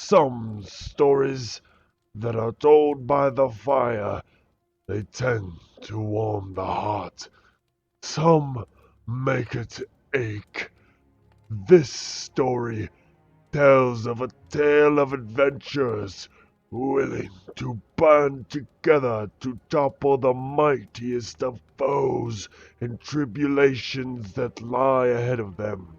some stories that are told by the fire, they tend to warm the heart. Some make it ache. This story tells of a tale of adventurers willing to band together to topple the mightiest of foes and tribulations that lie ahead of them.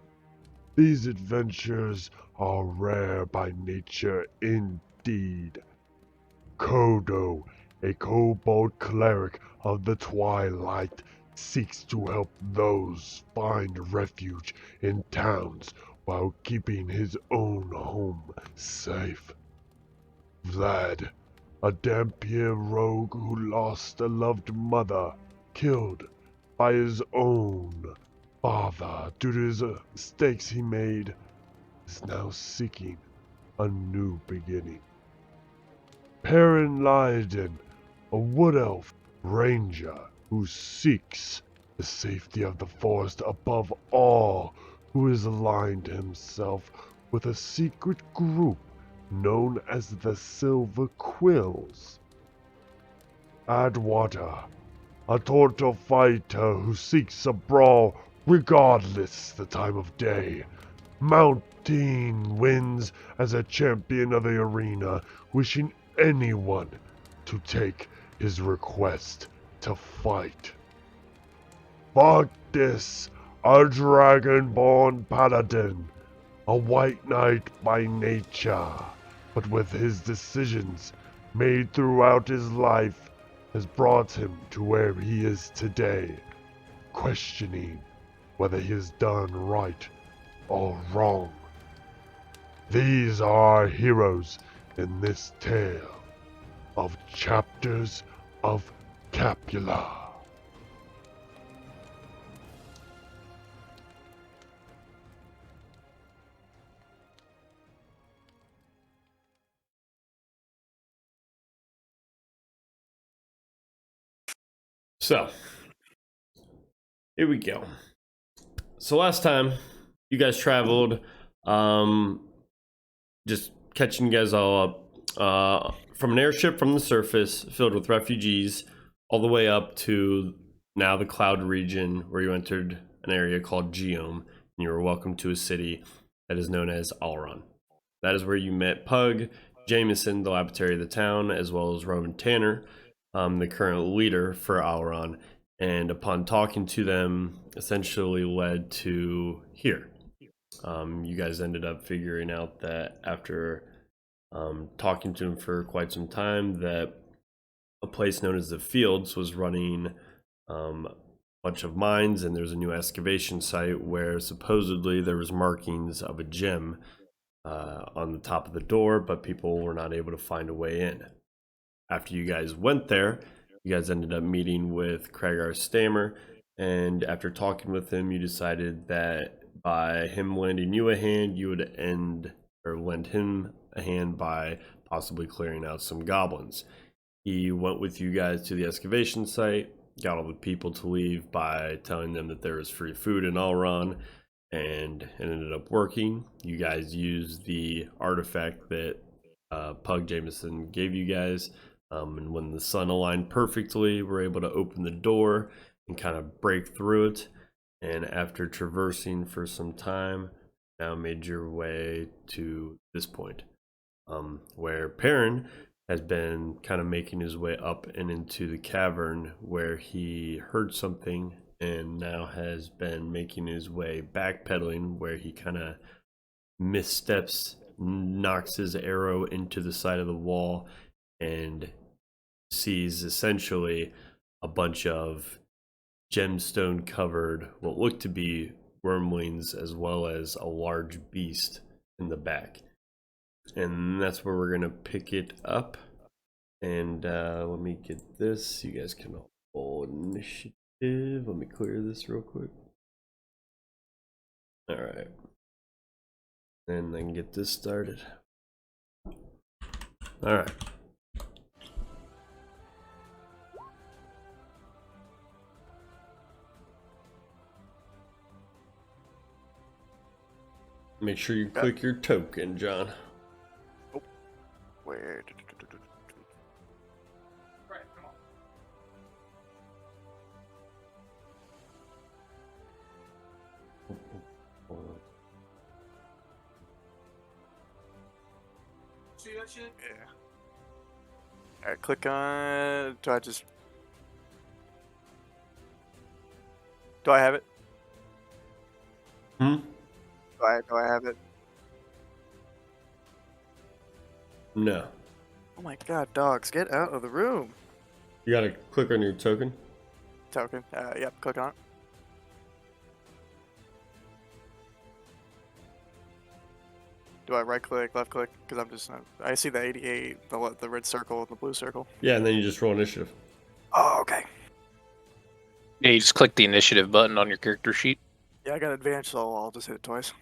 These adventures are rare by nature indeed. Kodo, a kobold cleric of the Twilight, seeks to help those find refuge in towns while keeping his own home safe. Vlad, a Dampier rogue who lost a loved mother, killed by his own father due to his mistakes he made, is now seeking a new beginning. Perrin Lyden, a wood elf ranger who seeks the safety of the forest above all, who has aligned himself with a secret group known as the Silver Quills. Adwater, a turtle fighter who seeks a brawl regardless the time of day. Mountain wins as a champion of the arena, wishing anyone to take his request to fight. Barktis, a dragonborn paladin, a white knight by nature, but with his decisions made throughout his life has brought him to where he is today, questioning whether he has done right or wrong. These are our heroes in this tale of Chapters of Capula. So, here we go. So last time you guys traveled, just catching you guys all up, from an airship from the surface filled with refugees all the way up to now the cloud region where you entered an area called Geom and you were welcomed to a city that is known as Alron. That is where you met Pug, Jameson, the laboratory of the town, as well as Roman Tanner, the current leader for Alron. And upon talking to them, essentially led to here. You guys ended up figuring out that after talking to him for quite some time, that a place known as the Fields was running a bunch of mines, and there's a new excavation site where supposedly there was markings of a gem on the top of the door, but people were not able to find a way in. After you guys went there, you guys ended up meeting with Kragar Stammer, and after talking with him, you decided that by him lending you a hand, you would lend him a hand by possibly clearing out some goblins. He went with you guys to the excavation site, got all the people to leave by telling them that there was free food in Alron, and it ended up working. You guys used the artifact that Pug Jameson gave you guys. And when the sun aligned perfectly, we're able to open the door and kind of break through it. And after traversing for some time, now made your way to this point, where Perrin has been kind of making his way up and into the cavern where he heard something and now has been making his way backpedaling where he kind of missteps, knocks his arrow into the side of the wall, and sees essentially a bunch of gemstone covered what looked to be wormlings as well as a large beast in the back. And that's where we're gonna pick it up. And let me get this. You guys can hold initiative. Let me clear this real quick. All right. And I can get this started. All right. Make sure you click your token, John. Oh, where? Right, come on. See that shit? Yeah. Alright, click on. Do I have it? Hmm? Do I have it? No. Oh my god, dogs, get out of the room. You gotta click on your token. Token. Yep, click on it. Do I right click, left click? Because I'm just. I see the 88, the red circle, and the blue circle. Yeah, and then you just roll initiative. Oh, okay. Yeah, you just click the initiative button on your character sheet. Yeah, I got advantage, so I'll just hit it twice.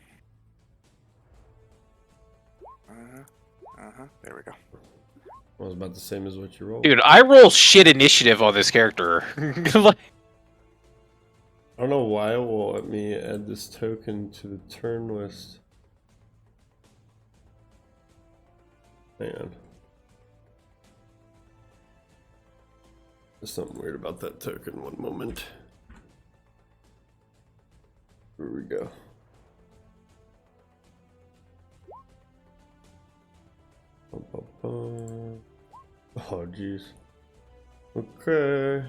There we go. Well, it's about the same as what you rolled. Dude, I roll shit initiative on this character. Like, I don't know why it will let me add this token to the turn list. Hang on. There's something weird about that token. One moment. Here we go. Oh, jeez. Okay.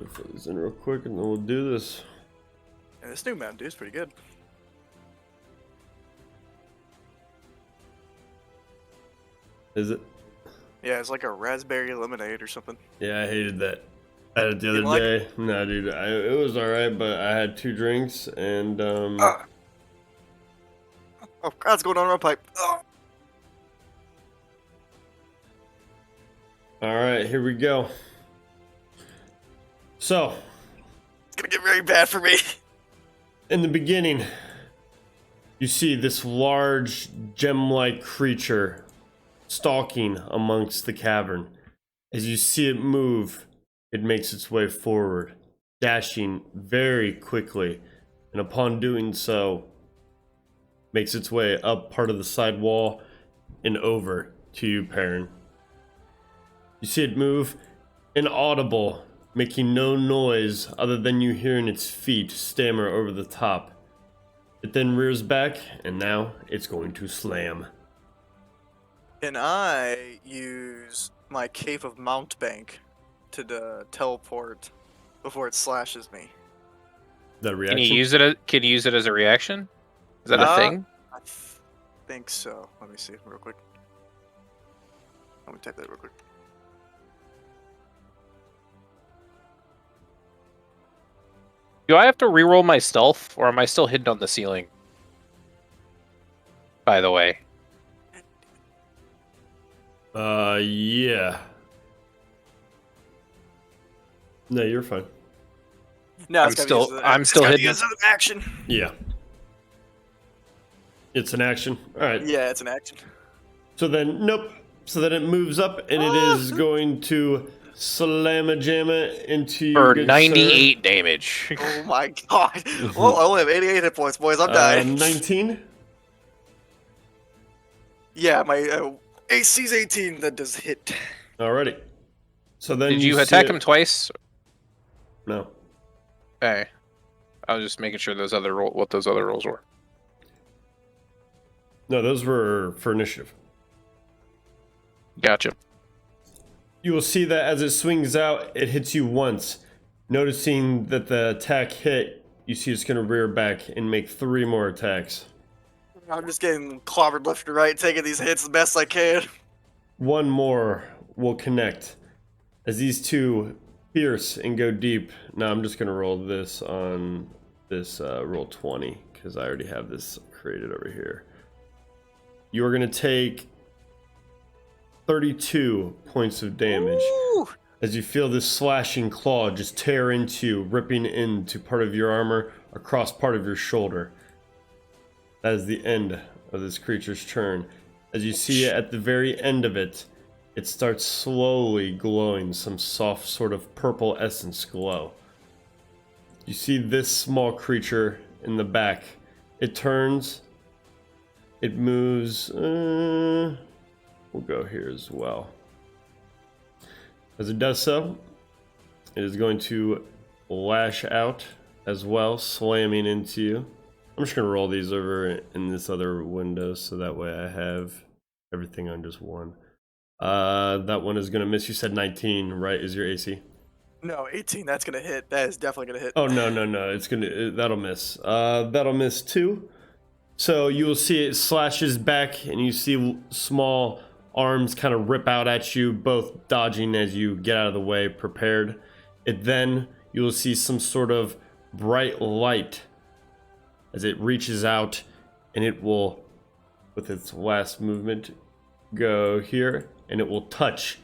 I'll fill these in real quick and then we'll do this. And this new Mountain Dew is pretty good. Is it? Yeah, it's like a raspberry lemonade or something. Yeah, I hated that. I had it the Didn't other like day. No, dude, it was alright, but I had 2 drinks and Oh, God, what's going on in my pipe? Oh. Alright, here we go. So, It's gonna get very bad for me. in the beginning, you see this large gem-like creature stalking amongst the cavern. As you see it move, it makes its way forward, dashing very quickly, and upon doing so, makes its way up part of the side wall and over to you, Perrin. You see it move, inaudible, making no noise other than you hearing its feet stammer over the top. It then rears back, and now it's going to slam. Can I use my Cave of Mountebank to teleport before it slashes me? That can reaction? you use it? Can you use it as a reaction? Is that a thing? I think so. Let me see real quick. Let me type that real quick. Do I have to reroll my stealth, or am I still hidden on the ceiling? By the way, Yeah. No, you're fine. No, I'm it's gotta still- use the- I'm it's still gotta hidden. use an action. Yeah. It's an action. Alright. Yeah, it's an action. So then, nope. So then it moves up, and it is going to slamma-jamma into you. for good 98 damage. Oh my god. Well, I only have 88 hit points, boys. I'm dying. 19? Yeah, my AC's 18. That does hit. Alrighty. So then Did you see attack it- him twice? No. Okay. I was just making sure what those other rolls were. No, those were for initiative. Gotcha. You will see that as it swings out, it hits you once. Noticing that the attack hit, you see it's going to rear back and make 3 more attacks. I'm just getting clobbered left and right, taking these hits the best I can. 1 more will connect. As these 2 pierce and go deep. Now I'm just going to roll this on this roll 20, because I already have this created over here. You are going to take 32 points of damage. Ooh. As you feel this slashing claw just tear into you, ripping into part of your armor, across part of your shoulder. That is the end of this creature's turn. As you see at the very end of it, it starts slowly glowing some soft sort of purple essence glow. You see this small creature in the back. It turns, it moves. We'll go here as well. As it does so, it is going to lash out as well, slamming into you. I'm just going to roll these over in this other window so that way I have everything on just one. That one is going to miss. You said 19, right? Is your AC? No, 18. That's gonna hit. That is definitely gonna hit. Oh, no. It's that'll miss. That'll miss too. So you will see it slashes back, and you see small arms kind of rip out at you, both dodging as you get out of the way, prepared. Then you will see some sort of bright light as it reaches out, and it will, with its last movement, go here, and it will touch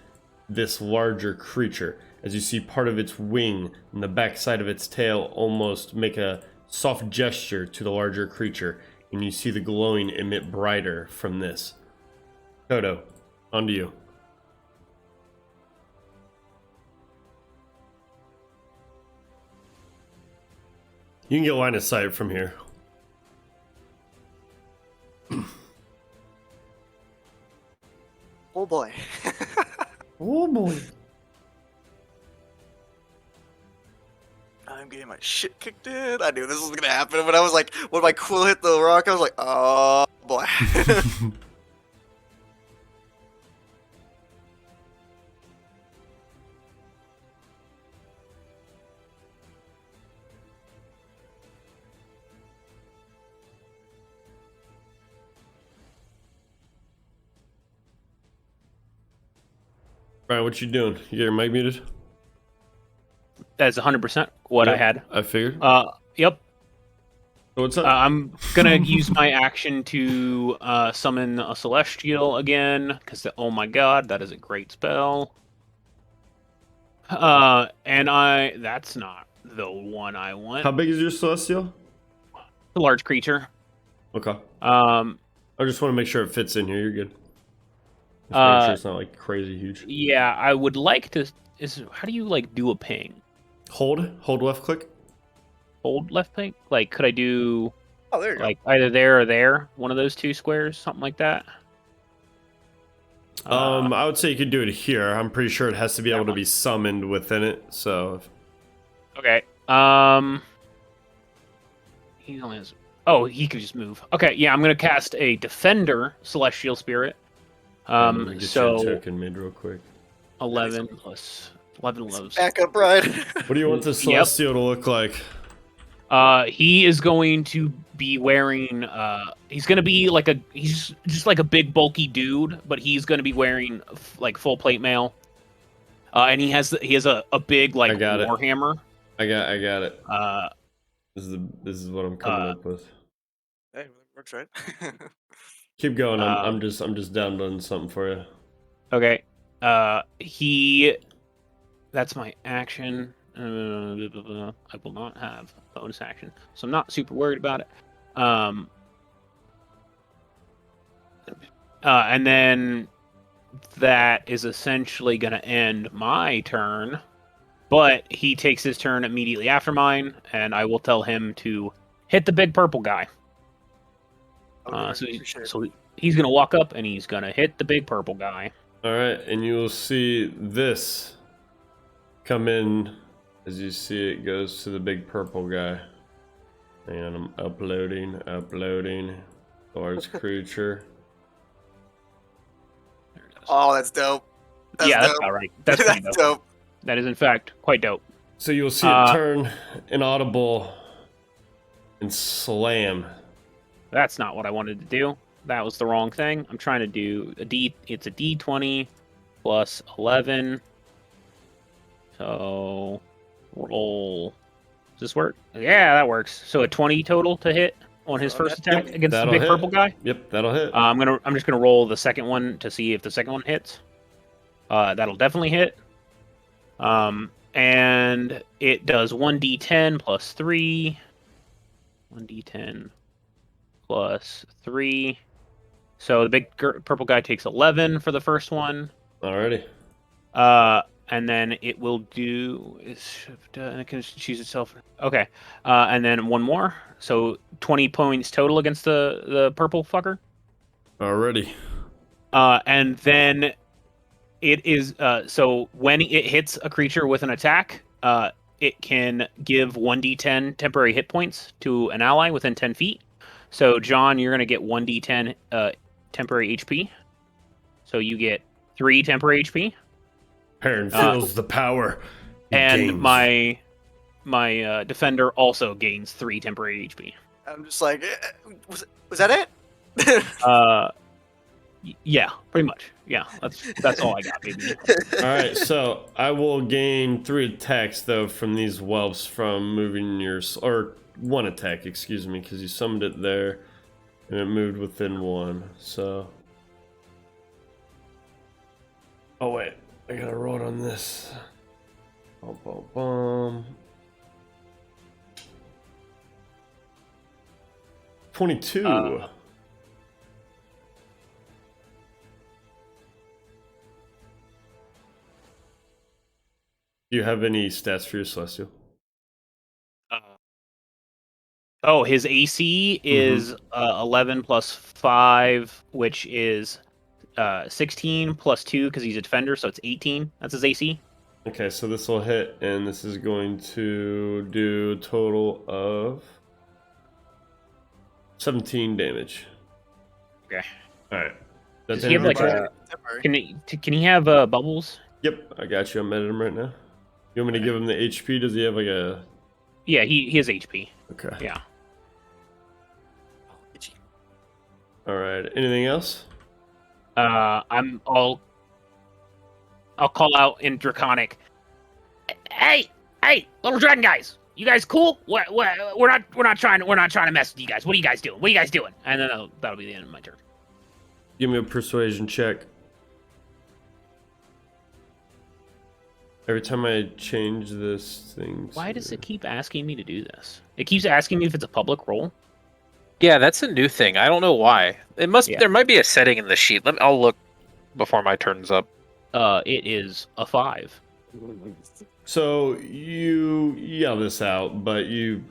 this larger creature. As you see part of its wing and the backside of its tail almost make a soft gesture to the larger creature, and you see the glowing emit brighter from this. Toto, on to you. You can get line of sight from here. Oh boy. Oh boy. I'm getting my shit kicked in. I knew this was gonna happen when I was like, when my quill hit the rock, I was like, oh boy. Brian, what you doing? You get your mic muted? That's 100% what I Yep, had. I figured. Yep. So what's up? I'm gonna use my action to summon a celestial again, because oh my god, that is a great spell. That's not the one I want. How big is your celestial? A large creature. Okay. Um, I just want to make sure it fits in here. You're good. Just make sure it's not like crazy huge. yeah, I would like to. How do you like do a ping? Hold left click. Hold left ping? Like, could I do Oh, there you like either there or there? One of those two squares, something like that. I would say you could do it here. I'm pretty sure it has to be able to be summoned within it. So Okay. He only has. Oh, he could just move. Okay, yeah, I'm gonna cast a Defender Celestial Spirit. let me get So your token made real quick. 11 plus 11 lows. go. Back up, Brian. What do you want the celestial to look like? He is going to be wearing. He's gonna be like he's just like a big bulky dude, but he's gonna be wearing like full plate mail. And he has a big like warhammer. I got it. This is what I'm coming up with. Hey, that works, right? Keep going. I'm just downloading something for you. Okay. That's my action. I will not have bonus action, so I'm not super worried about it. And then that is essentially going to end my turn, but he takes his turn immediately after mine, and I will tell him to hit the big purple guy. So he's going to walk up and he's going to hit the big purple guy. All right, and you will see this come in. As you see, it goes to the big purple guy. And I'm uploading. Large creature. Oh, that's dope. That's all right. That's pretty That's dope. dope. That is, in fact, quite dope. So you'll see it turn inaudible and slam. That's not what I wanted to do. That was the wrong thing. I'm trying to do it's a D20 plus 11. So roll. Does this work? Yeah, that works. So a 20 total to hit on his first attack against the big purple guy. Yep, that'll hit. I'm just gonna roll the second one to see if the second one hits. That'll definitely hit. And it does 1d10 plus 3. 1d10 plus 3. So the big purple guy takes 11 for the first one. Alrighty. And then it will do. And it can choose itself. Okay. And then one more. So 20 points total against the purple fucker. Already. And then it is so when it hits a creature with an attack, it can give 1d10 temporary hit points to an ally within 10 feet. So John, you're gonna get 1d10 temporary HP. So you get 3 temporary HP. Heron feels the power. He And gains. my defender also gains 3 temporary HP. I'm just like, was that it? Yeah, pretty much. Yeah, that's all I got, baby. All right, so I will gain 3 attacks though from these whelps from moving your or 1 attack, excuse me, because you summoned it there, and it moved within 1. So, oh wait, I gotta roll it on this. Bum, bum, bum. 22. Do you have any stats for your Celestial? Oh, his AC is 11 plus 5, which is 16 plus 2 because he's a defender, so it's 18. That's his AC. Okay, so this will hit, and this is going to do a total of 17 damage. Okay. All right. Does he have like can he have bubbles? Yep, I got you. I'm at him right now. You want me to give him the HP? Does he have like a? Yeah, he has HP. Okay. Yeah. All right. Anything else? I'll call out in Draconic. Hey, little dragon guys, you guys cool? We're not trying to mess with you guys. What are you guys doing? And then that'll be the end of my turn. Give me a persuasion check. Every time I change this thing. Why does it keep asking me to do this? It keeps asking me if it's a public role. Yeah, that's a new thing. I don't know why. There might be a setting in the sheet. I'll look before my turn's up. It is a 5. So you yell this out, but you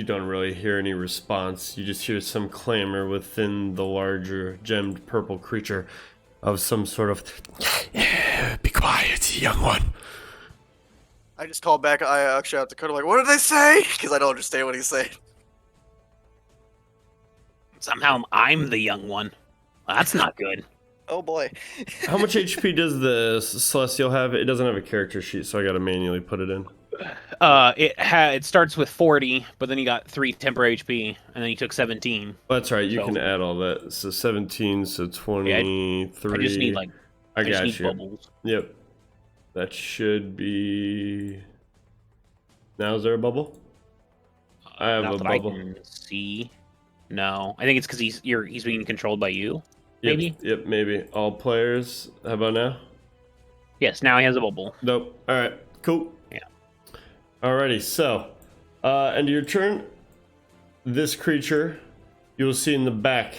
don't really hear any response. You just hear some clamor within the larger gemmed purple creature of some sort of be quiet, young one. I just called back. I actually have to cut. I'm like, what did they say? Because I don't understand what he's saying. Somehow I'm the young one. That's not good. Oh boy. How much HP does the Celestial have? It doesn't have a character sheet, so I gotta manually put it in. It starts with 40, but then he got 3 temporary HP, and then he took 17. Well, that's right. You can add all that. So 17, so 23. I just need I got you. Bubbles. Yep. That should be. Now is there a bubble? I have a bubble. I can see. No, I think it's because he's being controlled by you. Maybe. Yep. Maybe all players. How about now? Yes. Now he has a bubble. Nope. All right. Cool. Yeah. Alrighty. So, end of your turn. This creature, you will see in the back.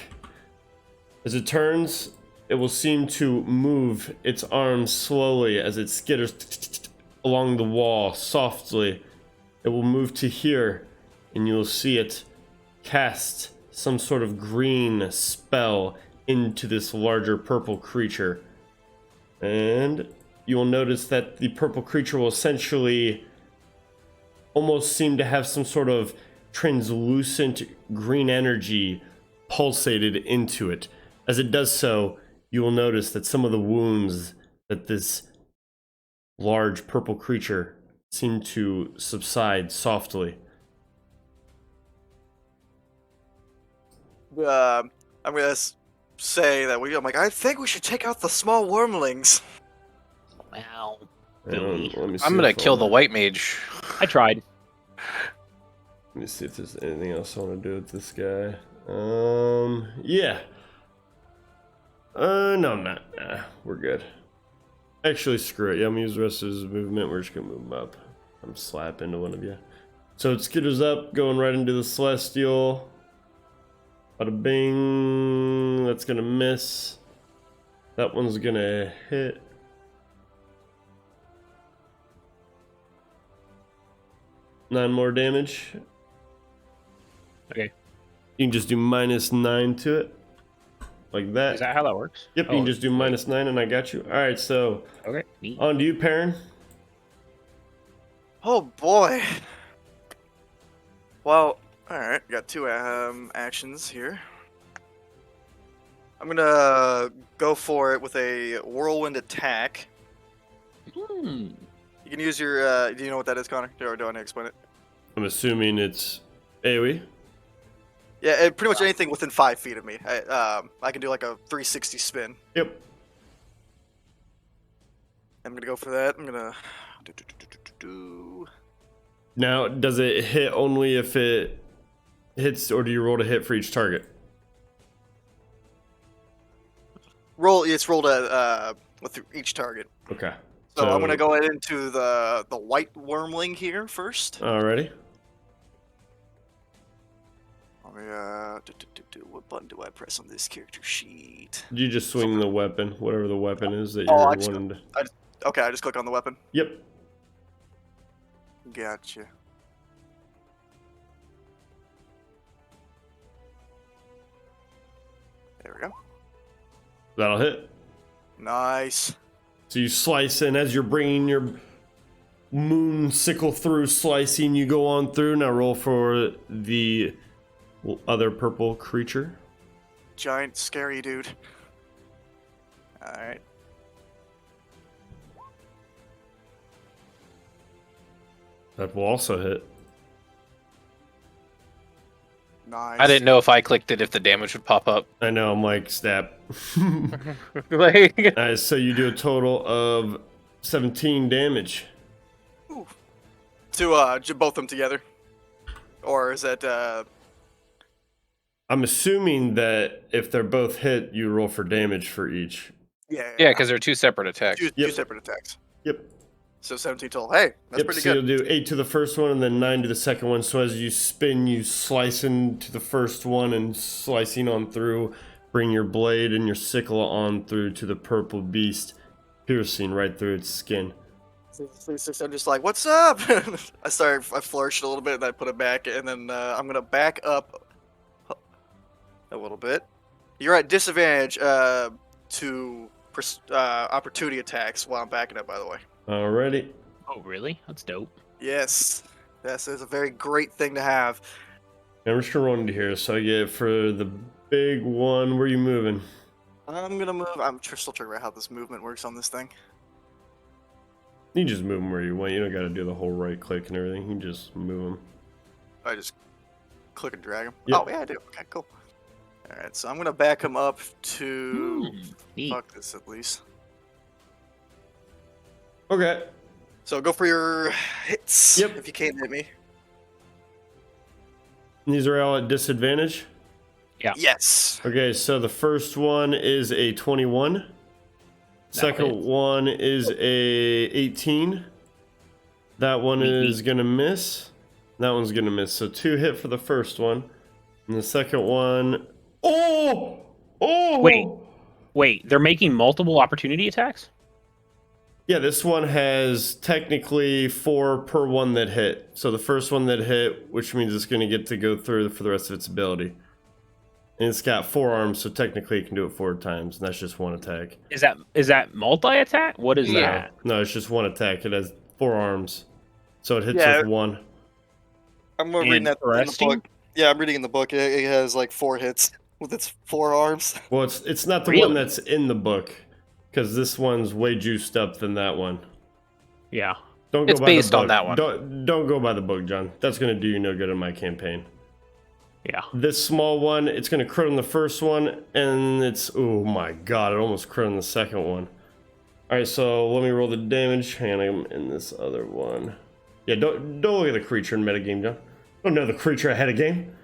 As it turns, it will seem to move its arms slowly as it skitters along the wall softly. It will move to here, and you will see it cast some sort of green spell into this larger purple creature. And you will notice that the purple creature will essentially almost seem to have some sort of translucent green energy pulsated into it. As it does so, you will notice that some of the wounds that this large purple creature seem to subside softly. I'm gonna say that I'm like, I think we should take out the small wormlings. Wow. I'm gonna kill the white mage. I tried. Let me see if there's anything else I want to do with this guy. Yeah. No, I'm not. Nah, we're good. Actually, screw it. Yeah, I'm gonna use the rest of his movement. We're just gonna move him up. I'm slap into one of you. So it skitters up, going right into the Celestial. Bada bing. That's gonna miss. That one's gonna hit. Nine more damage. Okay. You can just do -9 to it. like that. Is that how that works? Yep, you Oh, can just do wait. -9 and I got you. Alright, so Okay. Neat. on to you, Perrin. Oh boy. Well, alright, got two actions here. I'm gonna go for it with a Whirlwind Attack. Hmm. You can use your, do you know what that is, Connor? Or do I need to explain it? I'm assuming it's AoE. Yeah, pretty much anything within 5 feet of me. I can do like a 360 spin. Yep. I'm gonna go for that. I'm gonna... Now, does it hit only if it hits, or do you roll to hit for each target? Roll. It's rolled with each target. Okay. So I'm gonna go ahead into the white wormling here first. Alrighty. What button do I press on this character sheet? You just swing the weapon, whatever the weapon is that Oh, you're I just- wanting to. Okay, I just click on the weapon. Yep. Gotcha. There we go. That'll hit. Nice. So you slice in as you're bringing your moon sickle through, slicing. You go on through. Now roll for the other purple creature. Giant, scary dude. Alright. That will also hit. Nice. I didn't know if I clicked it if the damage would pop up. I know. I'm like stab. Like, Nice. So you do a total of 17 damage. To both of them together? Or is that, I'm assuming that if they're both hit, you roll for damage for each. Yeah, yeah, because they're two separate attacks. two Yep. separate attacks. Yep. So 17 total. Hey, that's Yep. pretty So good. you'll do 8 to the first one and then 9 to the second one. So as you spin, you slice into the first one and slicing on through. Bring your blade and your sickle on through to the purple beast, piercing right through its skin. I'm just like, what's up? I flourished a little bit and I put it back, and then I'm gonna back up a little bit. You're at disadvantage to opportunity attacks while I'm backing up, by the way. Alrighty. Oh, really? That's dope. Yes, this is a very great thing to have. I'm just gonna run into here. So I get for the big one. Where are you moving? I'm gonna move. I'm still trying to figure out how this movement works on this thing. You just move them where you want. You don't got to do the whole right click and everything. You can just move them. I just click and drag him. Yep. Oh yeah, I do. Okay, cool. All right, so I'm gonna back him up to Neat. fuck this at least. Okay. So go for your hits. Yep. If you can't hit me. These are all at disadvantage. Yeah. Yes. Okay, so the first one is a 21. Second hits. one is a 18. That one Neat. is gonna miss. That one's gonna miss. So 2 hit for the first one, and the second one. Oh! Oh! Wait, they're making multiple opportunity attacks? Yeah, this one has technically 4 per one that hit. So the first one that hit, which means it's gonna get to go through for the rest of its ability. And it's got 4 arms, so technically it can do it 4 times, and that's just 1 attack. Is that multi-attack? What is that? No, it's just 1 attack. It has 4 arms, so it hits Yeah. with 1. I'm reading that in the Interesting. book. Yeah, I'm reading in the book. It has like 4 hits with its 4 arms. Well, it's not the Really? one that's in the book, because this one's way juiced up than that one. Yeah. Don't go It's by based the book. on that one. Don't go by the book, John. That's gonna do you no good in my campaign. Yeah. This small one, it's gonna crit on the first one, and it's oh my god, it almost crit on the second one. All right, so let me roll the damage. Hang on, I'm in this other one. Yeah, don't look at the creature in metagame, John. Don't know the creature ahead of game.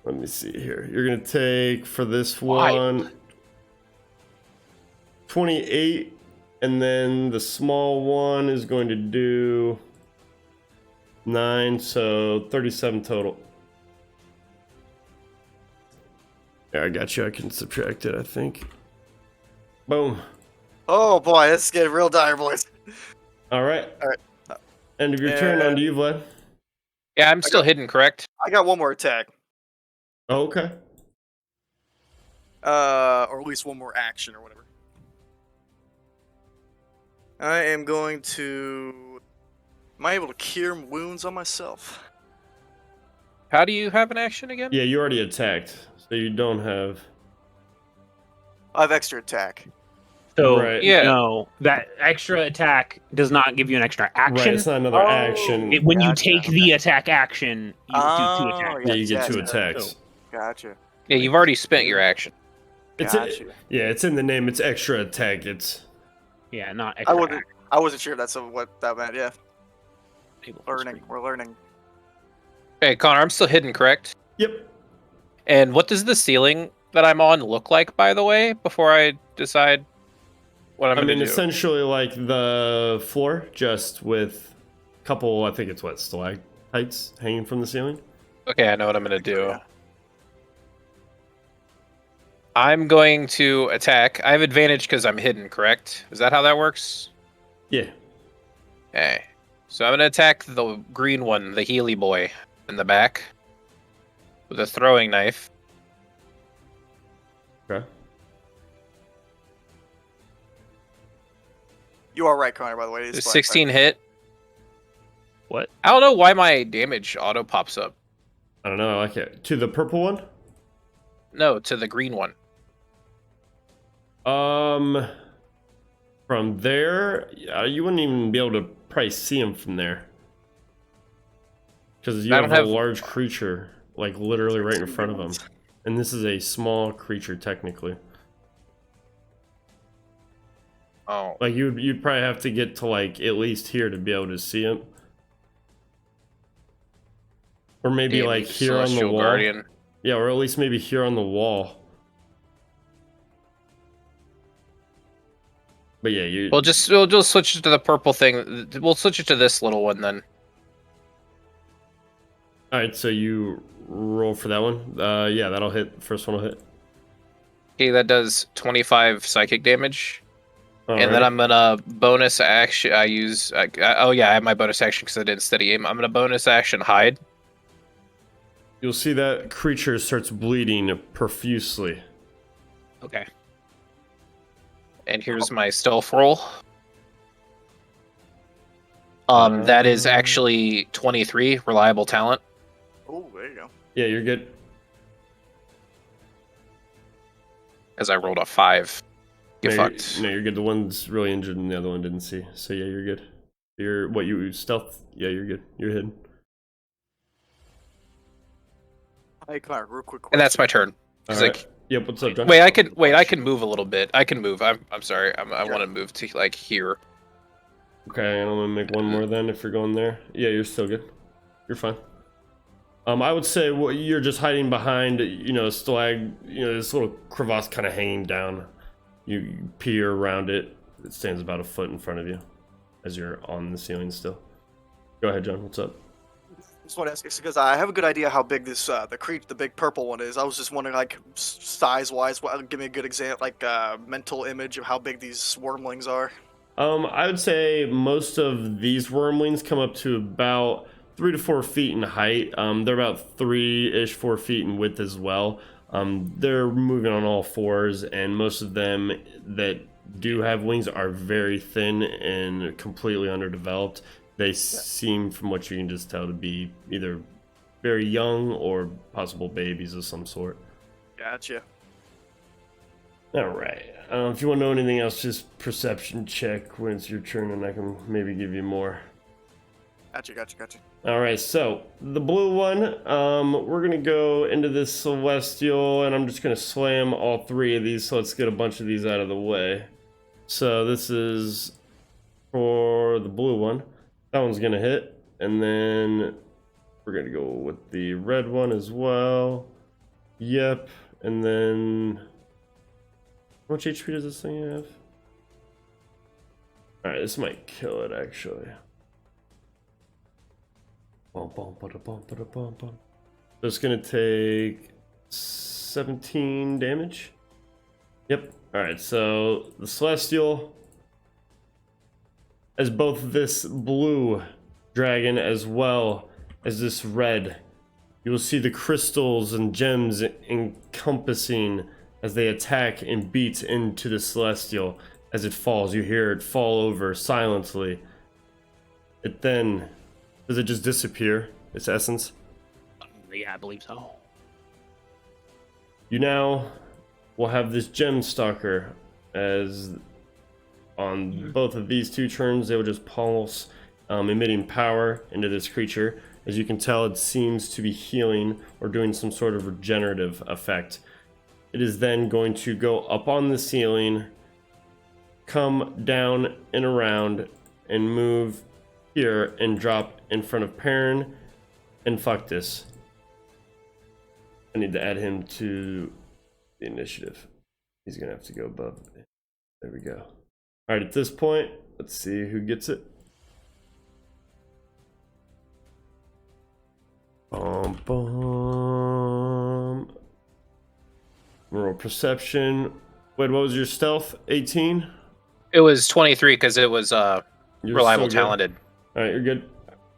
Let me see here. You're gonna take for this Wild. one 28, and then the small one is going to do 9, so 37 total. Yeah, I got you. I can subtract it, I think. Boom. Oh boy, this is getting real dire, boys. All right. All right. End of your turn. On to you, Vlad. Yeah, I'm still hidden, correct? I got one more attack. Oh, okay. or at least one more action or whatever. I am going to. Am I able to cure wounds on myself? How do you have an action again? Yeah, you already attacked, so you don't have. I have extra attack. So Right. Yeah. no, that extra attack does not give you an extra Right, action. it's not another action. When you Gotcha, take the attack action, you do 2 Oh, attacks. Yeah, you get 2 yes, attacks. Gotcha. Yeah, you've already spent your action. It's Gotcha. yeah, it's in the name. It's extra attack. It's Yeah, not I extra. wasn't. I wasn't sure if that's what that meant. Yeah, Table learning. screen. We're learning. Hey, Connor, I'm still hidden, correct? yep. And what does the ceiling that I'm on look like, by the way, before I decide what I'm I going mean, to do? essentially like the floor, just with a couple. I think it's what stalactites hanging from the ceiling. Okay, I know what I'm going to do. Yeah. I'm going to attack. I have advantage because I'm hidden, correct? Is that how that works? Yeah. Okay. So I'm going to attack the green one, the Healy boy, in the back with a throwing knife. Okay. You are right, Connor. By the way, it is Does black, 16 hit? What? I don't know why my damage auto pops up. I don't know. I like it. To the purple one. No, to the green one. From there, you wouldn't even be able to probably see him from there, because you I have don't a have- large creature like literally right in front of him, and this is a small creature technically. Oh. Like you'd probably have to get to like at least here to be able to see him, or maybe Damn like you, here on the Celestial wall. Guardian. Yeah, or at least maybe here on the wall. But yeah, We'll just switch it to the purple thing. We'll switch it to this little one then. all right. So you roll for that one. Yeah, that'll hit. First one will hit. Okay, that does 25 psychic damage. And then Alrighty. I'm gonna bonus action. Oh yeah, I have my bonus action because I didn't steady aim. I'm gonna bonus action hide. You'll see that creature starts bleeding profusely. Okay. And here's my stealth roll. That is actually 23 reliable talent. Oh, there you go. Yeah, you're good. As I rolled a 5. Get fucked. No, you're good. The one's really injured and the other one didn't see. So yeah, you're good. You stealth? Yeah, you're good. You're hidden. Hey, Connor, real quick. And that's my turn. 'Cause, Alright. like, Yep, what's up, John? wait, I can move a little bit. I can move. I'm sorry. I want to move to like here. Okay, and I'm gonna make one more then if you're going there. Yeah, you're still good. You're fine. I would say you're just hiding behind, this little crevasse kind of hanging down. You peer around it. It stands about a foot in front of you as you're on the ceiling still. Go ahead, John. What's up? Just want to ask because I have a good idea how big this the big purple one is. I was just wondering, like, size wise, give me a good example, like mental image of how big these wormlings are. I would say most of these wormlings come up to about 3 to 4 feet in height. They're about 3-ish, 4 feet in width as well. They're moving on all fours, and most of them that do have wings are very thin and completely underdeveloped. They seem, from what you can just tell, to be either very young or possible babies of some sort. Gotcha. All right. If you want to know anything else, just perception check when it's your turn, and I can maybe give you more. Gotcha. All right, so the blue one, we're gonna go into this celestial, and I'm just gonna slam all 3 of these. So let's get a bunch of these out of the way. So this is for the blue one. That one's gonna hit, and then we're gonna go with the red one as well. Yep, and then how much HP does this thing have? All right, this might kill it actually. So it's gonna take 17 damage. Yep. Alright, so the Celestial, as both this blue dragon as well as this red, you will see the crystals and gems encompassing as they attack and beat into the celestial. As it falls, you hear it fall over silently. It then, does it just disappear, its essence? Yeah, I believe so. You now will have this gem stalker, as on both of these two turns, they will just pulse, emitting power into this creature. As you can tell, it seems to be healing or doing some sort of regenerative effect. It is then going to go up on the ceiling, come down and around, and move here and drop in front of Perrin and Fuctus. I need to add him to the initiative. He's gonna have to go above me. There we go. Alright, at this point, let's see who gets it. Bum. Roll perception. Wait, what was your stealth? 18? It was 23 because it was You're reliable, so good. talented. Alright, you're good.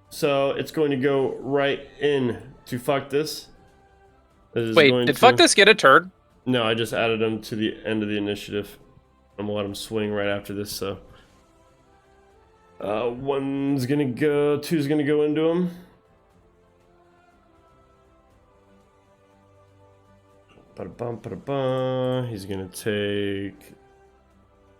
So it's going to go right in to Fuctus. Wait, did Fuctus get a turn? No, I just added him to the end of the initiative. I'm gonna let him swing right after this, so. One's gonna go, two's gonna go into him. Ba-da-bum. He's gonna take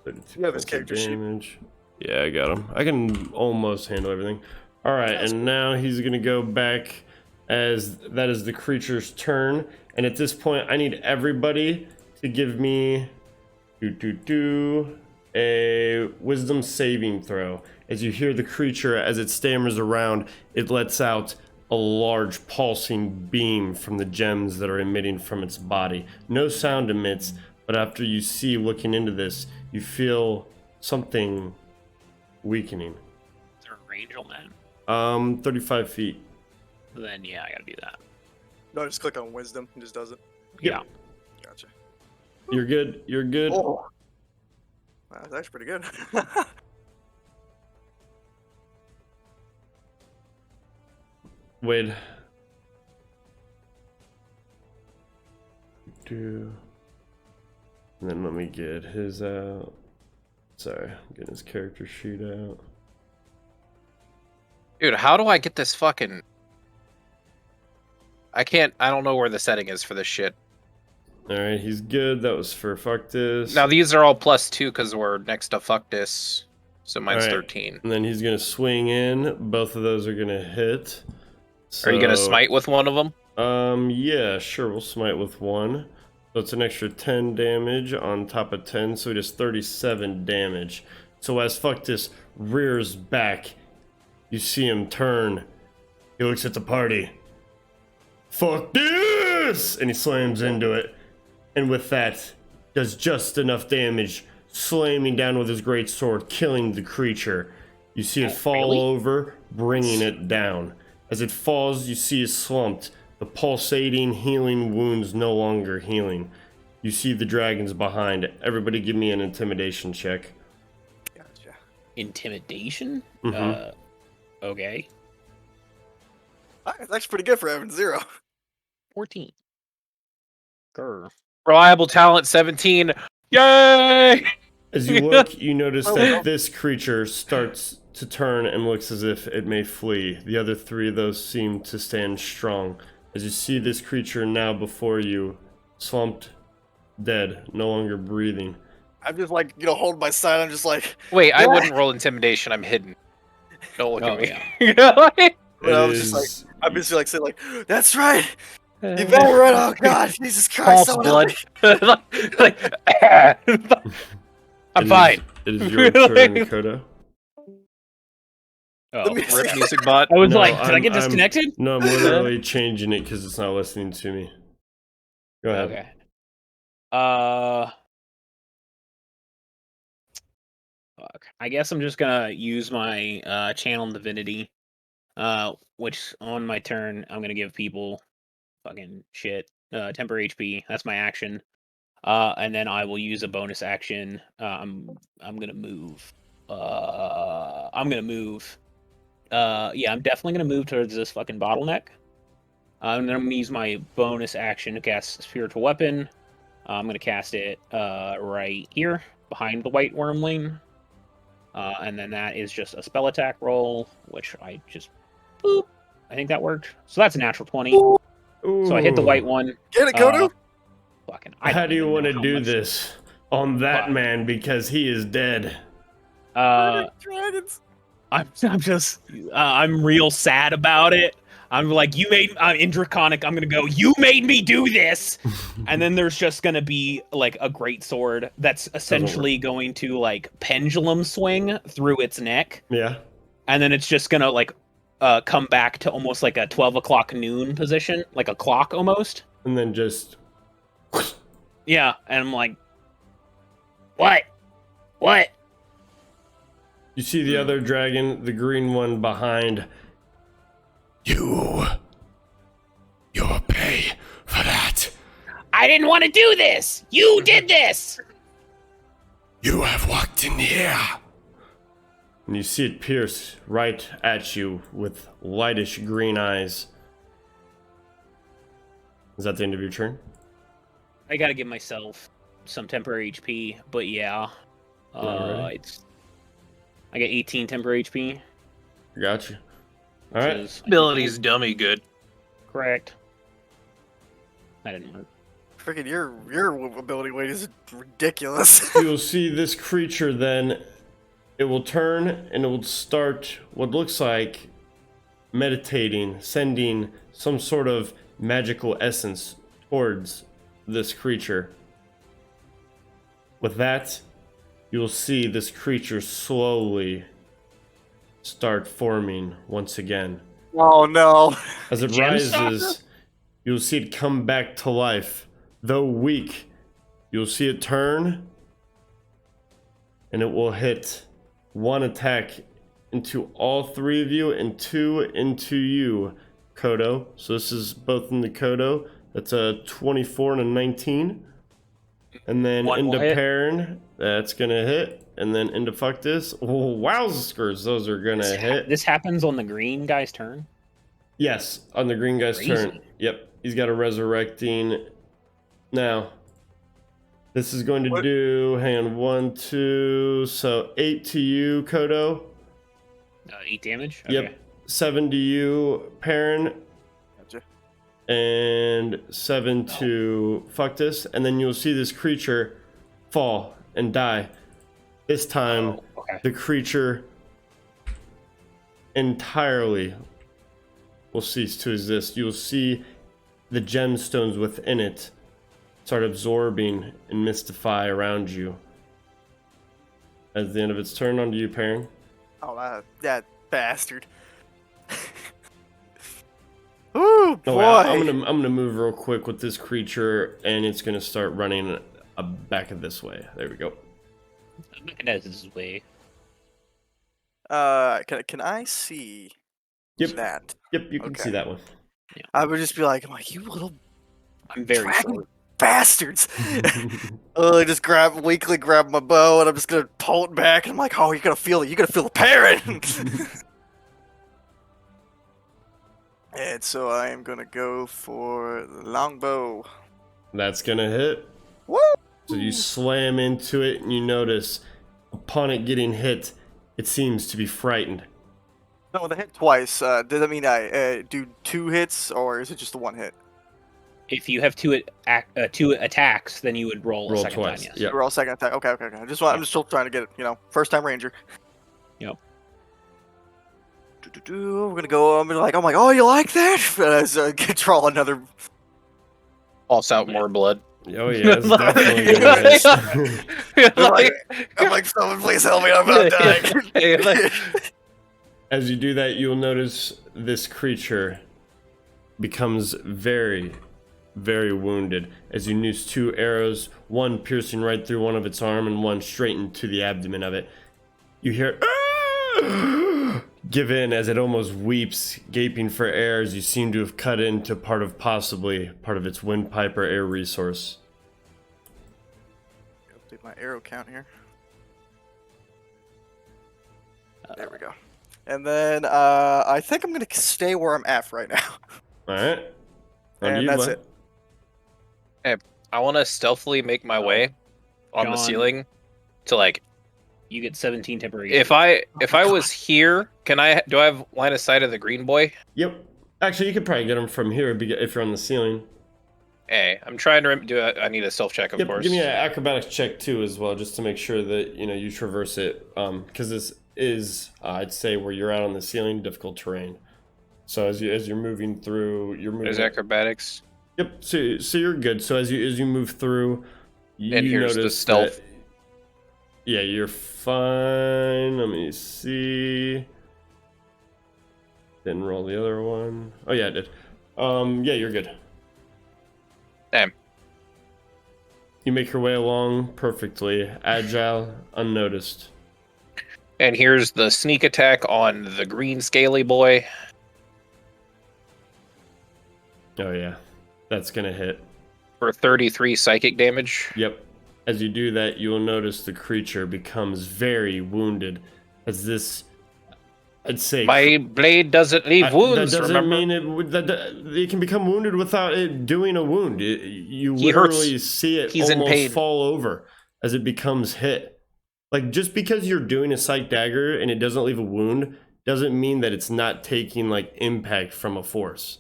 32 You have his points of character sheet. damage. Yeah, I got him. I can almost handle everything. Alright, and now he's gonna go back as that is the creature's turn. And at this point, I need everybody to give me a wisdom saving throw. As you hear the creature, as it stammers around, it lets out a large pulsing beam from the gems that are emitting from its body. No sound emits, but after you see looking into this, you feel something weakening. Is there a range on that? 35 feet. Then yeah, I gotta do that. No, just click on wisdom. It just does it. Yeah. Gotcha. You're good. You're good. Oh. Wow, that's actually pretty good. Wait. And then let me get his out. Sorry, I'm getting his character sheet out. Dude, how do I get this fucking... I don't know where the setting is for this shit. Alright, he's good. That was for Fuctus. Now these are all +2 because we're next to Fuctus. So mine's Alright. 13. And then he's gonna swing in. Both of those are gonna hit. Are you gonna So, smite with one of them? Yeah, sure, we'll smite with one. So it's an extra 10 damage on top of 10, so it is 37 damage. So as Fuctus rears back, you see him turn. He looks at the party. Fuck this! And he slams into it. And with that, does just enough damage, slamming down with his great sword, killing the creature. You see it fall really? over, bringing it down. As it falls, you see it slumped. The pulsating, healing wounds no longer healing. You see the dragons behind. Everybody give me an intimidation check. Gotcha. Intimidation? Mhm. Okay. That's actually pretty good for having 0. 14. Grr. Reliable talent 17. Yay! As you look, you notice that this creature starts to turn and looks as if it may flee. The other three of those seem to stand strong. As you see this creature now before you, slumped, dead, no longer breathing. I'm just like, hold my side. I'm just like, Wait, I Yeah. wouldn't roll intimidation. I'm hidden. Don't look Oh, at me. yeah. But I It was just like, is- I'm just like saying like, that's right. You better run. Oh God, Jesus Christ! False someone blood. help me. like, I'm it is- fine. It is your turn, Kodo. Oh, Let me- Rip music bot. I was No, like, did I I'm- get I'm- disconnected? No, I'm literally changing it because it's not listening to me. Go ahead. Okay. Fuck. I guess I'm just gonna use my channel divinity. Which on my turn I'm gonna give people fucking shit. Temper HP. That's my action. And then I will use a bonus action. I'm gonna move. I'm gonna move. Yeah, I'm definitely gonna move towards this fucking bottleneck. And then I'm gonna use my bonus action to cast Spiritual Weapon. I'm going to cast it right here, behind the white Wormling. And then that is just a spell attack roll, which I just... Boop. I think that worked. So that's a natural 20. So I hit the white one. Get it, Kodo? Fucking, How do you want to do this on that Fine. man because he is dead? Dragons. I'm real sad about it. I'm like, I'm in Draconic, I'm gonna go, you made me do this! And then there's just gonna be, like, a great sword that's essentially going to, like, pendulum swing through its neck. Yeah. And then it's just gonna, like, come back to almost like a 12 o'clock noon position, like a clock almost. And then just... Yeah, and I'm like, what? What? You see the other dragon, the green one behind. You'll pay for that. I didn't want to do this! You did this! You have walked in here. And you see it pierce right at you with lightish green eyes. Is that the end of your turn? I gotta give myself some temporary HP, but yeah. Alright. I get 18 temporary HP. Gotcha. which Alright. is- Ability's dummy good. Correct. That didn't work. Freaking your ability weight is ridiculous. You'll see this creature then. It will turn and it will start what looks like meditating, sending some sort of magical essence towards this creature. With that, you'll see this creature slowly start forming once again. Oh no. As it Gem rises, Stalker? you'll see it come back to life. Though weak, you'll see it turn, and it will hit one attack into all three of you and two into you, Kodo. So this is both in the Kodo. That's a 24 and a 19. And then One will into hit. Perrin, that's gonna hit. And then into Fuctus, wowzers, those are gonna hit. This happens on the green guy's turn? Yes, on the green guy's Crazy. turn. Yep, he's got a resurrecting. Now, this is going to What? do, hang on, 1, 2, so 8 to you, Kodo. 8 damage? Yep, Okay. 7 to you, Perrin, Gotcha. and 7 to Fuctus. And then you'll see this creature fall and die. This time, Oh, okay. the creature entirely will cease to exist. You'll see the gemstones within it start absorbing and mystify around you. At the end of its turn, onto you, Perrin. Oh, that bastard. Ooh, boy. Oh, I'm gonna move real quick with this creature, and it's gonna start running back of this way. There we go. Look at this way. Can I see Yep. that? Yep, you can Okay. see that one. I would just be like, you little I'm very Dragon- short. bastards. I just weakly grab my bow, and I'm just gonna pull it back. And I'm like, oh, you're gonna feel it. You're gonna feel the parent. And so I am gonna go for the longbow. That's gonna hit. Woo! So you slam into it, and you notice, upon it getting hit, it seems to be frightened. No, the hit twice. Does that mean I do 2 hits, or is it just the 1 hit? If you have two attacks, then you would roll a Roll second twice. time, yes. Yep. Roll second attack. Okay. I'm just still trying to get it. First time ranger. Yep. We're gonna go. I'm like, oh, you like that? As I draw another. Pulse out more blood. Oh yeah, it's definitely gonna hit. I'm like, someone please help me! I'm about dying. As you do that, you'll notice this creature becomes very, very wounded as you noose 2 arrows, one piercing right through one of its arm and one straight into the abdomen of it. You hear "Ah!" give in as it almost weeps, gaping for air as you seem to have cut into possibly part of its windpipe or air resource. Update my arrow count here. There we go. And then I think I'm gonna stay where I'm at right now. All right. And that's it. I want to stealthily make my way on the John. ceiling to like. You get 17 temporary. If I was here, do I have line of sight of the green boy? Yep. Actually, you could probably get him from here if you're on the ceiling. Hey, I'm trying to do it. I need a stealth check, of course. Give me an acrobatics check too, as well, just to make sure that you traverse it. Because this is, I'd say, where you're out on the ceiling, difficult terrain. So as you're moving through, There's acrobatics. Yep. So you're good. So as you move through, And here's the notice stealth. that, yeah, you're fine. Let me see. Didn't roll the other one. Oh yeah, I did. Yeah, you're good. Damn. You make your way along perfectly, agile, unnoticed. And here's the sneak attack on the green scaly boy. Oh yeah, that's gonna hit. For 33 psychic damage. Yep. As you do that, you will notice the creature becomes very wounded. As this, I'd say, My blade doesn't leave wounds. That doesn't remember? mean it can become wounded without it doing a wound. You He literally hurts. see it He's in almost pain. fall over as it becomes hit. Like, just because you're doing a psych dagger and it doesn't leave a wound doesn't mean that it's not taking like impact from a force.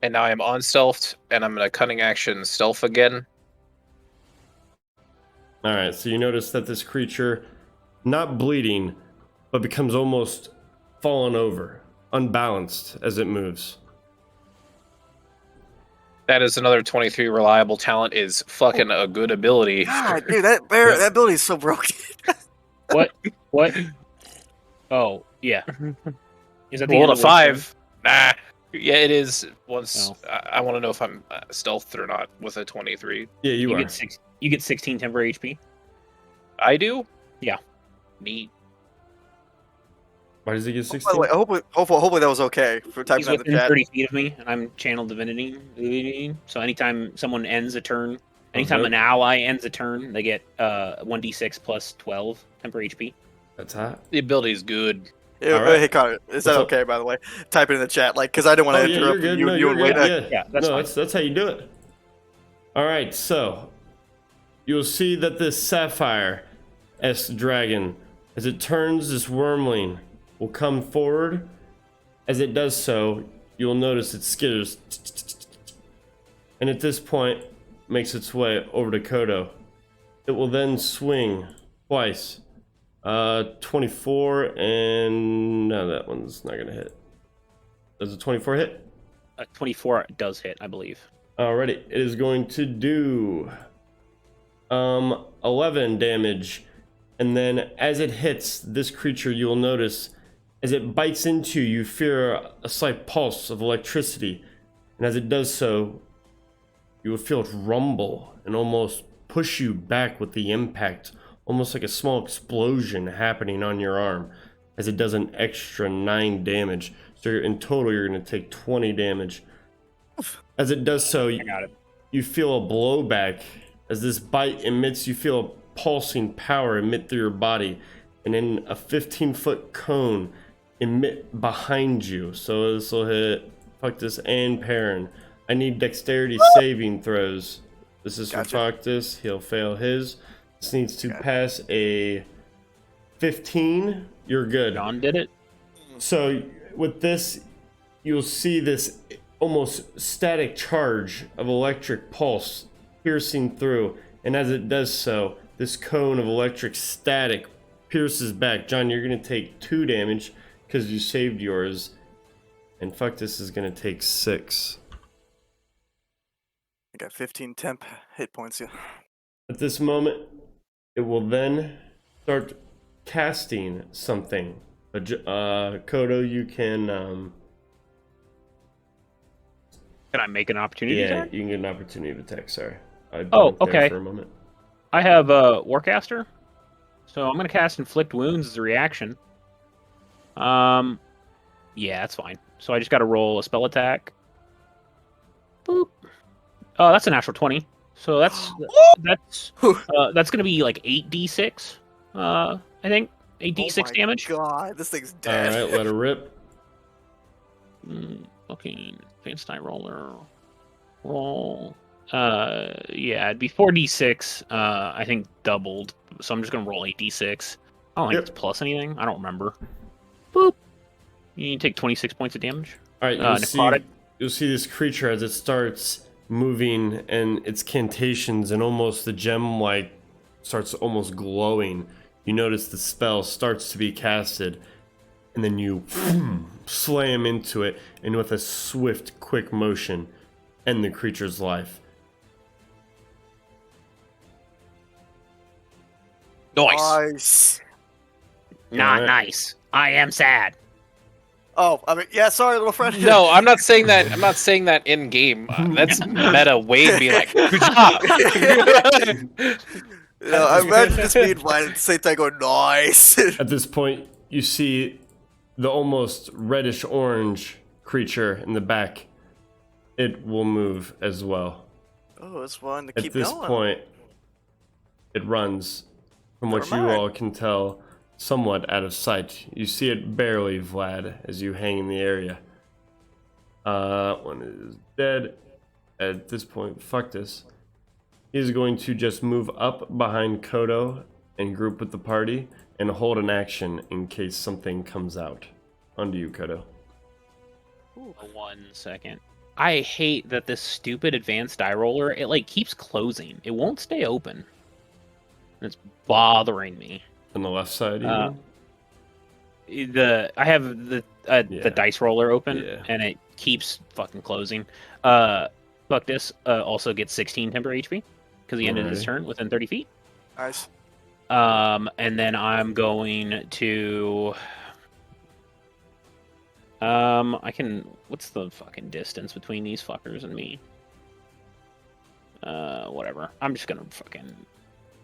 And now I'm on stealth, and I'm gonna cunning action stealth again. All right, so you notice that this creature, not bleeding, but becomes almost fallen over, unbalanced as it moves. That is another 23 reliable talent. Is fucking a good ability. God, dude, that ability is so broken. What? What? Oh, yeah. Is that the Rolled end a of one turn? 5. Nah. Yeah, it is. Once Oh. I want to know if I'm stealthed or not with a 23. Yeah, you are. You get 16 temporary HP. I do. Yeah. Neat. Why does he get By 16? the way, hopefully that was okay for typing He's in the within chat. 30 feet of me, and I'm channel divinity. So anytime someone ends a turn, anytime dope. an ally ends a turn, they get 1d6 plus 12 temporary HP. That's hot. The ability is good. Yeah, All right. Hey Connor, is that What's up? okay? By the way, type it in the chat, like, because I didn't want Oh to yeah, interrupt you're good. you. No, You you're and good. Wade. Yeah, that's fine. that's how you do it. All right, so you'll see that this sapphire-esque dragon, as it turns, this wormling will come forward. As it does so, you'll notice it skitters, and at this point, makes its way over to Kodo. It will then swing twice. 24 and no, that one's not gonna hit. Does a 24 hit? 24 does hit, I believe. Alrighty, it is going to do 11 damage, and then as it hits this creature, you'll notice as it bites into you, feel a slight pulse of electricity, and as it does so, you will feel it rumble and almost push you back with the impact, almost like a small explosion happening on your arm, as it does an extra 9 damage. So in total, you're going to take 20 damage. As it does so, I got it. you feel a blowback as this bite emits. You feel a pulsing power emit through your body, and in a 15-foot cone emit behind you. So this will hit Factus and Perrin. I need dexterity saving throws. This is Gotcha. for Factus. He'll fail his. This needs to pass a 15. You're good. John did it. So with this, you'll see this almost static charge of electric pulse piercing through, and as it does so, this cone of electric static pierces back. John, you're going to take 2 damage because you saved yours, and fuck, this is going to take 6. I got 15 temp hit points. Yeah. At this moment, it will then start casting something. Kodo, you can Can I make an opportunity attack? you can get an opportunity to attack. Sorry, I Oh, blanked there okay. for a moment. I have Warcaster, so I'm gonna cast Inflict Wounds as a reaction. Yeah, that's fine. So I just got to roll a spell attack. Boop. Oh, that's a natural 20. So that's gonna be like 8d6. I think 8d6 Oh my damage. God, this thing's All dead. right, let her rip. Fucking Advanced Die Roller. Roll. Yeah, it'd be 4d6. I think doubled. So I'm just gonna roll 8d6. I don't think Yep. it's plus anything. I don't remember. Boop. You take 26 points of damage. All right, Necrotic. you'll see this creature as it starts moving, and its cantations and almost the gem like starts almost glowing. You notice the spell starts to be casted, and then you slam into it, and with a swift, quick motion, end the creature's life. Nice. Not Alright. nice. I am sad. Oh, I mean, yeah. Sorry, little friend. No, I'm not saying that. I'm not saying that in game. That's meta. Wade be like, good job. No, I imagine just being blind at the same time going, nice. At this point, you see the almost reddish orange creature in the back. It will move as well. Oh, it's one to At keep this going. point, it runs. From what Never you mind. all can tell, somewhat out of sight. You see it barely, Vlad, as you hang in the area. One is dead. At this point, fuck this. He's going to just move up behind Kodo and group with the party and hold an action in case something comes out. Onto you, Kodo. 1 second. I hate that this stupid advanced die roller, it like keeps closing. It won't stay open. And it's bothering me. On the left side, you mean? I have the dice roller open, Yeah. and it keeps fucking closing. Fuck this. Also gets 16 temporary HP because he ended his Alrighty. turn within 30 feet. Nice. And then I'm going to. I can. What's the fucking distance between these fuckers and me? Whatever. I'm just gonna fucking.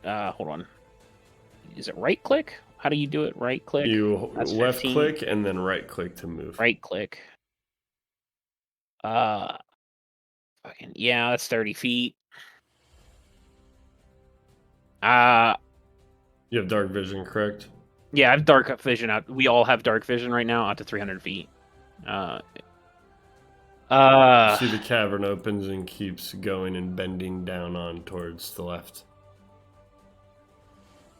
Hold on. Is it right click? How do you do it? Right click. You That's left 15. click and then right click to move. Right click. Fucking yeah, that's 30 feet. You have dark vision, correct? Yeah, I have dark vision out. We all have dark vision right now, out to 300 feet. You see the cavern opens and keeps going and bending down on towards the left.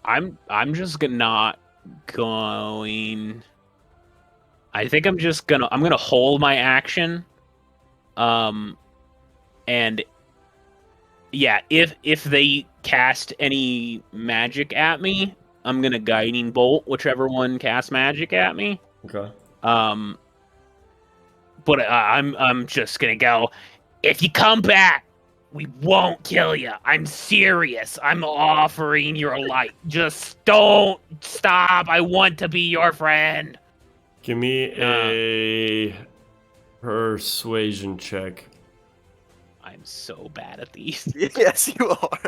I'm just not going. I think I'm gonna hold my action. And yeah, if they cast any magic at me, I'm gonna guiding bolt whichever one casts magic at me. Okay. But I'm just gonna go. If you come back, we won't kill you. I'm serious. I'm offering your life. Just don't stop. I want to be your friend. Give me a persuasion check. I'm so bad at these. Yes, you are.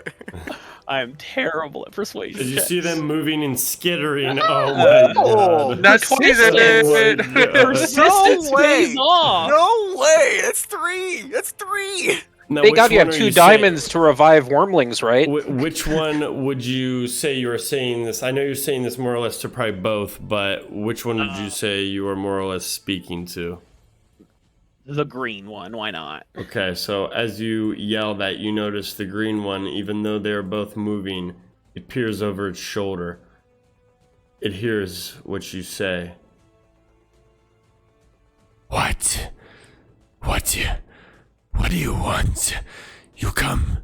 I'm terrible at persuasion. As you checks. see them moving and skittering. Oh my Oh, god. That's Persistence. Oh my God. Persistence No way. pays off. No way. That's three. That's three. Now, Thank which God you one have are 2 saying? diamonds to revive wormlings, right? Which one would you say you were saying this? I know you're saying this more or less to probably both, but which one would you say you were more or less speaking to? The green one. Why not? Okay, so as you yell that, you notice the green one, even though they're both moving, it peers over its shoulder. It hears what you say. What? What do you want? You come,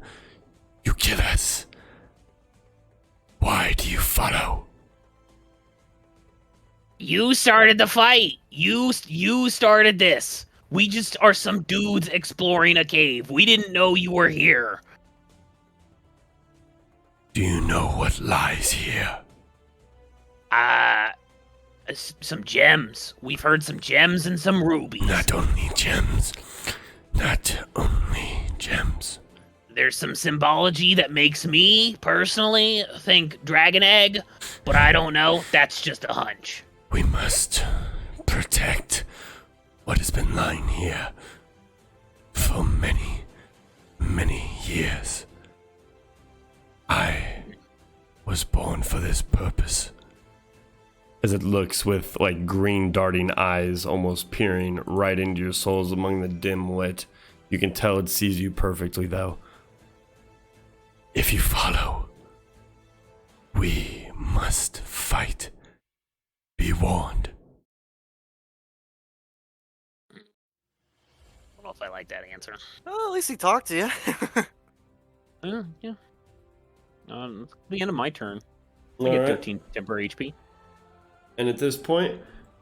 you kill us. Why do you follow? You started the fight. You started this. We just are some dudes exploring a cave. We didn't know you were here. Do you know what lies here? Some gems. We've heard some gems and some rubies. Not only gems. Not only gems. There's some symbology that makes me, personally, think dragon egg, but I don't know. That's just a hunch. We must protect what has been lying here for many, many years. I was born for this purpose. As it looks with like green darting eyes almost peering right into your souls among the dim lit. You can tell it sees you perfectly though. If you follow, we must fight. Be warned. I don't know if I like that answer. Well, at least he talked to you. Yeah. The end of my turn. I All get right. 13 temporary HP. And at this point,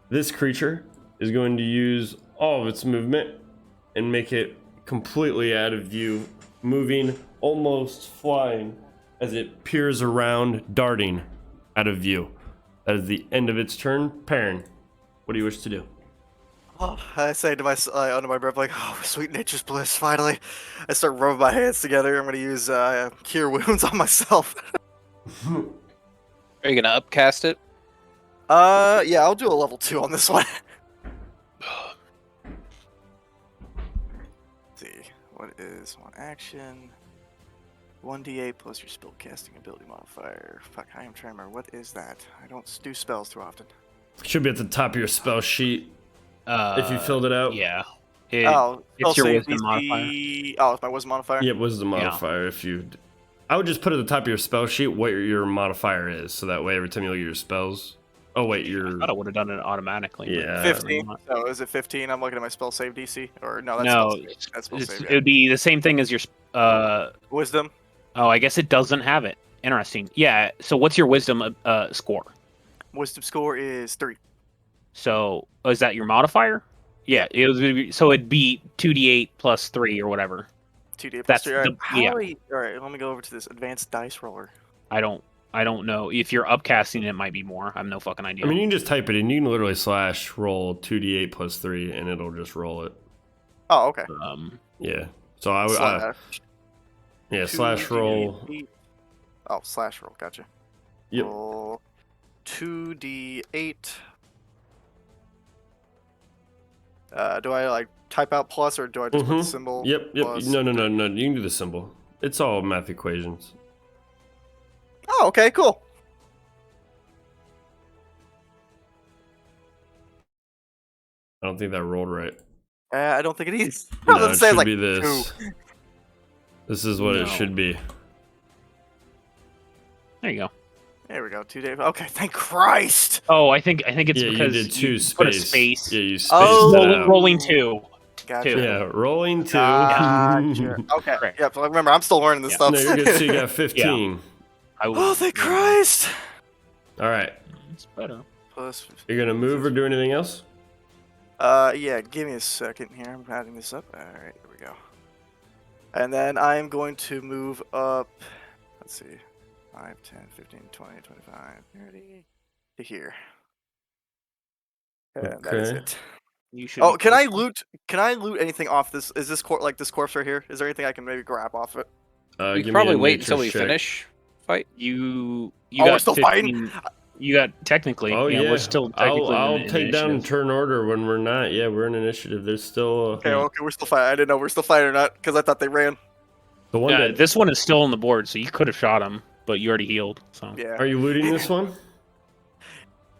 this creature is going to use all of its movement and make it completely out of view, moving, almost flying, as it peers around, darting out of view. That is the end of its turn. Perrin, what do you wish to do? Oh, I say to myself under my breath, like, "Oh, sweet nature's bliss!" Finally, I start rubbing my hands together. I'm gonna use cure wounds on myself. Are you gonna upcast it? Yeah, I'll do a level 2 on this one. Let's see, what is one action? 1d8 plus your spell casting ability modifier. Fuck, I am trying to remember what is that. I don't do spells too often. Should be at the top of your spell sheet if you filled it out. Yeah. Oh, It's your spell wisdom save modifier. DC. Oh, it's my wisdom modifier. Yeah, wisdom modifier. If you, I would just put at the top of your spell sheet what your modifier is, so that way every time you look at your spells. Oh wait, I your thought I would have done it automatically. but Yeah. 15. not. So is it 15? I'm looking at my spell save DC. Or no, that's No, spell save. That's spell save. it Yeah. would be the same thing as your. Wisdom. Oh, I guess it doesn't have it. Interesting. Yeah. So what's your wisdom score? Wisdom score is 3. So is that your modifier? Yeah. So it'd be 2d8 plus 3 or whatever. 2d plus That's 3. All right. the- How yeah. do I? All right. Let me go over to this advanced dice roller. I don't know. If you're upcasting it might be more. I have no fucking idea. I mean, you can just type it in. You can literally slash roll 2d8 plus 3, and it'll just roll it. Oh, okay. Yeah. So I would. Slash Yeah. Slash roll. 2d8. Oh, slash roll. Gotcha. Yep. Roll 2d8. Do I like type out plus or do I just put the symbol? Yep. plus? No. You can do the symbol. It's all math equations. Oh, okay, cool. I don't think that rolled right. I don't think it is. I was No, gonna it say should like be this. 2. This is what it No. should be. There you go. There we go. 2 days. Okay, thank Christ. Oh, I think it's Yeah, because you did two put a space. space. Yeah, you spaced Oh. it out. Rolling 2. Gotcha. Two. Yeah, rolling 2. Gotcha. Okay. Correct. Yep. So remember, I'm still learning this Yeah. stuff. No, you're good. So you got 15. I will. Oh, thank Christ. All right. It's better. Plus, You're gonna move or do anything else? yeah. Give me a second here. I'm adding this up. All right. Here we go. And then I'm going to move up. Let's see. 5, 10, 15, 20, 25, 30 to here. And that is Okay. it. You should. Oh, be can I close. loot? Can I loot anything off this? Is this this corpse right here? Is there anything I can maybe grab off it? We Give could me probably a wait nature until we check. finish fight. You Oh, we're got still 15 You got technically. Oh yeah, we're still technically. I'll in take down initiative. turn order when we're not. Yeah, we're in initiative. There's still Okay, okay, we're still fighting. I didn't know we're still fighting or not because I thought they ran. the one that. This one is still on the board, so you could have shot him, but you already healed. So Yeah. Are you looting this one?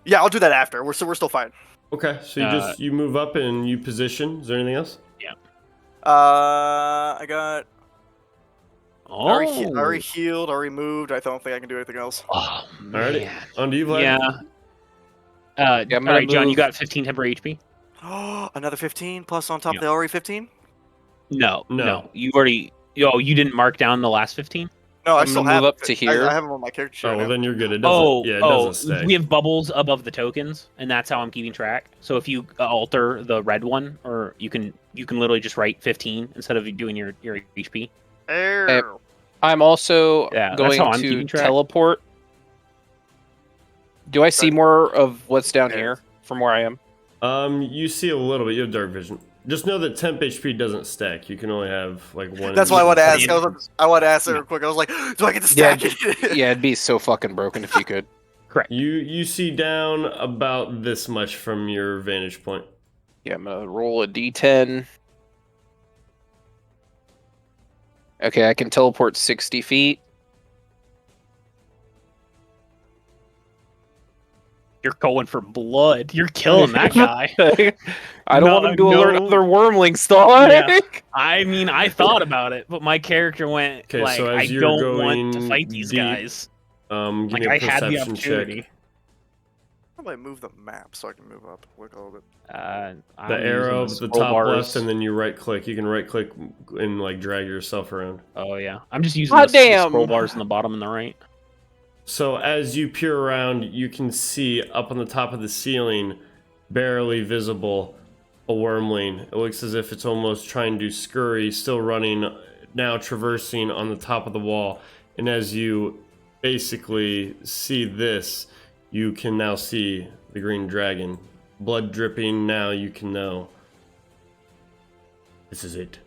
Yeah, I'll do that after. We're still fighting. Okay, so you just you move up and you position. Is there anything else? I got oh, already healed, already moved. I don't think I can do anything else. oh Alrighty, man. on to you, Vlad. Yeah. I'm All gonna right, John, you move- got 15 temporary HP. Another 15 plus on top Yeah. of the already 15. No, No. no, you already. Oh, you didn't mark down the last 15. No, I I'm still gonna have move up it. to here. I have them on my character sheet. Oh right well, now. then you're good. It doesn't. Yeah, it doesn't stay. we have bubbles above the tokens, and that's how I'm keeping track. So if you alter the red one, or you can literally just write 15 instead of doing your HP. Ew. I'm also Yeah, that's going how I'm to keeping track. teleport. Do I see more of what's down Yeah. here from where I am? You see a little bit. You have dark vision. Just know that temp HP doesn't stack. You can only have like one. That's why I wanted to ask. Yeah. I wanted to ask it real quick. I was like, do I get to stack it? Yeah, it'd be so fucking broken if you could. Correct. You see down about this much from your vantage point. Yeah, I'm gonna roll a d10. Okay, I can teleport 60 feet. You're going for blood. You're killing that guy. I don't want him to alert other wormlings, Stalker. Yeah. I mean, I thought about it, but my character went Okay, like, so as I you're don't want to going fight these deep, guys. give Like me a I had the perception opportunity. check. How about I move the map so I can move up? Look a little bit. The arrow at the top left, and then you right click. You can right click and like drag yourself around. Oh yeah, I'm just using God the damn. scroll bars on the bottom and the right. So as you peer around, you can see up on the top of the ceiling, barely visible, a wormling. It looks as if it's almost trying to scurry, still running, now traversing on the top of the wall. And as you basically see this, you can now see the green dragon. Blood dripping, now you can know. This is it.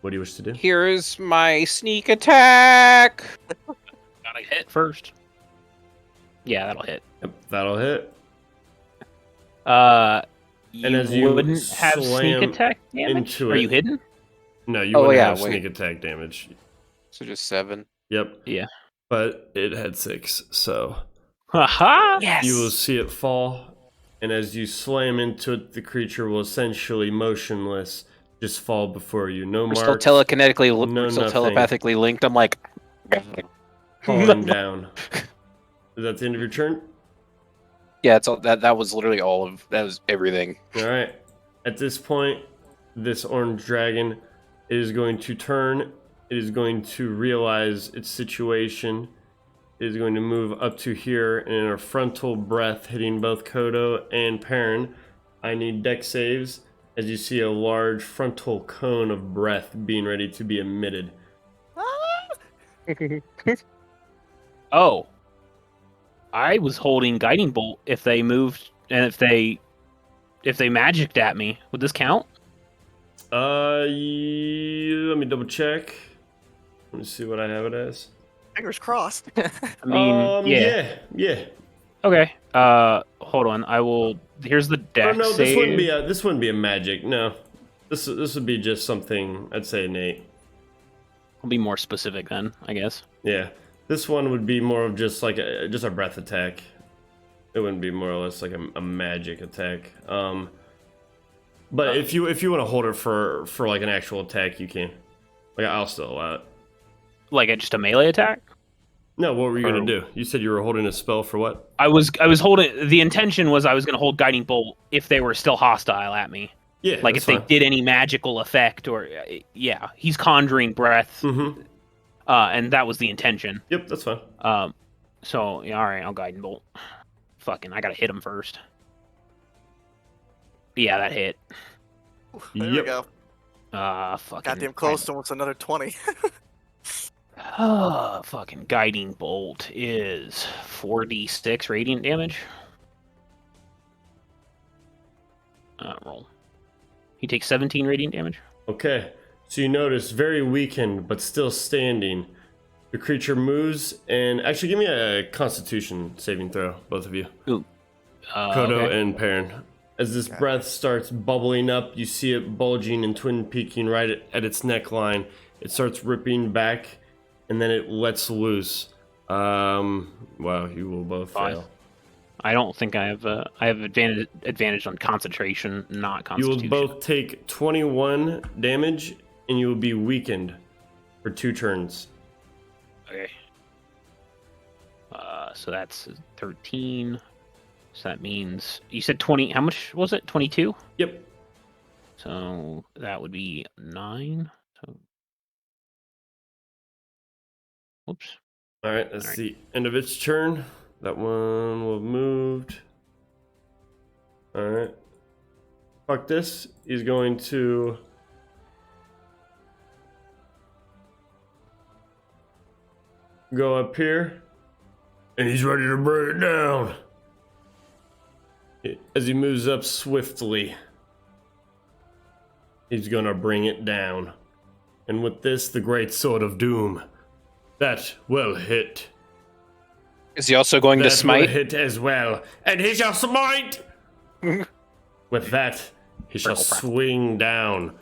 What do you wish to do? Here's my sneak attack. Gotta hit first. Yeah, that'll hit. Yep, that'll hit. You as you wouldn't have sneak slam attack damage. into Are it- you hidden? No, you Oh, wouldn't yeah, have wait. sneak attack damage. So just 7. Yep. Yeah. But it had 6, so Haha! Yes. you will see it fall, and as you slam into it, the creature will essentially motionless just fall before you. No We're marks, still telekinetically, no we're still nothing. telepathically linked. I'm like, falling down. Is that the end of your turn? yeah, it's all, that was literally all of that was everything. All right. At this point, this orange dragon is going to turn. It is going to realize its situation. It is going to move up to here and in a frontal breath, hitting both Kodo and Perrin. I need deck saves as you see a large frontal cone of breath being ready to be emitted. Oh. I was holding guiding bolt if they moved and if they magicked at me. Would this count? Let me double check. Let me see what I have it as. Fingers crossed. I mean, yeah. Okay. Hold on. I will. Here's the deck Oh no, save. this wouldn't be a magic. No, this would be just something. I'd say innate. I'll be more specific then, I guess. Yeah, this one would be more of just like a breath attack. It wouldn't be more or less like a magic attack. But if you want to hold it for like an actual attack, you can. Like I'll still allow it. Like just a melee attack. No, what were you gonna do? You said you were holding a spell for what? I was holding. The intention was I was gonna hold guiding bolt if they were still hostile at me. Yeah, Like that's if they fine. did any magical effect or yeah, he's conjuring breath. Mm-hmm. And that was the intention. Yep, that's fine. So yeah, all right, I'll guiding bolt. Fucking, I gotta hit him first. Yeah, that hit. There we Yep. go. Fucking. Goddamn close to almost another 20. Fucking guiding bolt is 4d6 radiant damage. Roll. He takes 17 radiant damage. Okay, so you notice very weakened but still standing. The creature moves and actually give me a Constitution saving throw, both of you. Kodo Okay. and Perrin. As this breath starts bubbling up, you see it bulging and twin peaking right at its neckline. It starts ripping back, and then it lets loose. Wow, you will both fail. I don't think I have advantage on concentration, not You constitution. will both take 21 damage, and you will be weakened for 2 turns. Okay. So that's 13. So that means you said 20. How much was it? 22. Yep. So that would be 9. So, whoops. All right, that's All right. the end of its turn. That one will have moved. All right. Fuck this. He's going to go up here, and he's ready to bring it down. As he moves up swiftly, he's gonna bring it down. And with this, the great sword of doom, that will hit. Is he also going to That will smite? hit as well, and he shall smite. With that, he shall swing down,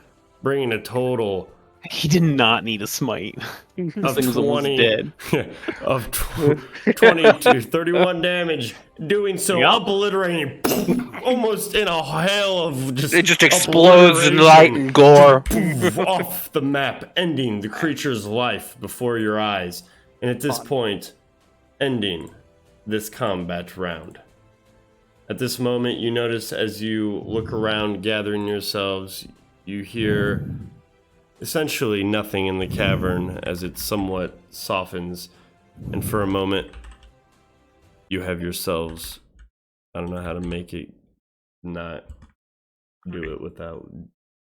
bringing a total He did not need a smite. This Of thing was almost 20 dead. of 20 to 31 damage, doing so, Yup. obliterating, almost in a hail of just It just explodes in light and gore. off the map, ending the creature's life before your eyes, and at this point, ending this combat round. At this moment, you notice as you look around, gathering yourselves, you hear essentially nothing in the cavern as it somewhat softens, and for a moment, you have yourselves, I don't know how to make it not do it without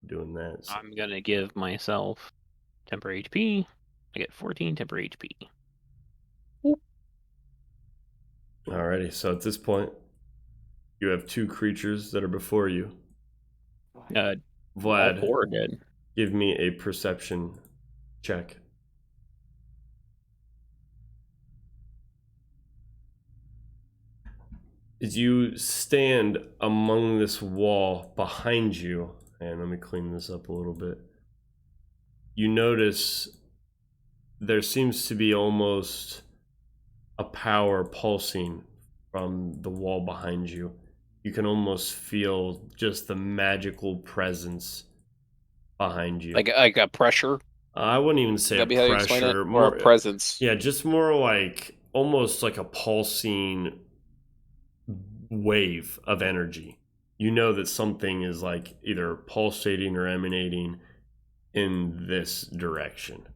doing that. So. I'm gonna give myself temporary HP. I get 14 temporary HP. Alrighty, so at this point, you have 2 creatures that are before you. All Vlad, 4 are dead. give me a perception check. As you stand among this wall behind you, and let me clean this up a little bit, you notice there seems to be almost a power pulsing from the wall behind you. You can almost feel just the magical presence behind you. Like a pressure. I wouldn't even say a That'd be how you explain it, pressure, or more a presence. yeah, just more like almost like a pulsing wave of energy. You know that something is like either pulsating or emanating in this direction.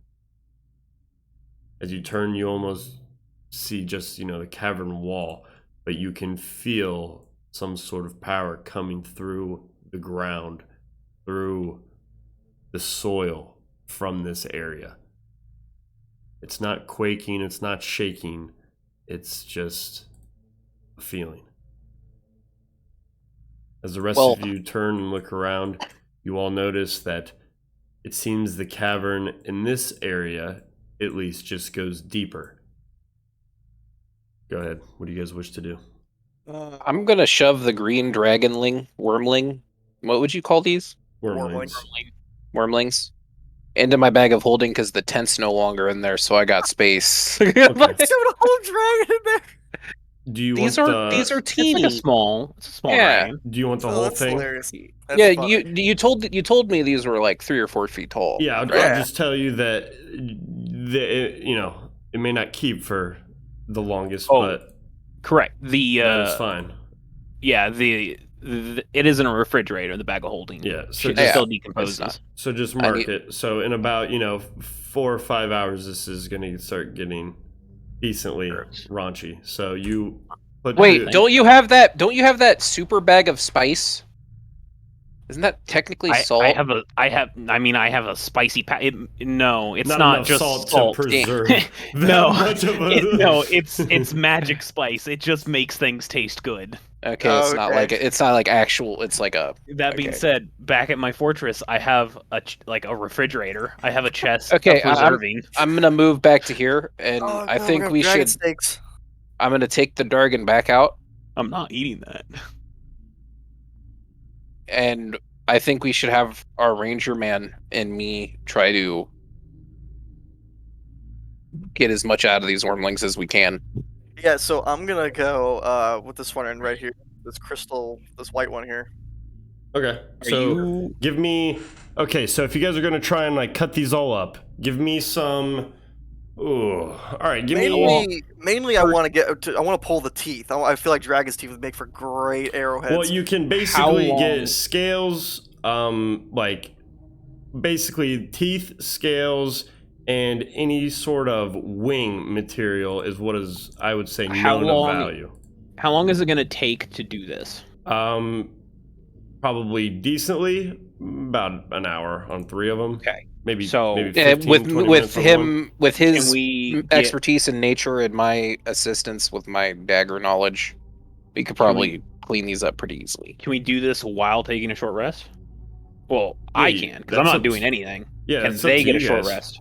As you turn, you almost see just, the cavern wall, but you can feel some sort of power coming through the ground, through the soil from this area. It's not quaking, it's not shaking, it's just a feeling. As the rest of you turn and look around, you all notice that it seems the cavern in this area, at least, just goes deeper. Go ahead. What do you guys wish to do? I'm gonna shove the green dragonling, wormling. What would you call these? Wormlings. Wormlings. Into my bag of holding because the tent's no longer in there, so I got space. Okay. Dude, a whole dragon in there. Do you These want are the? teeny. It's a small Yeah. dragon. Do you want the Oh, whole that's thing? hilarious. That's Yeah, funny. you told me these were like 3 or 4 feet tall. Yeah, I'll Yeah. just tell you that it may not keep for the longest, but Correct. that is fine. Yeah, it isn't a refrigerator. The bag of holding. Yeah, so It just, still It's decomposes. not. so just mark it. So in about 4 or 5 hours, this is gonna start getting decently raunchy. So you put Wait, the- don't you have that? Don't you have that super bag of spice? Isn't that technically salt? I have a spicy no, it's not not enough just salt, salt. to preserve No. much of a... It's magic spice. It just makes things taste good. Okay, it's not like actual. It's like a. That being said, back at my fortress, I have a refrigerator. I have a chest Okay, of preserving. I'm gonna move back to here, and Oh, I God, think got we dragon should. steaks. I'm gonna take the dragon back out, I'm not eating that. and I think we should have our ranger man and me try to get as much out of these wormlings as we can. Yeah, so I'm gonna go with this one in right here. This crystal, this white one here. Okay, so give me... Okay, so if you guys are going to try and cut these all up, give me some... Ooh, all right, give me... Mainly, I want to pull the teeth. I feel like dragon's teeth would make for great arrowheads. Well, you can basically get scales, basically teeth, scales, and any sort of wing material is what is, I would say, known of value. How long is it going to take to do this? Probably decently, about an hour on 3 of them. Okay. Maybe 15, 20 with minutes on him with his Can we expertise in nature and my assistance with my dagger knowledge, we could probably clean these up pretty easily. Can we do this while taking a short rest? Well, Yeah, I can, because I'm that's not up doing to- anything. Yeah, Can it's up they to get a you short guys. rest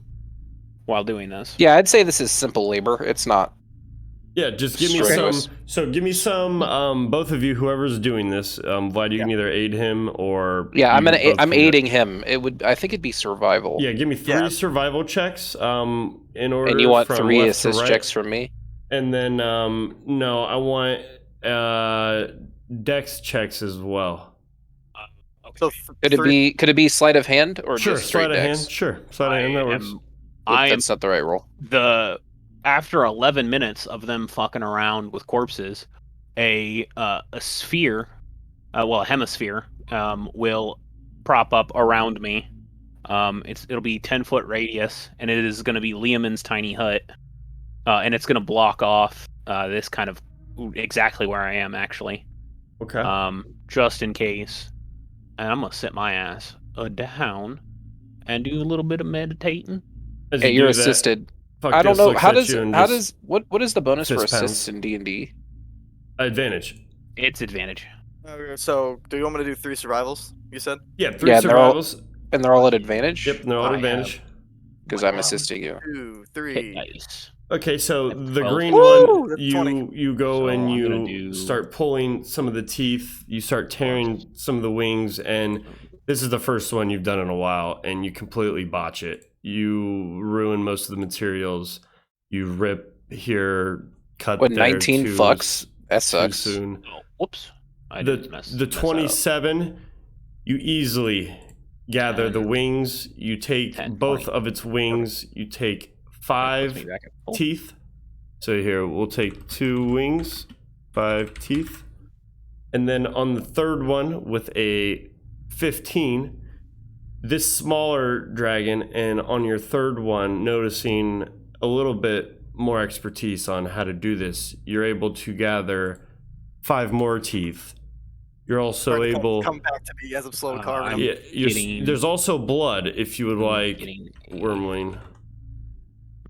while doing this? Yeah, I'd say this is simple labor. It's not. Yeah, just give me Straight. some. So give me some. Both of you, whoever's doing this, Vlad, you can either aid him or. Yeah, I'm aiding him. I think it'd be survival. Yeah, give me 3 survival checks. In order. And you want from 3 left assist to right. checks from me? And then no, I want dex checks as well. So Could it be sleight of hand or Sure, just straight sleight of dex? hand. Sure, sleight of hand. That works. That's not the right roll. After 11 minutes of them fucking around with corpses, a sphere, a hemisphere, will prop up around me. It'll be 10-foot radius, and it is going to be Liamon's tiny hut, and it's going to block off this kind of exactly where I am actually. Okay. Just in case, and I'm gonna sit my ass down and do a little bit of meditating. Hey, you're assisted. I don't know what is the bonus for assists in D&D? Advantage. It's advantage. Okay, so do you want me to do 3 survivals? You said. Yeah, 3 survivals. And they're all at advantage. Yep, they're all at advantage. Because I'm assisting you. 2, 3. Nice. Okay, so the 12. green Woo! one, That's you 20. you go So and I'm gonna you do- start pulling some of the teeth. You start tearing some of the wings, and this is the first one you've done in a while, and you completely botch it. You ruin most of the materials. You rip here, cut What, there. 19 fucks? That sucks. Too soon. Oh, whoops. I didn't mess The mess that up. 27, you easily gather 10, the wings. You take 10, both 20. of its wings. You take Puts 5 me back at full. teeth. So here, we'll take 2 wings, 5 teeth. And then on the third one with a 15, this smaller dragon, and on your third one, noticing a little bit more expertise on how to do this, you're able to gather 5 more teeth. You're also Alright, able... come back to me as I'm slowly carving them. Yeah, there's also blood if you would like, getting- Wormling.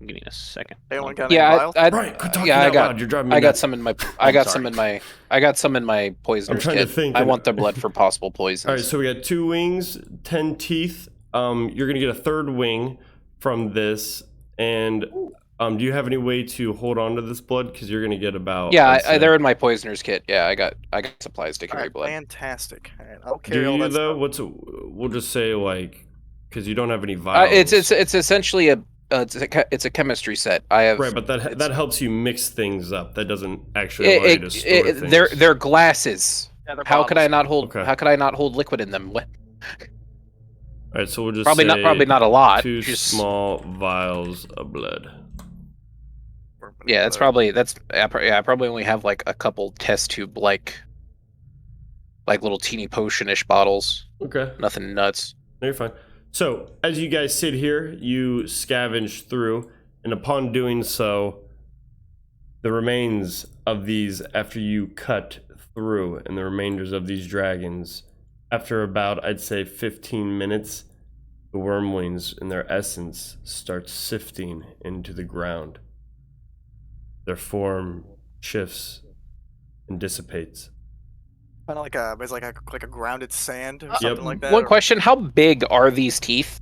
I'm getting a second. Anyone got any Yeah, vials? Right, quit talking out loud. You're driving me I got nuts. some in my. I'm got sorry. some in my. I got some in my poisoner's trying to kit. think I of- want their blood for possible poisons. All right, so we got 2 wings, 10 teeth. You're gonna get a third wing from this, and do you have any way to hold on to this blood? Because you're gonna get about. They're in my poisoner's kit. Yeah, I got supplies to carry Alright, blood. fantastic. Alright, I'll carry Do all you that though? stuff. We'll just say like, because you don't have any vials. It's essentially it's a chemistry set. I have Right, but that helps you mix things up. That doesn't actually allow you to store things. they're glasses. Yeah, they're How could I bottles. not hold? Okay. How could I not hold liquid in them? What? All right, so we'll just Probably say not a lot. 2 Just small vials of blood. yeah. That's probably I probably only have like a couple test tube like little teeny potion-ish bottles. Okay. Nothing nuts. No, you're fine. So, as you guys sit here, you scavenge through, and upon doing so, the remains of these, after you cut through, and the remainders of these dragons, after about, I'd say, 15 minutes, the wormlings and their essence start sifting into the ground. Their form shifts and dissipates. Kind of like a grounded sand or something like that. One or- question: how big are these teeth?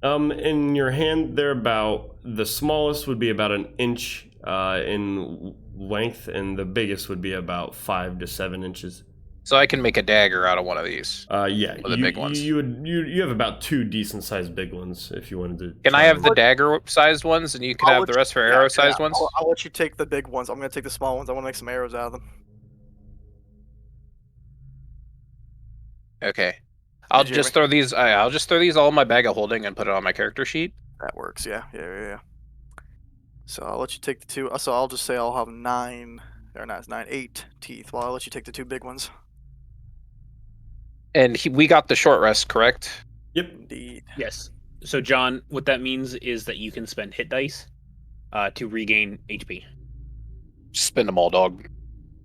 In your hand, they're about, the smallest would be about an inch in length, and the biggest would be about 5 to 7 inches. So I can make a dagger out of one of these. Yeah, Or the big ones. You have about 2 decent sized big ones if you wanted to. Can try I have them. the dagger-sized ones, and you can I'll have let the you- rest for yeah, arrow-sized yeah, ones? I'll let you take the big ones. I'm gonna take the small ones. I want to make some arrows out of them. Okay. I'll just throw these all in my bag of holding and put it on my character sheet. That works. Yeah. So I'll let you take the 2. So I'll just say I'll have 9. Or not, it's 9, 8 teeth. Well, I'll let you take the 2 big ones. And we got the short rest, correct? Yep. Indeed. Yes. So, John, what that means is that you can spend hit dice to regain HP. Just spend them all, dog.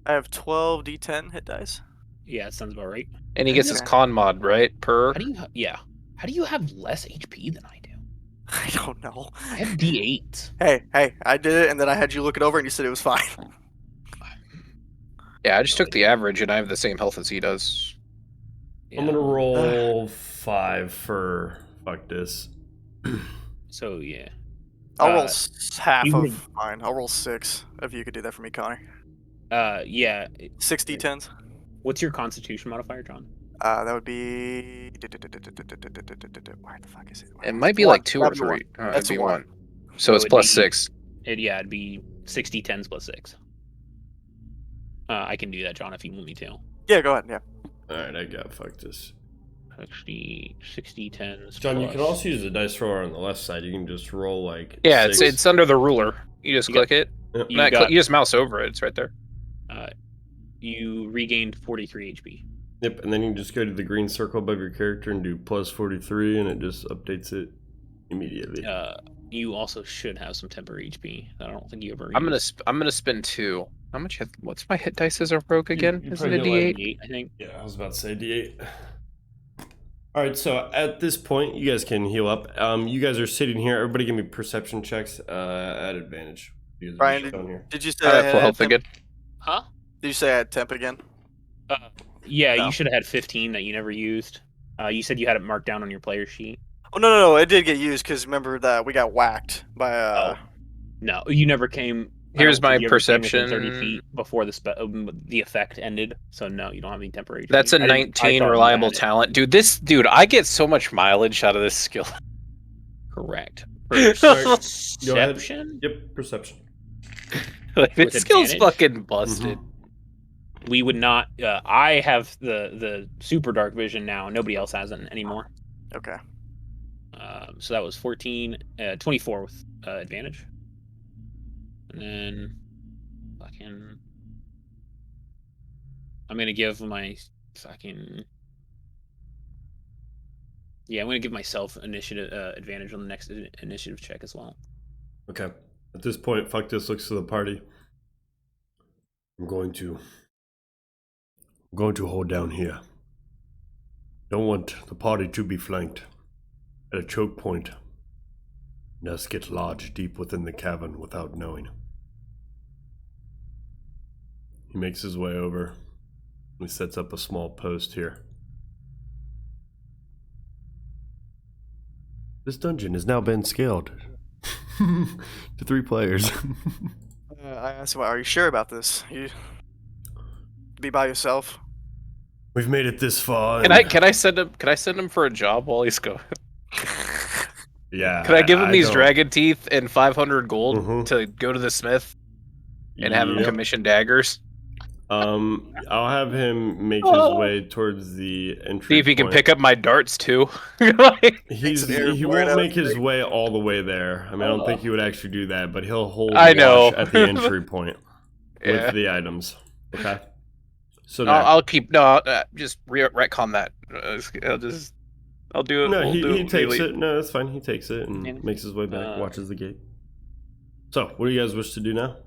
I have 12 D10 hit dice. Yeah, that sounds about right. And he gets his Okay. con mod, right? Per. How do you have less HP than I do? I don't know. I have D8. Hey, I did it, and then I had you look it over, and you said it was fine. Yeah, I just took the average, and I have the same health as he does. I'm gonna roll 5 for fuck this. So yeah. I'll roll half you of mine. I'll roll 6 if you could do that for me, Connor. Yeah. 6 d10s. What's your Constitution modifier, John? That would be. Where the fuck is it? It might be like 2 or 3. That's It'd be 1. 1. So it's it'd plus be- 6. It'd be 60 10s plus 6. I can do that, John, if you want me to. Yeah, go ahead. Yeah. Alright, I got fuck this. 60 10s. John, you plus- can also use the dice roller on the left side. You can just roll like. Yeah, 6. it's under the ruler. You just click it. Yep. You just mouse over it. It's right there. You regained 43 HP. Yep, and then you just go to the green circle above your character and do plus 43, and it just updates it immediately. You also should have some temporary HP. I don't think you ever. I'm gonna spend 2. How much? What's my hit dice as a rogue again? you Is it a probably D8? D8, I think. Yeah, I was about to say D8. All right, so at this point, you guys can heal up. You guys are sitting here. Everybody, give me perception checks at advantage. You guys are Brian, just down here. did you say I I have had full health temp? again. Huh? Did you say I had temp again? Yeah, No. you should have had 15 that you never used. You said you had it marked down on your player sheet. Oh no, it did get used because remember that we got whacked by. No, you never came. I Here's don't think my you ever came within perception. 30 feet before the effect ended. So no, you don't have any temporary. That's HP. a I 19 thought you reliable had it. talent. Dude, I get so much mileage out of this skill. Correct. Go ahead. Perception. Yep, perception. Like, With this skill's advantage? fucking busted. We would not. I have the super dark vision now. Nobody else has it anymore. Okay. So that was 14, 24 with advantage. And then I'm gonna give my fucking. Yeah, I'm gonna give myself initiative advantage on the next initiative check as well. Okay. At this point, fuck this looks to the party. I'm going to hold down here. Don't want the party to be flanked at a choke point. And us get lodged deep within the cavern without knowing. He makes his way over. He sets up a small post here. This dungeon has now been scaled to 3 players. I asked him, "Are you sure about this? You be by yourself?" We've made it this far. Can I send him for a job while he's going? Yeah. Can I give him these don't- dragon teeth and 500 gold Mhm. to go to the smith and have him Yep. commission daggers? I'll have him make his way towards the entry. See if he can point. pick up my darts too. He airport won't out make his there. way all the way there. I mean, I don't think he would actually do that, but he'll hold I know. watch at the entry point Yeah. with the items. Okay. So I'll keep just retcon that. I'll do it. no, we'll he do it takes immediately. it. No, that's fine. He takes it and Yeah. makes his way back. Watches the gate. So, what do you guys wish to do now?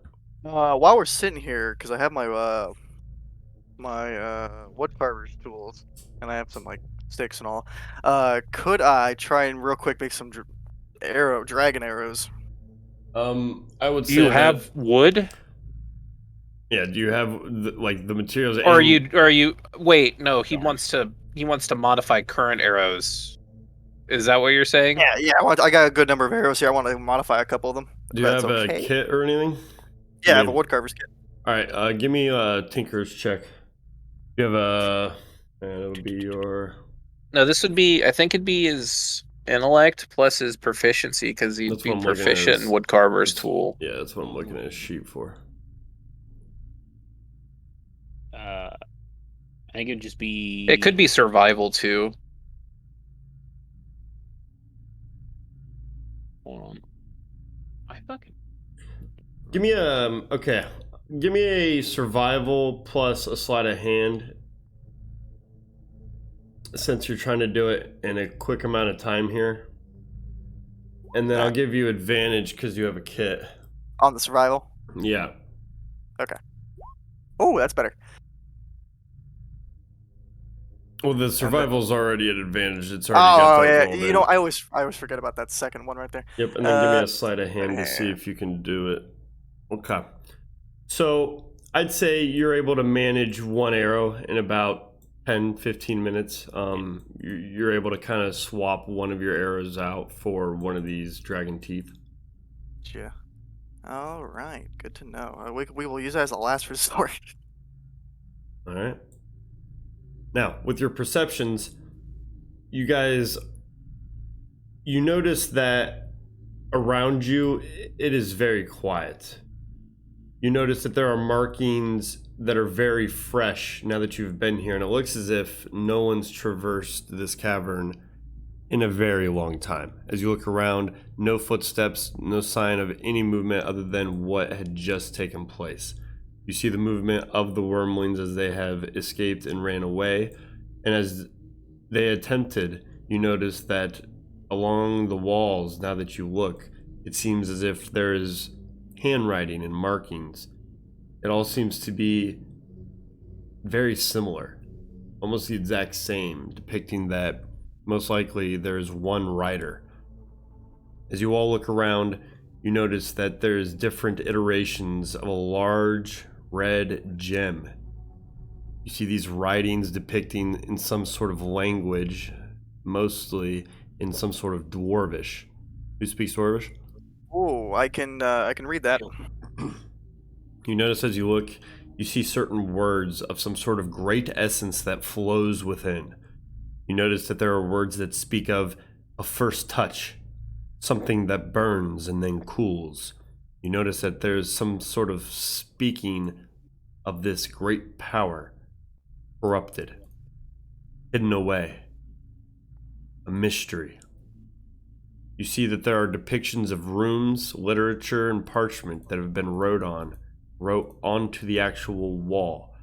While we're sitting here, because I have my wood carver's tools, and I have some like sticks and all. Could I try and real quick make some dragon arrows? I would Do say you have wood? Yeah. Do you have the materials? Or and- are you? Wait, no. He wants to modify current arrows. Is that what you're saying? Yeah. I got a good number of arrows here. I want to modify a couple of them. if Do you that's have a okay. kit or anything? Yeah, I have a wood carver's kit. All right, give me a tinker's check. You have a. That would be your. No, this would be. I think it'd be his intellect plus his proficiency because he'd That's be what I'm looking at proficient is- in wood carver's it's- tool. Yeah, that's what I'm looking at his sheet for. I think it'd just be. It could be survival too. Hold on. I fucking. Give me a. Okay. Give me a survival plus a sleight of hand. Since you're trying to do it in a quick amount of time here. And then I'll give you advantage because you have a kit. On the survival. Yeah. Oh, that's better. Well, the survival's already at advantage. It's already got Oh that yeah, rolled you in. know I always forget about that second one right there. Yep, and then give me a sleight of hand to see if you can do it. Okay. So I'd say you're able to manage one arrow in about 10, 15 minutes. You're able to kind of swap one of your arrows out for one of these dragon teeth. Gotcha. All right, good to know. We will use that as a last resort. All right. Now, with your perceptions, you guys, you notice that around you, it is very quiet. You notice that there are markings that are very fresh now that you've been here, and it looks as if no one's traversed this cavern in a very long time. As you look around, no footsteps, no sign of any movement other than what had just taken place. You see the movement of the Wormlings as they have escaped and ran away, and as they attempted, you notice that along the walls, now that you look, it seems as if there is handwriting and markings. It all seems to be very similar, almost the exact same, depicting that most likely there's one writer. As you all look around, you notice that there's different iterations of a large red gem. You see these writings depicting in some sort of language, mostly in some sort of Dwarvish. Who speaks Dwarvish? Oh, I can read that. You notice as you look, you see certain words of some sort of great essence that flows within. You notice that there are words that speak of a first touch, something that burns and then cools. You notice that there's some sort of speaking of this great power, corrupted, hidden away, a mystery. You see that there are depictions of runes, literature, and parchment that have been wrote onto the actual wall.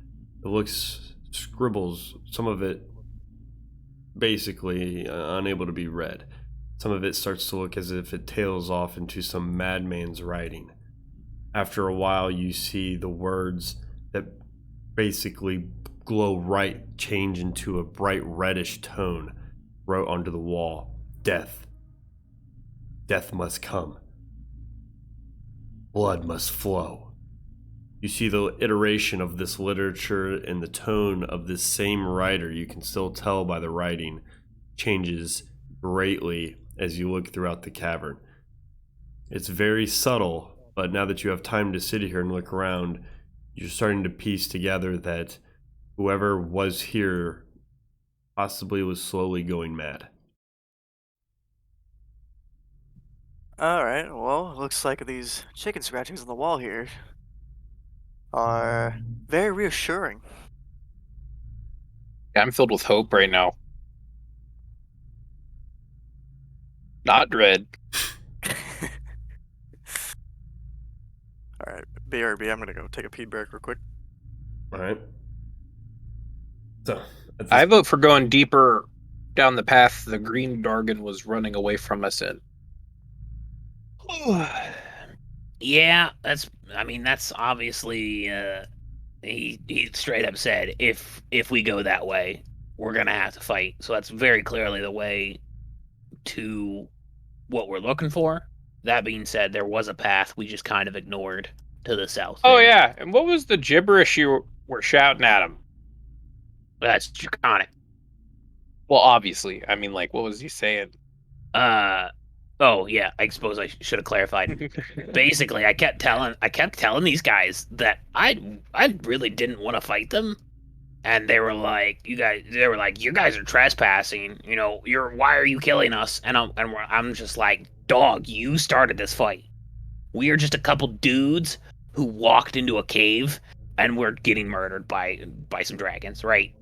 It looks, scribbles, some of it basically unable to be read. Some of it starts to look as if it tails off into some madman's writing. After a while, you see the words that basically glow right change into a bright reddish tone wrote onto the wall. Death. Death must come. Blood must flow. You see the iteration of this literature and the tone of this same writer. You can still tell by the writing changes greatly as you look throughout the cavern. It's very subtle, but now that you have time to sit here and look around, you're starting to piece together that whoever was here possibly was slowly going mad. All right. Well, looks like these chicken scratchings on the wall here are very reassuring. Yeah, I'm filled with hope right now. Not dread. All right, BRB, I'm gonna go take a pee break real quick. All right. So, I vote for going deeper down the path the green Dargon was running away from us in. Yeah, that's obviously he straight up said if we go that way, we're gonna have to fight. So that's very clearly the way to what we're looking for. That being said, there was a path we just kind of ignored to the south. Oh there. yeah, and what was the gibberish you were shouting at him? That's draconic. Well, obviously. I mean, like, what was he saying? Oh yeah, I suppose I should have clarified. Basically, I kept telling these guys that I really didn't want to fight them, and they were like, you guys are trespassing. You know, why are you killing us? And I'm just like, dog, you started this fight. We are just a couple dudes who walked into a cave and we're getting murdered by some dragons, right?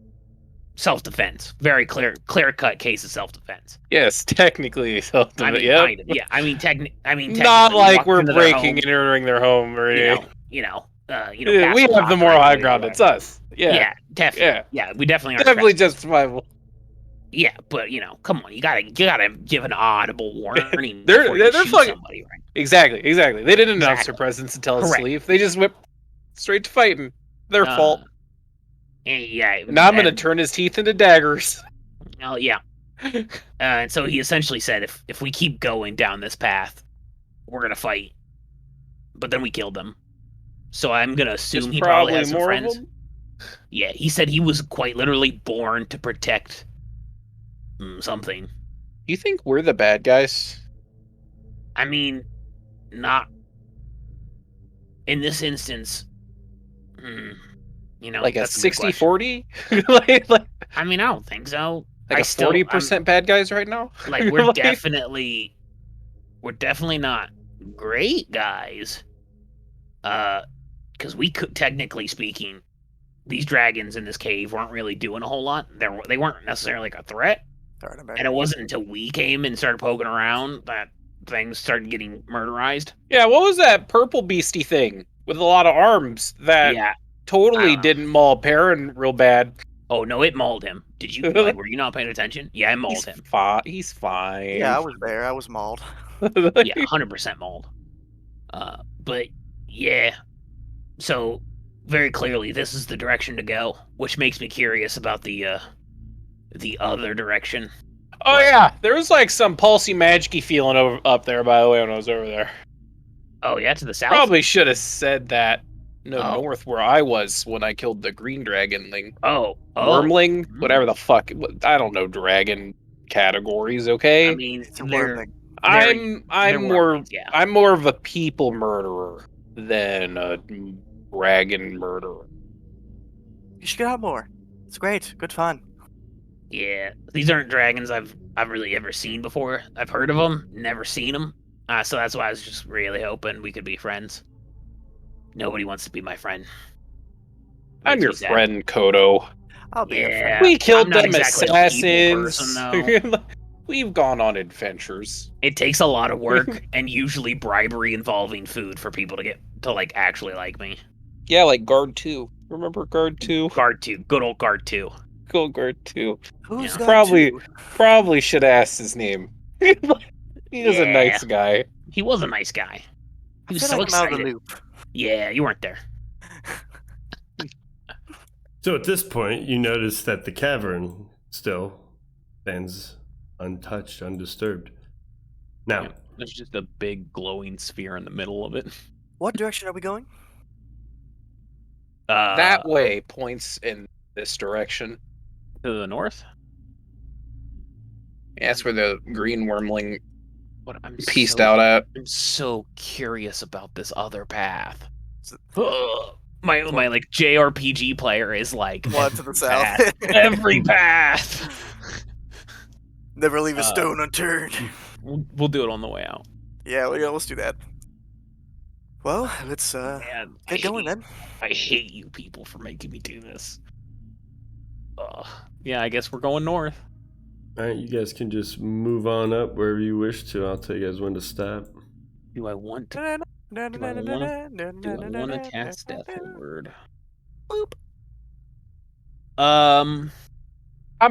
Self-defense. Very clear-cut case of self-defense. Yes, technically self-defense. I mean, yep. kind of. Yeah, I mean, technically, Not like we're into their breaking home, and entering their home or anything. we have the moral high ground. It's us. Yeah. Yeah, definitely. Yeah. Yeah, we definitely are. Definitely justifiable. Yeah, but come on, you gotta give an audible warning. They're before you shoot fucking somebody, right? Exactly. They didn't announce their Exactly. presence and tell us to Correct. leave. They just whipped straight to fighting. Their fault. Yeah. Now I'm gonna turn his teeth into daggers. Oh yeah. And so he essentially said, if we keep going down this path, we're gonna fight. But then we killed them. So I'm gonna assume There's he probably probably has some more of friends. them. Yeah, he said he was quite literally born to protect something. You think we're the bad guys? I mean, not in this instance, Like a that's a good question. 60-40? like I mean, I don't think so. a 40% bad guys right now? Like, we're definitely not great guys. Because we could, technically speaking, these dragons in this cave weren't really doing a whole lot. They weren't necessarily like a threat. All right, I'm back. And it wasn't until we came and started poking around that things started getting murderized. Yeah, what was that purple beastie thing with a lot of arms that Yeah. totally didn't maul Perrin real bad? Oh no, it mauled him. Did you? Were you not paying attention? Yeah, it mauled him. He's fine. Yeah, I was there. I was mauled. Yeah, 100% mauled. But yeah, so very clearly this is the direction to go, which makes me curious about the other direction. Oh yeah, there was like some pulsy magicy feeling up there. By the way, when I was over there. Oh yeah, to the south. Probably should have said that. No, north where I was when I killed the green dragon thing. Wormling, whatever the fuck. I don't know dragon categories. Okay. I mean, I'm more of a people murderer than a dragon murderer. You should get out more. It's great. Good fun. Yeah, these aren't dragons I've really ever seen before. I've heard of them, never seen them. So that's why I was just really hoping we could be friends. Nobody wants to be my friend. I'm your friend, Kodo. I'll be your friend. We killed them exactly assassins. We've gone on adventures. It takes a lot of work and usually bribery involving food for people to get to like actually like me. Yeah, like Guard 2. Remember Guard 2? Guard 2. Good old Guard 2. Good old Guard 2. Who's probably should ask his name. He was a nice guy. He was a nice guy. He was so excited. Yeah, you weren't there. So at this point, you notice that the cavern still stands untouched, undisturbed. Now, there's just a big glowing sphere in the middle of it. What direction are we going? That way points in this direction. To the north? Yeah, that's where the green wormling pieced out at. I'm so curious about this other path. My like JRPG player is like what to the south? Every path. Never leave a stone unturned. We'll do it on the way out. Yeah, let's do that. Well, let's get going then. I hate you people for making me do this. Yeah, I guess we're going north. Alright, you guys can just move on up wherever you wish to. I'll tell you guys when to stop. Do I want to cast Death Word? Boop. I'm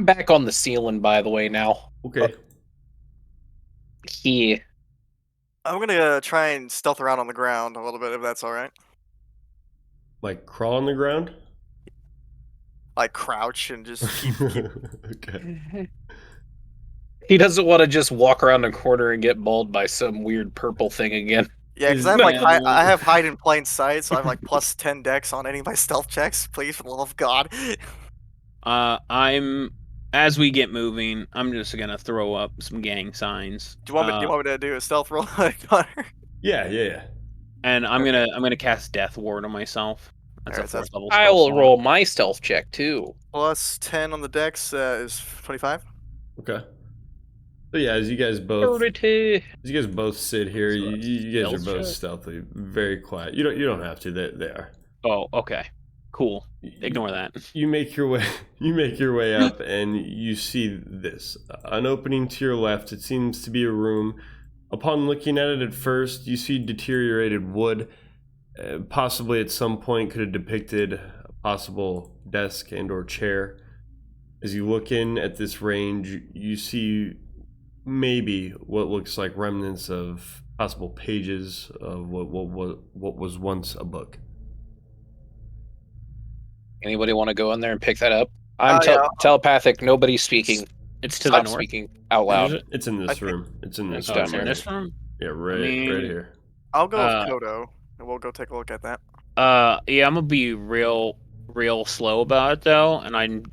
back on the ceiling, by the way, now. Okay. Yeah. I'm gonna try and stealth around on the ground a little bit, if that's all right. Like crawl on the ground? Like crouch and just keep... Okay. He doesn't want to just walk around a corner and get mauled by some weird purple thing again. Yeah, because I'm like I have hide in plain sight, so I'm like plus 10 dex on any of my stealth checks. Please, for the love of God. As we get moving, I'm just gonna throw up some gang signs. Do you want me to do a stealth roll, Connor? Yeah. And I'm gonna cast Death Ward on myself. That's a 4th level spell. I will roll my stealth check too. Plus 10 on the dex is 25. Okay. So yeah, as you guys both sit here, you guys are both stealthy, very quiet. You don't have to. They are. Oh, okay. Cool. Ignore that. You make your way up, and you see this an opening to your left. It seems to be a room. Upon looking at it at first, you see deteriorated wood. Possibly at some point could have depicted a possible desk and/or chair. As you look in at this range, you see maybe what looks like remnants of possible pages of what was once a book. Anybody want to go in there and pick that up? I'm telepathic. Nobody's speaking. It's to the north. Speaking out loud. It's in this room. It's in this room. In this room? Yeah, right here. I'll go with Kodo, and we'll go take a look at that. Yeah, I'm gonna be real slow about it though, and I'm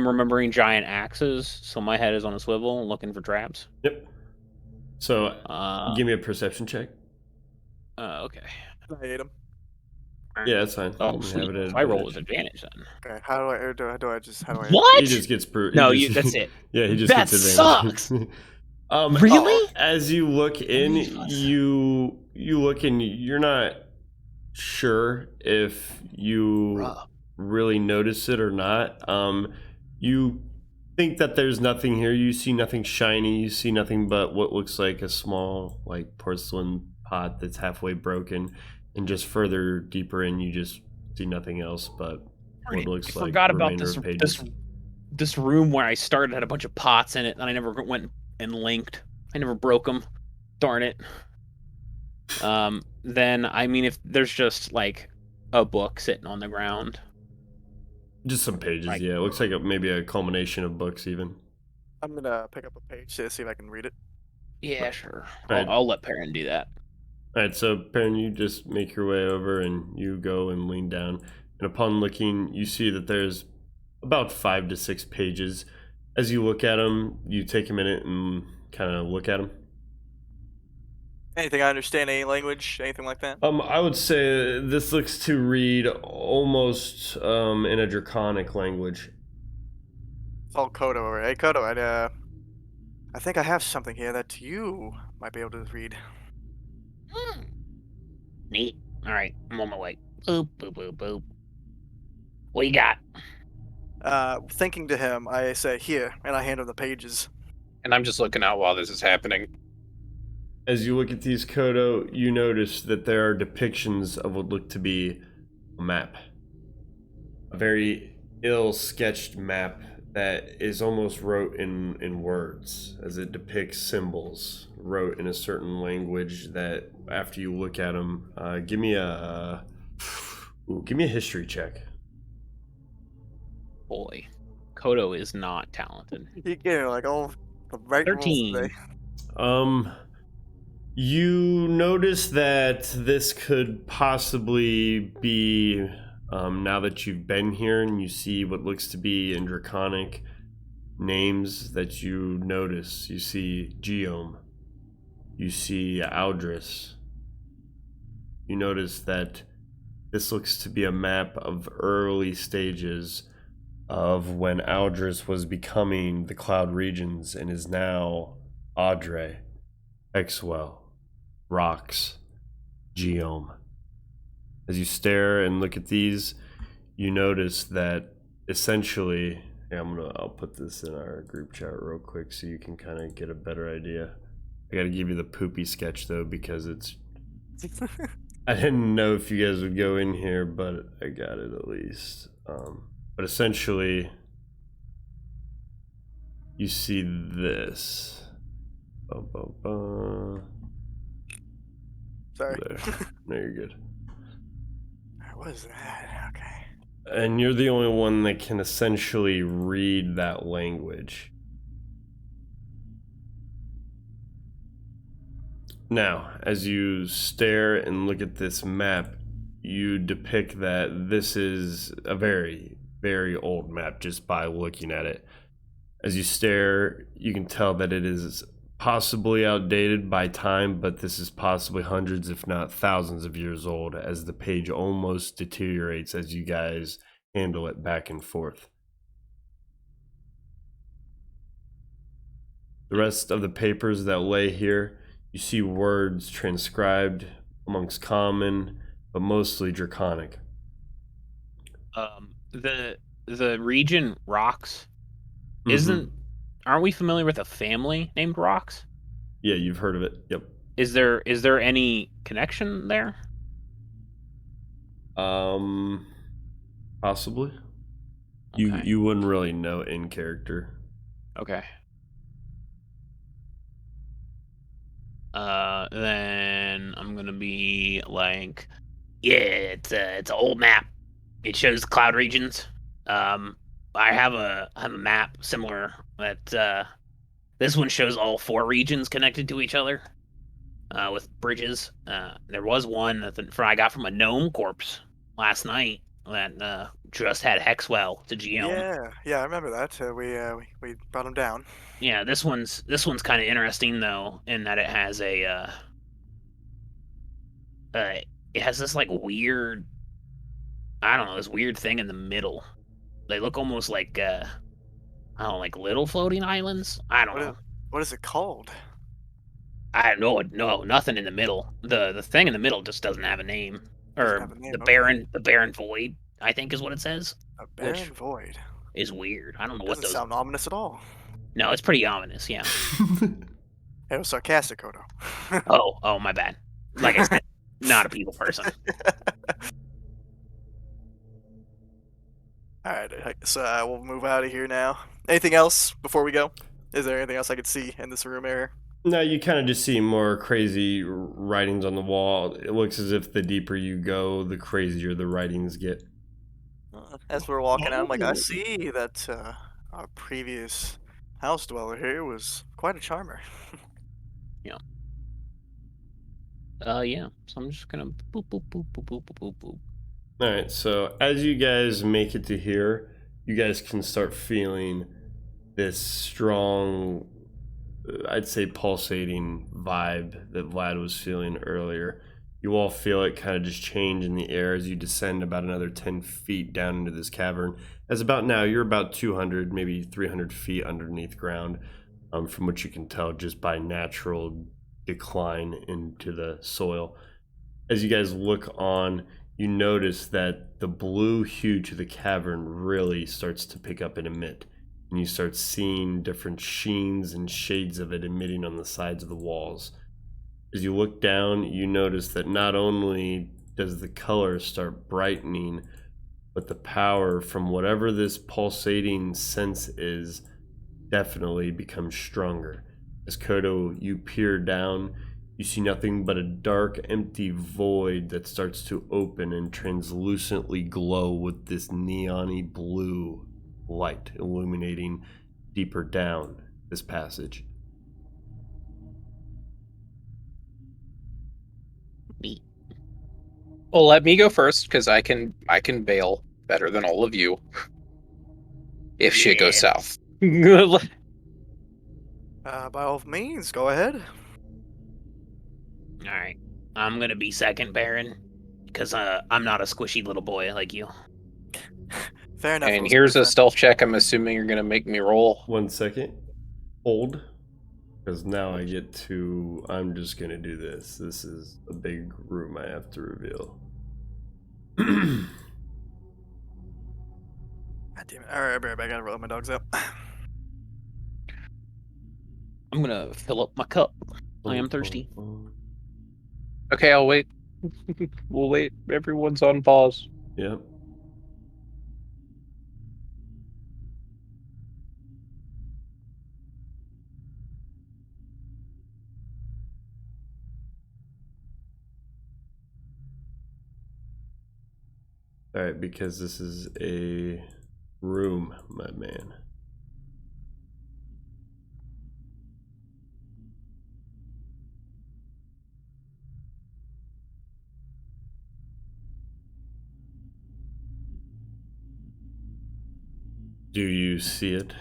remembering giant axes, so my head is on a swivel looking for traps. Yep. So give me a perception check. Okay. I ate him. Yeah, that's fine. Oh, You can sweet. have it at If I roll with advantage. advantage, then. Okay. How do I? Or do I just? How do I? What? He just gets No, he just, that's it. Yeah, he just That gets advantage. sucks! Um, Really? as you look in, Holy fuss. you look and you're not sure if you Rough. really notice it or not. You think that there's nothing here. You see nothing shiny. You see nothing but what looks like a small, like, porcelain pot that's halfway broken. And just further deeper in, you just see nothing else but what looks I like forgot the about remainder this of pages. this room where I started had a bunch of pots in it, and I never went and linked. I never broke them. Darn it. Then I mean, if there's just like a book sitting on the ground, Just some pages, Like- yeah. It looks like maybe a culmination of books, even. I'm gonna pick up a page to see if I can read it. yeah, sure. Right. I'll let Perrin do that. All right, so Perrin, you just make your way over and you go and lean down. And upon looking, you see that there's about 5 to 6 pages. As you look at them, you take a minute and kind of look at them. Anything I understand? Any language? Anything like that? I would say this looks to read almost in a draconic language. It's all Kodo, right? Hey, Kodo, I think I have something here that you might be able to read. Neat. All right, I'm on my way. Boop, boop, boop, boop. What you got? Thinking to him, I say, here, and I hand him the pages. And I'm just looking out while this is happening. As you look at these, Kodo, you notice that there are depictions of what look to be a map. A very ill-sketched map that is almost wrote in words, as it depicts symbols wrote in a certain language that, after you look at them, give me a history check. Boy, Kodo is not talented. You get like all the right rules 13. today. You notice that this could possibly be, now that you've been here and you see what looks to be in draconic names that you notice. You see Geom. You see Aldris. You notice that this looks to be a map of early stages of when Aldris was becoming the Cloud Regions and is now Audrey, Exwell, Rocks, Geom. As you stare and look at these, you notice that essentially, I'll put this in our group chat real quick so you can kind of get a better idea. I gotta give you the poopy sketch though, because it's, I didn't know if you guys would go in here, but I got it at least. But essentially, you see this. Sorry. There. No, you're good. What is that? Okay. And you're the only one that can essentially read that language. Now, as you stare and look at this map, you depict that this is a very, very old map just by looking at it. As you stare, you can tell that it is possibly outdated by time, but this is possibly hundreds, if not thousands of years old, as the page almost deteriorates as you guys handle it back and forth. The rest of the papers that lay here, you see words transcribed amongst common, but mostly draconic. The region Rocks aren't we familiar with a family named Rocks? Yeah, you've heard of it. Yep. Is there any connection there? Possibly. Okay. You wouldn't really know in character. Okay. Then I'm gonna be like, yeah, it's an old map. It shows cloud regions. I have a map similar that this one shows all 4 regions connected to each other with bridges. There was one that I got from a gnome corpse last night that just had Hexwell to GM. Yeah, I remember that. We brought him down. Yeah, this one's kind of interesting though, in that it has it has this like weird, I don't know, this weird thing in the middle. They look almost like I don't know, like little floating islands. I don't know. What is it called? I don't know. No, nothing in the middle. The thing in the middle just doesn't have a name. Doesn't Or have a name. the barren void, I think is what it says. A barren Which void. is weird. I don't know what Doesn't those. sound ominous at all. No, it's pretty ominous. Yeah. It was sarcastic, Odo. Oh, my bad. Like I said, not a people person. All right, so we'll move out of here now. Anything else before we go? Is there anything else I could see in this room area? No, you kind of just see more crazy writings on the wall. It looks as if the deeper you go, the crazier the writings get. As we're walking out, I'm like, I see that our previous house dweller here was quite a charmer. Yeah. So I'm just gonna boop boop boop boop boop boop boop boop. All right, so as you guys make it to here, you guys can start feeling this strong, I'd say pulsating vibe that Vlad was feeling earlier. You all feel it kind of just change in the air as you descend about another 10 feet down into this cavern. As about now, you're about 200, maybe 300 feet underneath ground, from what you can tell just by natural decline into the soil. As you guys look on, you notice that the blue hue to the cavern really starts to pick up and emit. And you start seeing different sheens and shades of it emitting on the sides of the walls. As you look down, you notice that not only does the color start brightening, but the power from whatever this pulsating sense is definitely becomes stronger. As Kodo, you peer down, you see nothing but a dark, empty void that starts to open and translucently glow with this neon-y blue light illuminating deeper down this passage. Me. Well, let me go first because I can bail better than all of you if shit goes south. By all means, go ahead. All right. I'm gonna be second, Baron, because I'm not a squishy little boy like you. Fair enough. And here's a stealth check. I'm assuming you're gonna make me roll. 1 second. Hold. Because now I get to... I'm just going to do this. This is a big room I have to reveal. God damn it. Alright, I'll be right back. I gotta roll my dogs up. I'm gonna fill up my cup. I am thirsty. Okay, I'll wait. We'll wait. Everyone's on pause. Yep. Alright, because this is a room, my man. Do you see it?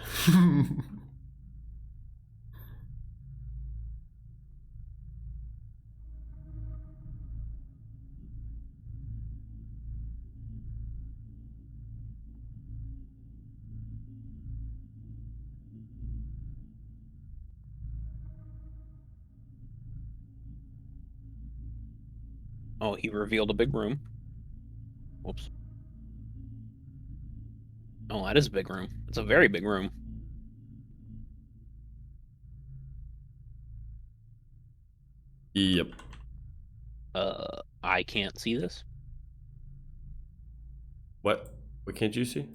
Oh, he revealed a big room. Whoops. Oh, that is a big room. It's a very big room. Yep. I can't see this. What? What can't you see?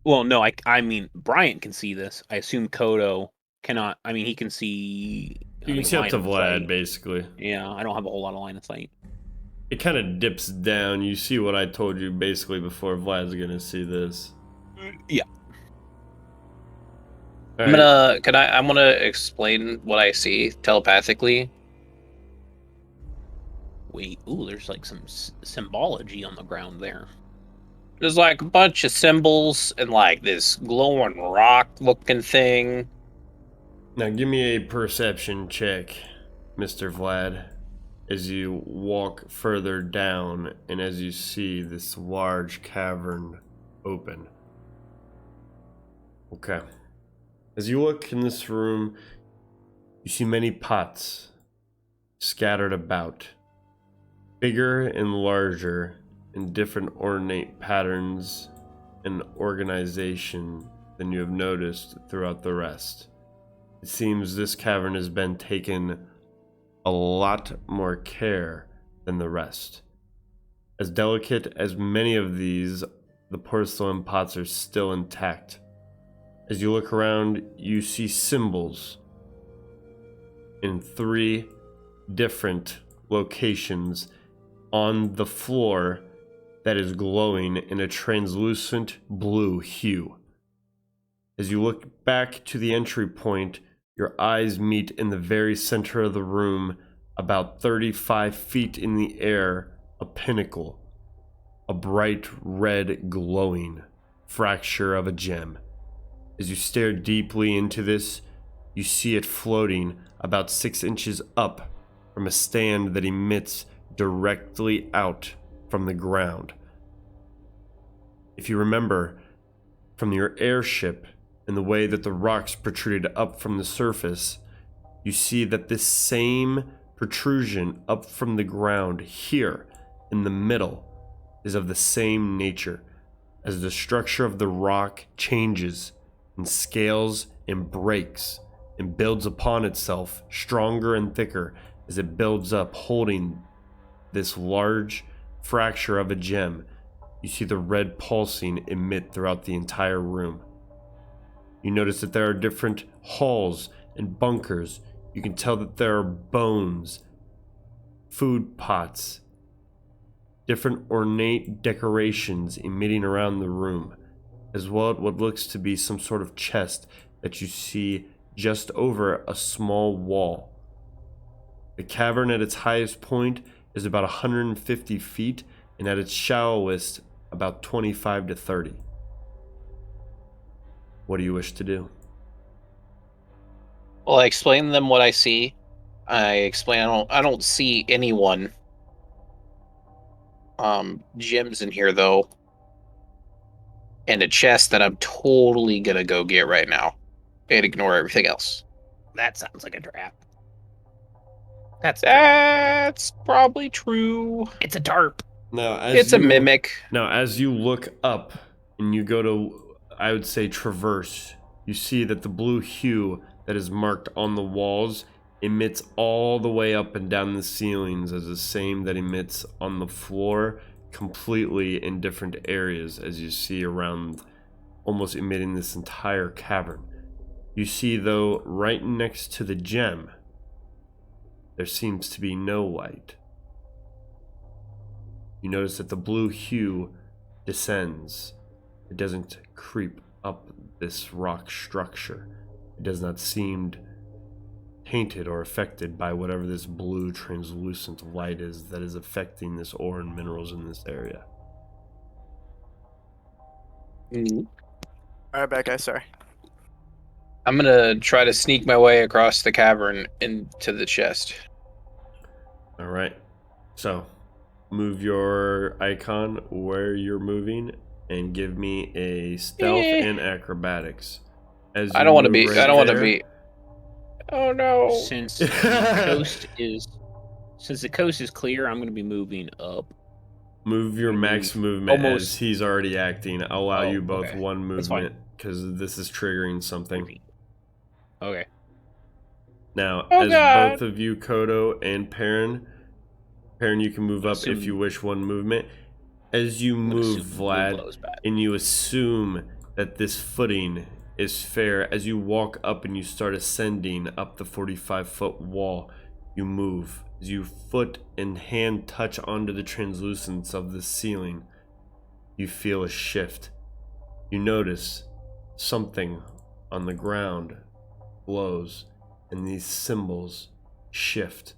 Well, no, I mean, Bryant can see this. I assume Kodo cannot. I mean, he can see. You can see up to Vlad, basically. Yeah, I don't have a whole lot of line of sight. It kind of dips down. You see what I told you basically before. Vlad's gonna see this. Yeah. All I'm right. gonna explain what I see telepathically. Wait, ooh, there's like some symbology on the ground there. There's like a bunch of symbols and like this glowing rock looking thing. Now give me a perception check, Mr. Vlad. as you walk further down and as you see this large cavern open. Okay. As you look in this room, you see many pots scattered about, bigger and larger in different ornate patterns and organization than you have noticed throughout the rest. It seems this cavern has been taken a lot more care than the rest. As delicate as many of these, the porcelain pots are still intact. As you look around, you see symbols in 3 different locations on the floor that is glowing in a translucent blue hue. As you look back to the entry point, your eyes meet in the very center of the room, about 35 feet in the air, a pinnacle, a bright red glowing fracture of a gem. As you stare deeply into this, you see it floating about 6 inches up from a stand that emits directly out from the ground. If you remember from your airship and the way that the rocks protruded up from the surface, you see that this same protrusion up from the ground here in the middle is of the same nature. As the structure of the rock changes and scales and breaks and builds upon itself stronger and thicker as it builds up, holding this large fracture of a gem, you see the red pulsing emit throughout the entire room. You notice that there are different halls and bunkers. You can tell that there are bones, food pots, different ornate decorations emitting around the room, as well as what looks to be some sort of chest that you see just over a small wall. The cavern at its highest point is about 150 feet, and at its shallowest, about 25 to 30. What do you wish to do? Well, I explain to them what I see. I explain I don't see anyone. Gems in here though. And a chest that I'm totally gonna go get right now. And ignore everything else. That sounds like a trap. That's probably true. It's a tarp. Now, It's a mimic. Now, as you look up and you go to, I would say, traverse, you see that the blue hue that is marked on the walls emits all the way up and down the ceilings as the same that emits on the floor, completely in different areas as you see around, almost emitting this entire cavern. You see, though, right next to the gem, there seems to be no light. You notice that the blue hue descends. It doesn't creep up this rock structure. It does not seem tainted or affected by whatever this blue translucent light is that is affecting this ore and minerals in this area. All right, bad guy. Sorry. I'm gonna try to sneak my way across the cavern into the chest. All right. So, move your icon where you're moving and give me a stealth and acrobatics. As I don't want to be. right I don't want to there- be. Oh no! Since the coast is clear, I'm going to be moving up. Move your max movement as Almost. he's already acting. I'll allow Oh, you both okay. one That's fine. movement because this is triggering something. Okay. Now, Oh, as God. both of you, Kodo and Perrin, you can move up if Assume- you wish one movement. As you I'm gonna move, assume the Vlad, blow's bad. and you assume that this footing is fair, as you walk up and you start ascending up the 45-foot wall, you move. As you foot and hand touch onto the translucence of the ceiling, you feel a shift. You notice something on the ground glows, and these symbols shift.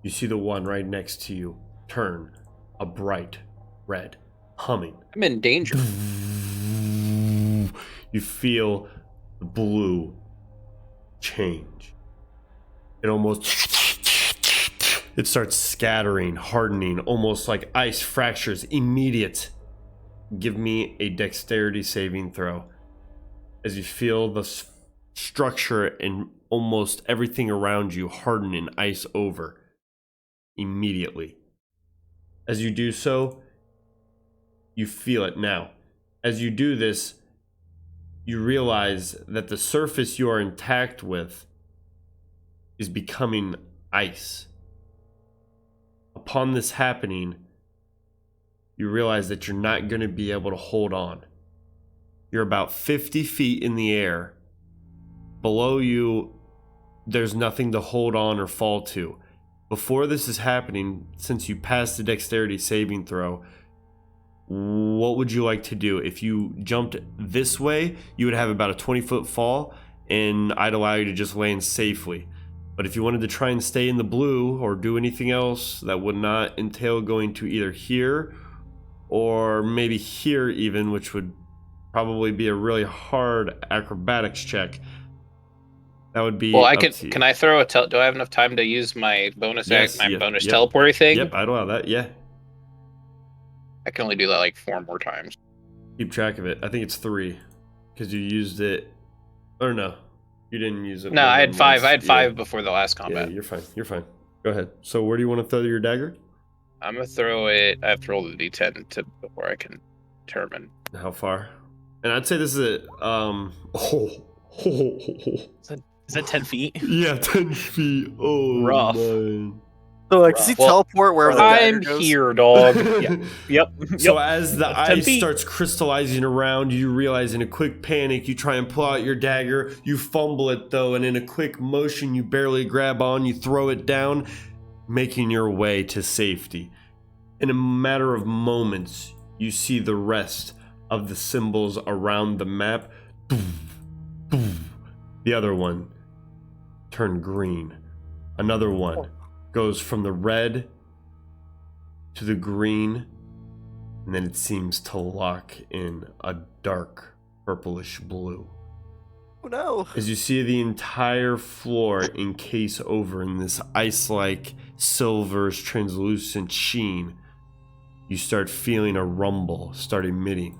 You see the one right next to you turn a bright red, humming. I'm in danger. You feel the blue change. It almost It starts scattering, hardening, almost like ice fractures. Immediate. Give me a dexterity saving throw. As you feel the structure and almost everything around you harden and ice over. Immediately. As you do so, you feel it now. As you do this, you realize that the surface you are intact with is becoming ice. Upon this happening, you realize that you're not going to be able to hold on. You're about 50 feet in the air. Below you, there's nothing to hold on or fall to. Before this is happening, since you passed the dexterity saving throw, what would you like to do? If you jumped this way, you would have about a 20-foot fall, and I'd allow you to just land safely. But if you wanted to try and stay in the blue or do anything else that would not entail going to either here or maybe here even, which would probably be a really hard acrobatics check, that would be Well, up to you. can I throw do I have enough time to use my bonus Yes, bonus yep. teleporting thing? Yep, I'd allow that, yeah. I can only do that like 4 more times. Keep track of it. I think it's 3 because you used it. Or no, you didn't use it. No, more I had than 5. once. I had Yeah. 5 before the last combat. Yeah, you're fine. You're fine. Go ahead. So where do you want to throw your dagger? I'm gonna throw it. I have to roll the d10 before I can determine. How far? And I'd say this is Is that 10 feet? yeah, 10 feet. Oh, Rough. man. So, like, does he Well, teleport wherever the dagger I'm goes? here, dog. Yep. So as the That's 10 ice feet. starts crystallizing around, you realize in a quick panic, you try and pull out your dagger, you fumble it though, and in a quick motion, you barely grab on, you throw it down, making your way to safety. In a matter of moments, you see the rest of the symbols around the map. The other one turn green. Another one goes from the red to the green, and then it seems to lock in a dark purplish blue. Oh no. As you see the entire floor encase over in this ice-like silver's translucent sheen, you start feeling a rumble start emitting.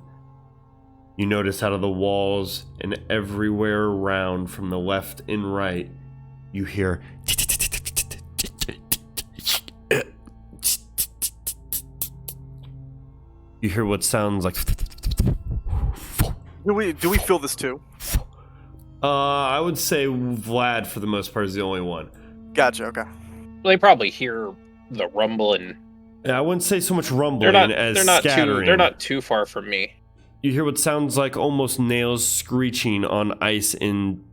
You notice out of the walls and everywhere around from the left and right, you hear what sounds like. Do we feel this too? I would say Vlad for the most part is the only one. Gotcha. Okay. They probably hear the rumble, and Yeah, I wouldn't say so much rumbling they're not. as They're not scattering. too. They're not too far from me. You hear what sounds like almost nails screeching on ice and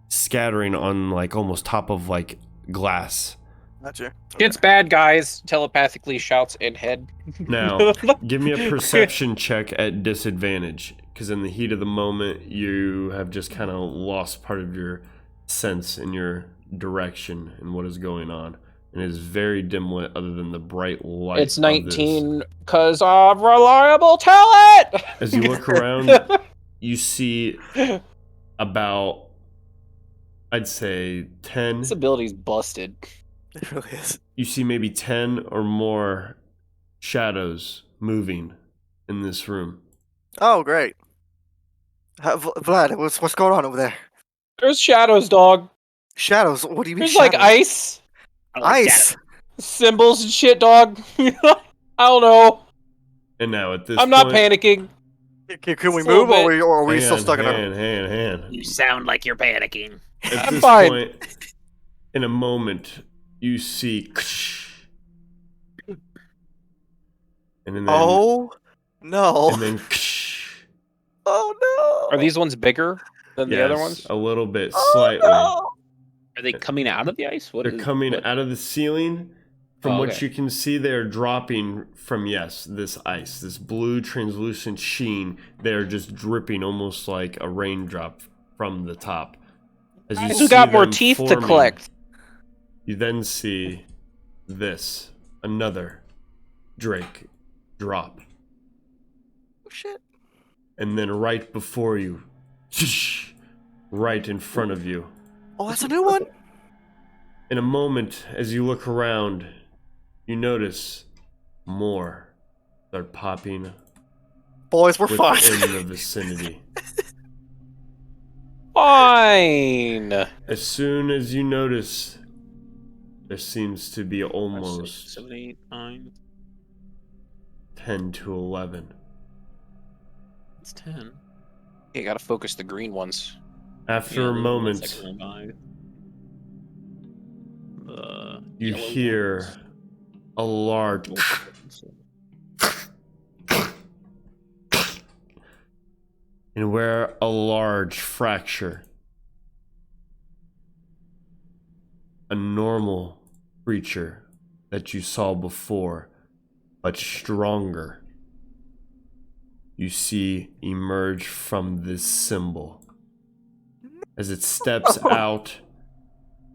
scattering on like almost top of like glass. Gotcha. It's bad, guys. Telepathically shouts in head. Now, give me a perception check at disadvantage, because in the heat of the moment, you have just kind of lost part of your sense and your direction and what is going on. And it is very dim lit other than the bright light. It's of this. 19 because of reliable talent. As you look around, you see about, I'd say, 10. This ability's busted. It really is. You see maybe 10 or more shadows moving in this room. Oh, great. Vlad, what's going on over there? There's shadows, dog. Shadows? What do you mean? There's like shadows? ice, I like Ice. symbols, and shit, dog. I don't know. And now at this I'm point... not panicking. Can we Just a little move, or bit. are we Hang still on, stuck in our? hand. You sound like you're panicking. At I'm this fine. point, in a moment, you see... And then... Oh no! And then... Oh no! Are these ones bigger than the other Yes, ones? a little bit, Oh, slightly. no! Are they coming out of the ice? What They're is- coming what- out of the ceiling. From Oh, what okay. you can see, they're dropping from, yes, this ice, this blue translucent sheen. They're just dripping almost like a raindrop from the top. As you Guys see who got more them teeth to forming, collect. You then see this, another Drake drop. Oh, shit! And then right before you, right in front of you. Oh, that's a new one. In a moment, as you look around, you notice more start popping Boys, we're fine. within the vicinity. Fine. As soon as you notice, there seems to be 5, 6, almost 7, 8, 9. 10 to 11. It's 10. You gotta focus the green ones. After a there's one moment, second by. The you yellow hear ones. a large and where a large fracture. A normal creature that you saw before, but stronger, you see emerge from this symbol. As it steps out,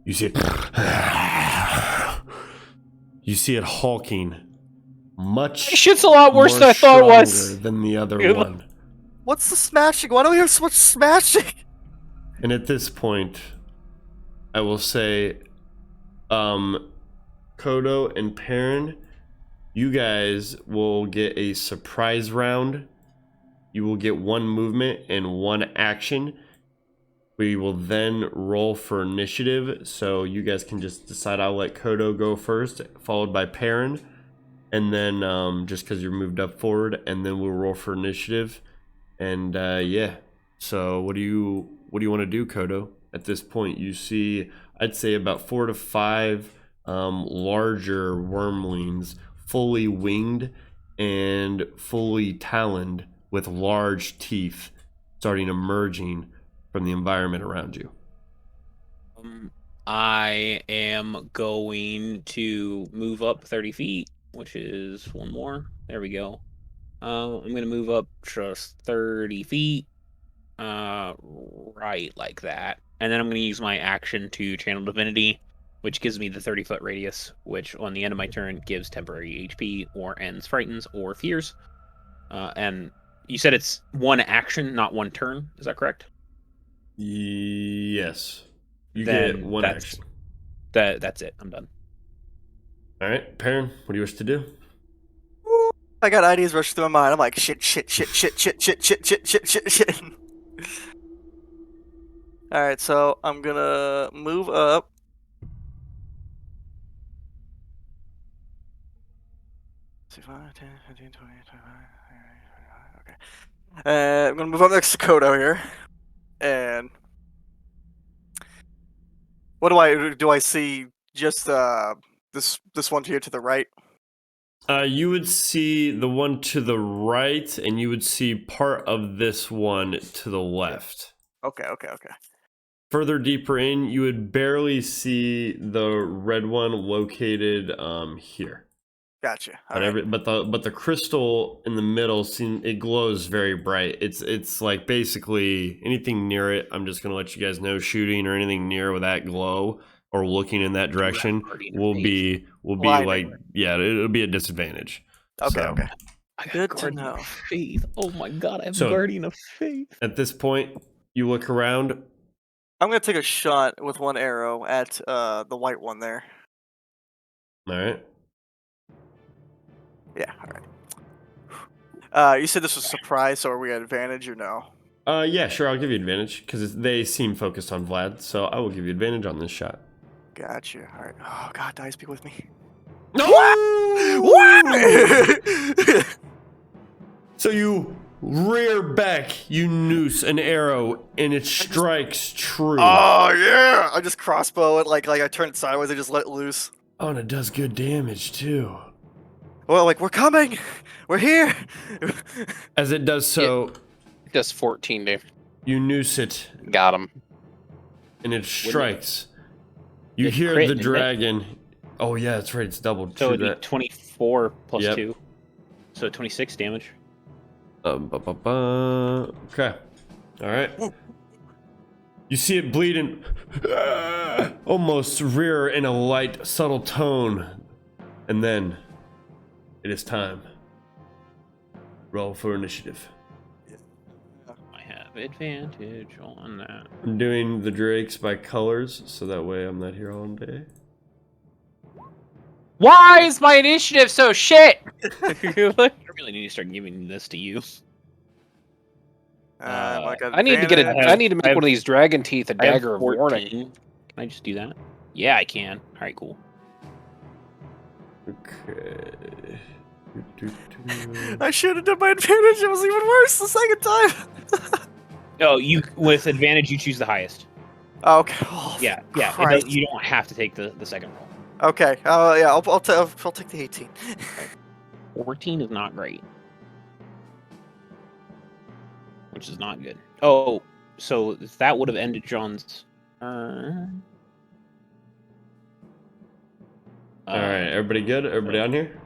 you see it. You see it hulking, much Shit's a lot worse more than I thought it was. stronger than the other Ew. one. What's the smashing? Why do we hear so much smashing? And at this point, I will say, Kodo and Perrin, you guys will get a surprise round. You will get one movement and one action. We will then roll for initiative, so you guys can just decide. I'll let Kodo go first, followed by Perrin, and then just because you're moved up forward, and then we'll roll for initiative. And yeah, so what do you want to do, Kodo? At this point, you see, I'd say about 4 to 5 larger wormlings, fully winged and fully taloned, with large teeth, starting emerging from the environment around you. I am going to move up 30 feet, which is one more. There we go. I'm going to move up just 30 feet. Right like that. And then I'm going to use my action to channel divinity, which gives me the 30-foot radius, which on the end of my turn gives temporary HP, or ends frightens, or fears. And you said it's one action, not one turn. Is that correct? Yes. You Then get one that's- action. That's it. I'm done. All right, Perrin, what do you wish to do? I got ideas rushing through my mind. I'm like, shit. Alright, so I'm gonna move up. See, 5, 10, 15, 20, 25, okay. I'm gonna move up next to Kodo here. And what do I see? Just this one here to the right. You would see the one to the right, and you would see part of this one to the left. Okay. Further deeper in, you would barely see the red one located here. Gotcha. But the crystal in the middle it glows very bright. It's like basically anything near it. I'm just gonna let you guys know, shooting or anything near with that glow or looking in that direction will be Blinding. like, yeah, it'll be a disadvantage. Okay. So, Okay. I got Good to Guardian know. of Faith. Oh my god, I have So- Guardian of Faith. at this point, you look around. I'm gonna take a shot with one arrow at the white one there. All right. Yeah. All right. You said this was surprise, so are we at advantage or no? Yeah, sure. I'll give you advantage because they seem focused on Vlad. So I will give you advantage on this shot. Gotcha. All right. Oh God, dice be with me. No! What? So you rear back, you noose an arrow, and it strikes true. Oh yeah! I just crossbow it, like I turn it sideways. I just let it loose. Oh, and it does good damage too. Well, like we're coming, we're here. As it does so, Just 14, Dave. you noose it, Got him. and it strikes. You It's hear crit, the isn't it? dragon. Oh yeah, that's right. It's doubled. So True it'd be that. 24 plus Yep. 2. So 26 damage. Okay. All right. You see it bleeding, almost rear in a light, subtle tone, and then it is time. Roll for initiative. I have advantage on that. I'm doing the drakes by colors, so that way I'm not here all day. Why is my initiative so shit? I really need to start giving this to you. Like I need to get a. advantage. I need to make I have- one of these dragon teeth a I have dagger of 14. warning. Can I just do that? Yeah, I can. All right, cool. Okay. I should have done my advantage. It was even worse the second time. Oh, you with advantage, you choose the highest. Okay. Oh, Yeah. Christ. You don't have to take the second roll. Okay. Yeah. I'll take the 18. 14 is not great, which is not good. Oh, so that would have ended John's turn. All right, everybody good? Everybody on here?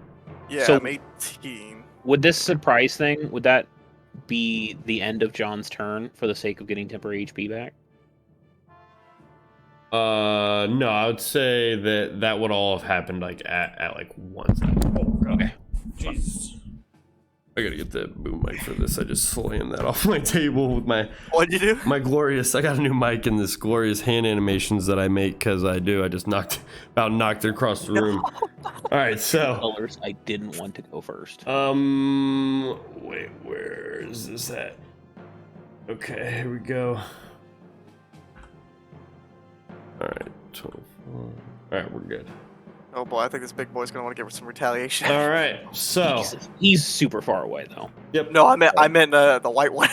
Yeah, So- I'm 18. Would this surprise thing, would that be the end of John's turn for the sake of getting temporary HP back? No, I would say that would all have happened like at like once. Okay. Jeez. I gotta get the boom mic for this. I just slammed that off my table with What'd you do? my glorious. I got a new mic in this glorious hand animations that I make because I do. I just knocked it across the room. All right, so Colors, I didn't want to go first. wait, where is this at? Okay, here we go. All right, 24. All right, we're good. Oh boy, I think this big boy's gonna want to give her some retaliation. All right, so He's super far away though. yep. No, I meant the white one.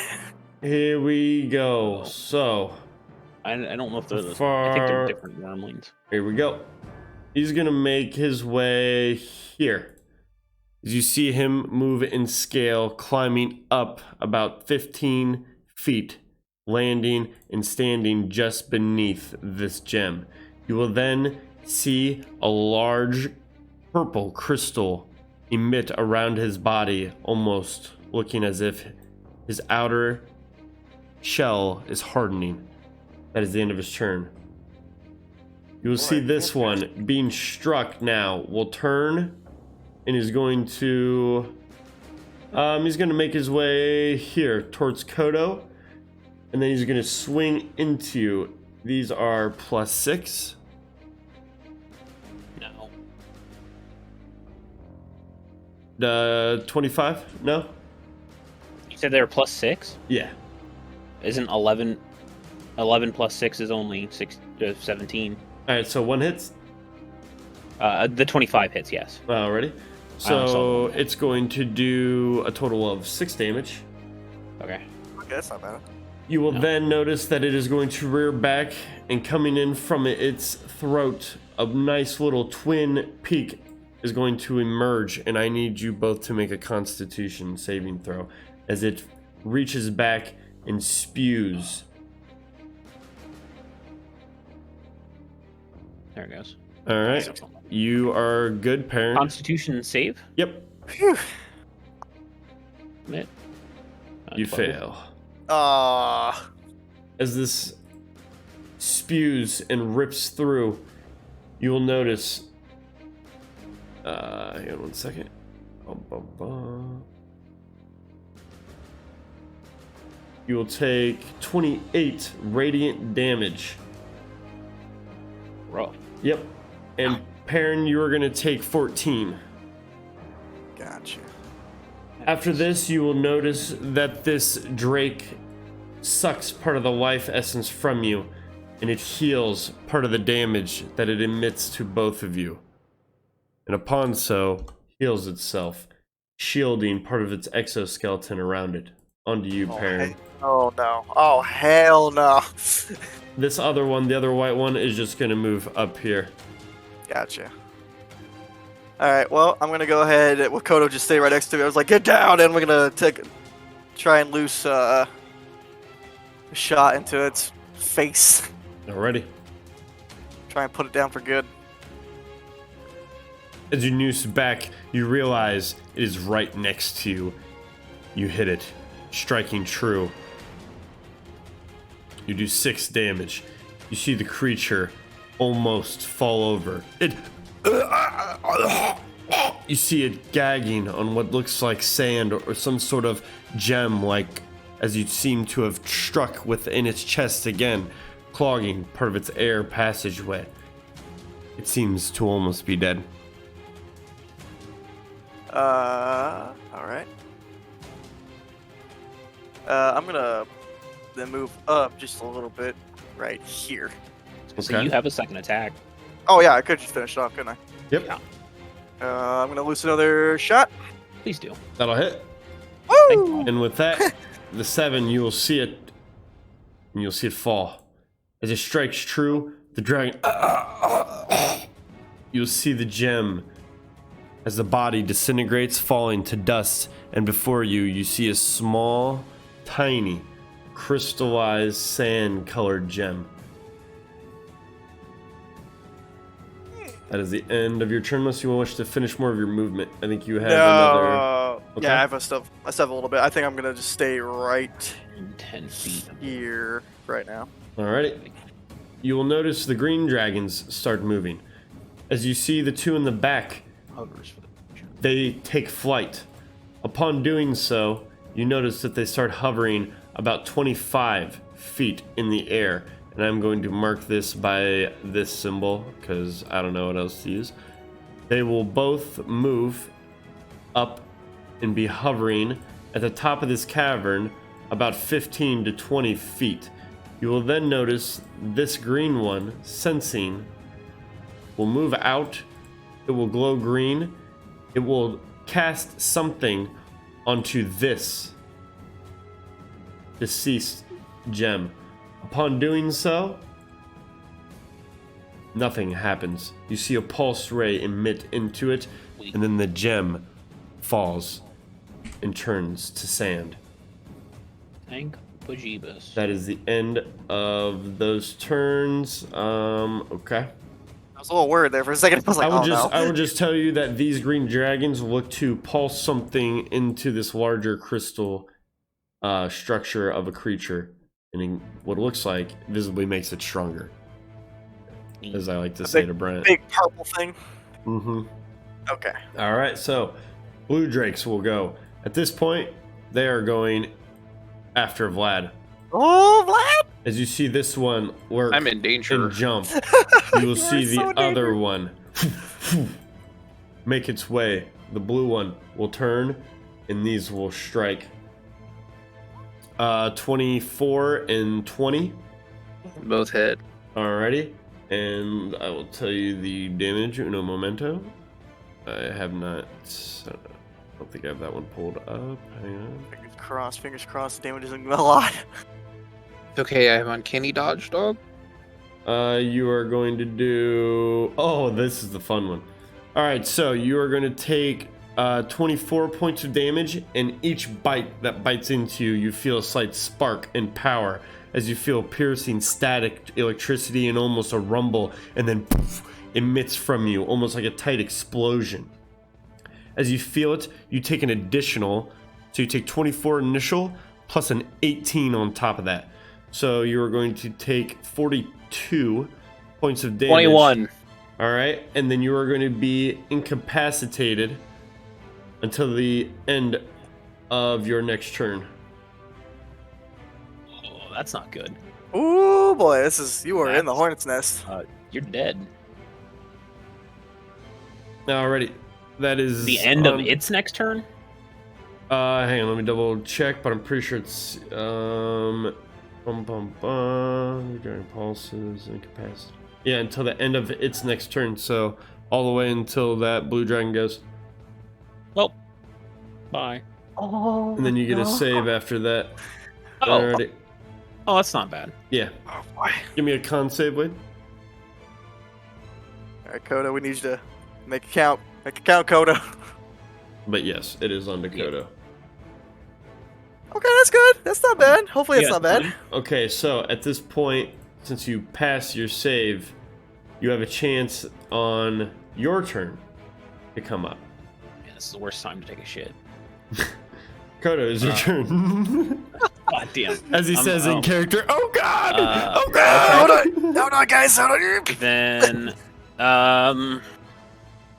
Here we go. So I don't know if they're I think far. they're different wormlings. Here we go. He's gonna make his way here. As you see him move in scale, climbing up about 15 feet, landing and standing just beneath this gem. You will then see a large purple crystal emit around his body, almost looking as if his outer shell is hardening. That is the end of his turn. You will see this one being struck now will turn and is going to he's going to make his way here towards Kodo, and then he's going to swing into you. These are +6. No. 25? No? You said they were +6? Yeah. Isn't 11 plus 6 is only 17? All right, so one hits The 25 hits, yes. already. So it's going to do a total of 6 damage. Okay. Okay, that's not bad. You will then notice that it is going to rear back, and coming in from its throat, a nice little twin peak is going to emerge, and I need you both to make a Constitution saving throw as it reaches back and spews. There it goes. All right, you are good, parent. Constitution save? Yep, Phew. It. you 12. fail. As this spews and rips through, you will notice. Hang on one second. You will take 28 radiant damage. Rough. Yep. And Perrin, you are going to take 14. Gotcha. After this, you will notice that this Drake sucks part of the life essence from you, and it heals part of the damage that it emits to both of you. And upon so, heals itself, shielding part of its exoskeleton around it. Onto you, Perrin. Oh no. Oh hell no. This other one, the other white one, is just going to move up here. Gotcha. Alright, well, I'm gonna go ahead with Kodo just stay right next to me. I was like, get down, and we're gonna try and loose a shot into its face. Alrighty. Try and put it down for good. As you noose back, you realize it is right next to you. You hit it, striking true. You do 6 damage. You see the creature almost fall over. You see it gagging on what looks like sand or some sort of gem, like as you seem to have struck within its chest again, clogging part of its air passageway. It seems to almost be dead. All right. I'm gonna then move up just a little bit right here. So Okay. you have a second attack. Oh yeah, I could just finish it off, couldn't I? Yep. Yeah. I'm gonna loose another shot. Please do. That'll hit. Woo! And with that, the 7, you will see it, and you'll see it fall. As it strikes true, the dragon. You'll see the gem as the body disintegrates, falling to dust. And before you, you see a small, tiny, crystallized, sand-colored gem. That is the end of your turn, unless you wish to finish more of your movement. I think you have another. Okay. Yeah, I still have a little bit. I think I'm gonna just stay right 10 feet. here right now. Alrighty. You will notice the green dragons start moving. As you see the 2 in the back, Hovers for the future. they take flight. Upon doing so, you notice that they start hovering about 25 feet in the air. And I'm going to mark this by this symbol because I don't know what else to use. They will both move up and be hovering at the top of this cavern about 15 to 20 feet. You will then notice this green one, sensing, will move out. It will glow green. It will cast something onto this deceased gem. Upon doing so, nothing happens. You see a pulse ray emit into it, and then the gem falls and turns to sand. Thank bejeebus. That is the end of those turns. Okay. I was a little worried there for a second. I was like, I will just tell you that these green dragons look to pulse something into this larger crystal structure of a creature, and in what it looks like visibly makes it stronger, as I like to say to Brent. Big purple thing. Mm-hmm. Okay. All right, so blue drakes will go. At this point, they are going after Vlad. Oh, Vlad! As you see this one work I'm in danger. and jump, you will see the so other one make its way. The blue one will turn, and these will strike. 24 and 20. Both hit. Alrighty, and I will tell you the damage in a momento. I have not. I don't think I have that one pulled up. Hang on. Fingers crossed, the damage isn't a lot. It's okay, I have uncanny dodge, dog. You are going to do. Oh, this is the fun one. All right, so you are going to take 24 points of damage, and each bite that bites into you, you feel a slight spark and power as you feel piercing static electricity and almost a rumble, and then poof, emits from you, almost like a tight explosion. As you feel it, you take an additional, so you take 24 initial plus an 18 on top of that. So you are going to take 42 points of damage. 21. All right, and then you are going to be incapacitated until the end of your next turn. Oh, that's not good. Ooh, boy, you are in the That's- hornet's nest. You're dead. Alrighty, that is The end of its next turn? Hang on, let me double check, but I'm pretty sure it's during pulses, incapacity. Yeah, until the end of its next turn. So all the way until that blue dragon goes, Well, bye. Oh, and then you get a save after that. Oh, Alrighty. oh, that's not bad. Yeah. Oh, boy. Give me a con save, Wade. All right, Coda, we need you to make it count. Make it count, Coda. But yes, it is on Dakota. Okay, that's good. That's not bad. Hopefully, it's Yeah, not bad. Okay, so at this point, since you pass your save, you have a chance on your turn to come up. Yeah, this is the worst time to take a shit. Kodo, is your turn. God damn. As he says in character, oh god! Uh, Oh god! Hold on, guys. Hold on. Then,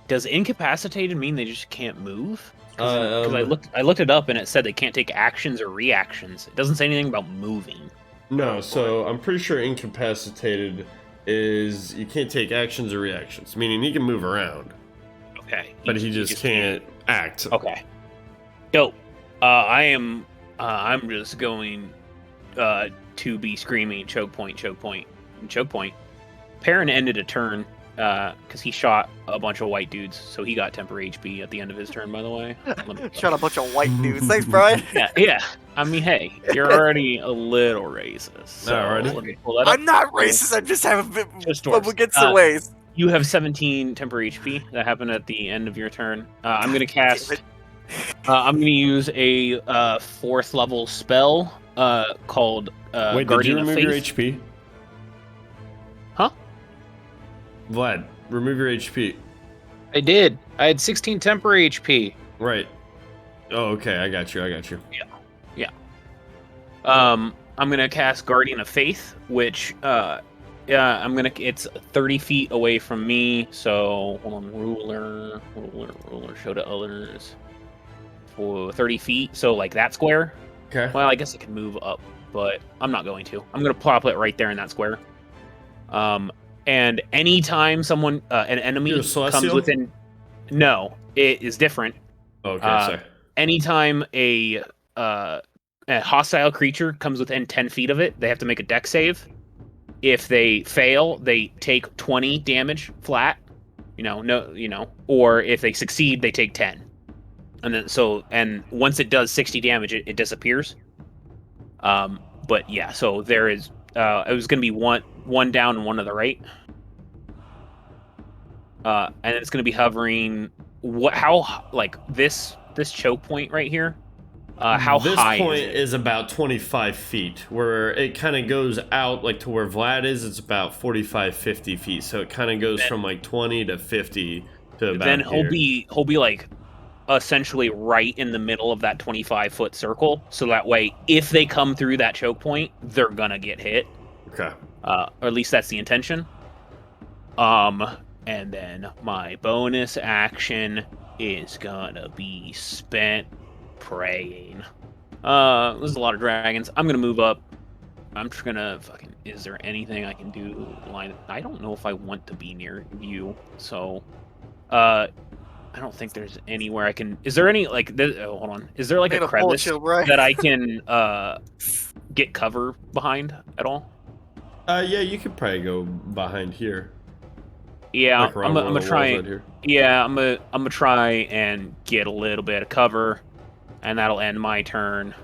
does incapacitated mean they just can't move? Because I looked it up and it said they can't take actions or reactions. It doesn't say anything about moving. No, so I'm pretty sure incapacitated is you can't take actions or reactions, meaning he can move around, Okay. but he just can't act. Okay. Dope. I'm just going to be screaming choke point, choke point, choke point. Perrin ended a turn because he shot a bunch of white dudes, so he got temporary HP at the end of his turn, by the way. Shot a bunch of white dudes. Thanks, Brian. Yeah. I mean, hey, you're already a little racist. So Alrighty. let me pull that up. I'm not racist. I just have a bit Just bub dwarves. against their ways. You have 17 temporary HP. That happened at the end of your turn. I'm going to cast... I'm going to use a 4th level spell called Wait, Guardian did you of remove Faith. your HP? Huh? Vlad, remove your HP. I did. I had 16 temporary HP. Right. Oh, okay. I got you. Yeah. I'm going to cast Guardian of Faith, which... it's 30 feet away from me, so hold on, ruler, show to others. For 30 feet, so like that square. Okay. Well, I guess it can move up, but I'm not going to. I'm going to plop it right there in that square. And anytime someone, an enemy You're a comes celestial? within... No, it is different. Okay, sorry. Anytime a hostile creature comes within 10 feet of it, they have to make a dex save. If they fail, they take 20 damage flat. Or if they succeed, they take 10. And once it does 60 damage, it disappears. But yeah, so there is. It was going to be one down and one to the right. And it's going to be hovering. This choke point right here? How this high point is it? is about 25 feet. Where it kind of goes out like to where Vlad is, it's about 45, 50 feet. So it kind of goes from like 20 to 50 to about Then here. he'll be like essentially right in the middle of that 25-foot circle. So that way, if they come through that choke point, they're gonna get hit. Okay. Or at least that's the intention. And then my bonus action is gonna be spent praying. There's a lot of dragons. I'm gonna move up. I'm just gonna is there anything I can do? I don't know if I want to be near you, so I don't think there's anywhere I can. Is there any hold on. Is there like a crevice that I can get cover behind at all? Yeah, you could probably go behind here. Yeah, Like I'm gonna try. right here. Yeah, I'm gonna try and get a little bit of cover, and that'll end my turn.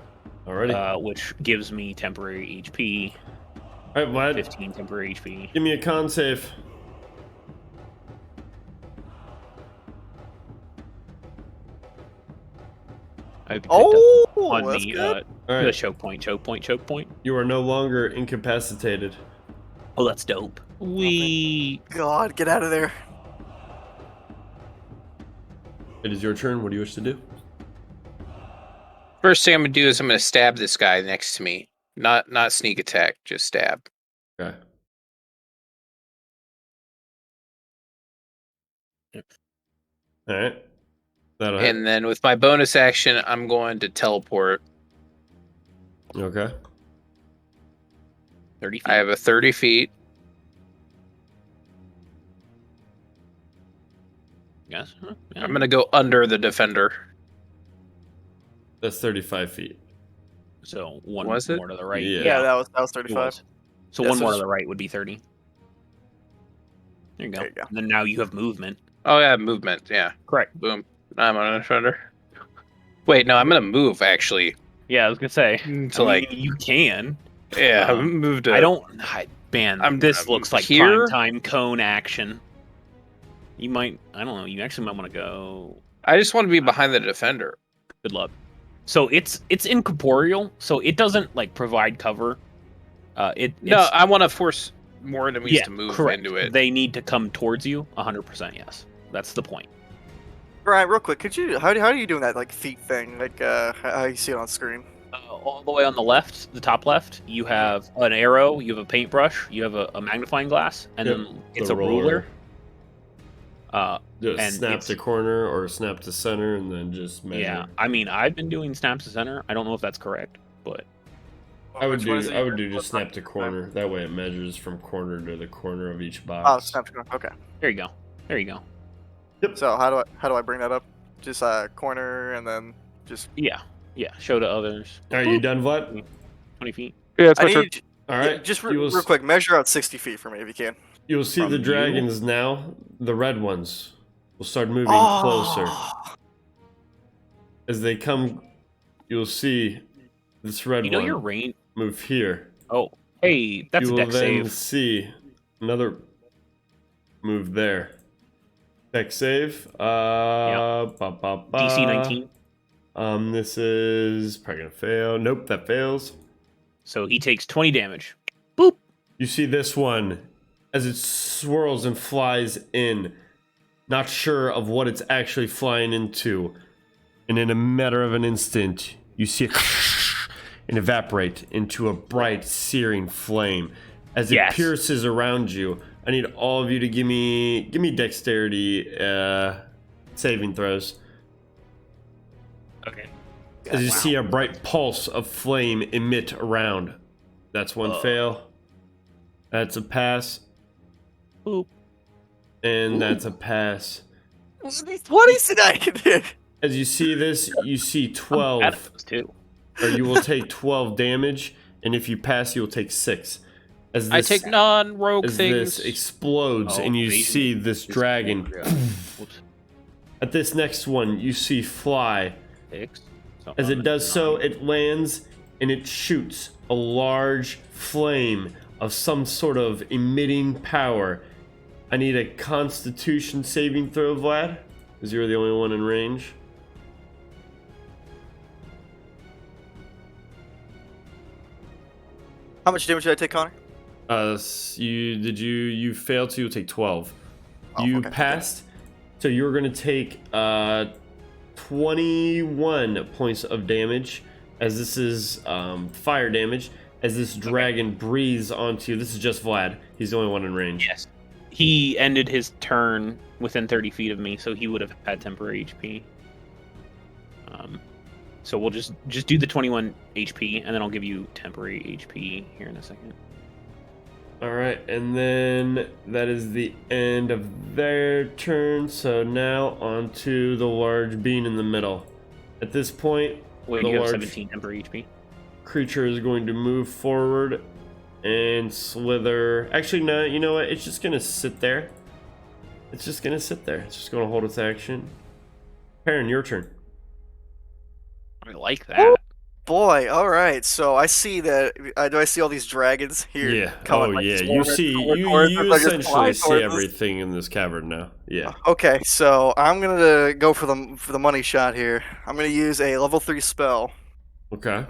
Alrighty. Which gives me temporary HP. Alright, Vlad. 15 temporary HP. Give me a con save. I picked Oh, up on that's the good. the Alright. choke point. You are no longer incapacitated. Oh, that's dope. God, get out of there. It is your turn. What do you wish to do? First thing I'm gonna do is I'm gonna stab this guy next to me. Not sneak attack, just stab. Okay. Alright. That'll hit. And then with my bonus action, I'm going to teleport. Okay. 30 feet. I have a 30 feet. Yes. Yeah. I'm gonna go under the defender. That's 35 feet. So one Was it? more to the right. Yeah. Yeah, that was it 35. was. So Yeah, one so more to just- the right would be 30. There you go. There you go. And then now you have movement. Oh yeah, movement. Yeah, Correct. boom. I'm on a defender. Wait, no, I'm gonna move actually. Yeah, I was gonna say. To like, you can. yeah, um, move to. This I'm looks like here? prime time cone action. You might. I don't know. You actually might want to go. I just want to be behind the defender. Good luck. So it's incorporeal, so it doesn't like provide cover. No, I want to force more enemies to move correct. into it. They need to come towards you. 100%. Yes, that's the point. Brian, real quick, could you how are you doing that like feet thing? Like how you see it on screen? All the way on the left, the top left, you have an arrow, you have a paintbrush, you have a magnifying glass, and Yep, then it's the a ruler. Just And snap it's- to corner or snap to center and then just measure. Yeah, I mean, I've been doing snaps to center. I don't know if that's correct, but I would Which one is do it? I would do just What snap to corner. That way it measures from corner to the corner of each Oh, box. snap. Okay. there you go. There you go. So how do I bring that up? Just corner and then just. Yeah. Show to others. Are you done, Vlad? 20 feet. Yeah, it's I my turn. need. All Yeah, right. just you will, real quick, measure out 60 feet for me if you can. You will see From the you? dragons now. The red ones will start moving Oh. closer. As they come, you'll see this red You know one your range. move here. Oh, hey, that's you a will deck then save. see another move there. Deck save. DC 19. This is probably gonna fail. Nope, that fails. So he takes 20 damage. Boop. You see this one as it swirls and flies in, not sure of what it's actually flying into. And in a matter of an instant, you see it and evaporate into a bright, searing flame. As it pierces around you, I need all of you to give me dexterity saving throws. Okay. As you see a bright pulse of flame emit around. That's one fail. That's a pass. Boop. And that's a pass. 20 tonight. As you see this, you see I'm 12. bad at those too. Or you will take 12 damage, and if you pass, you will take 6. As I take non-rogue as things. this explodes, Oh, and you amazing. see this dragon. Whoops. At this next one, you see fly. 6. As it does so, it lands, and it shoots a large flame of some sort of emitting power. I need a Constitution saving throw, Vlad, because you're the only one in range. How much damage did I take, Connor? You failed, so you'll take 12. Oh, You okay. passed, so you're gonna take 21 points of damage, as this is fire damage, as this dragon breathes onto you. This is just Vlad. He's the only one in range. Yes. He ended his turn within 30 feet of me, so he would have had temporary HP. So we'll just do the 21 HP, and then I'll give you temporary HP here in a second. Alright, and then that is the end of their turn. So now on to the large being in the middle. At this point, Wait, the you have large 17 temporary HP? creature is going to move forward and slither. Actually, no, you know what? It's just going to sit there. It's just going to sit there. It's just going to hold its action. Perrin, your turn. I like that. Boy, all right. So I see that. Do I see all these dragons here? Yeah. coming, Oh, like, yeah. You swarming see, towards us, you like, just essentially flying see towards us? everything in this cavern now. Yeah. Okay, so I'm gonna go for the money shot here. I'm gonna use a level 3 spell Okay.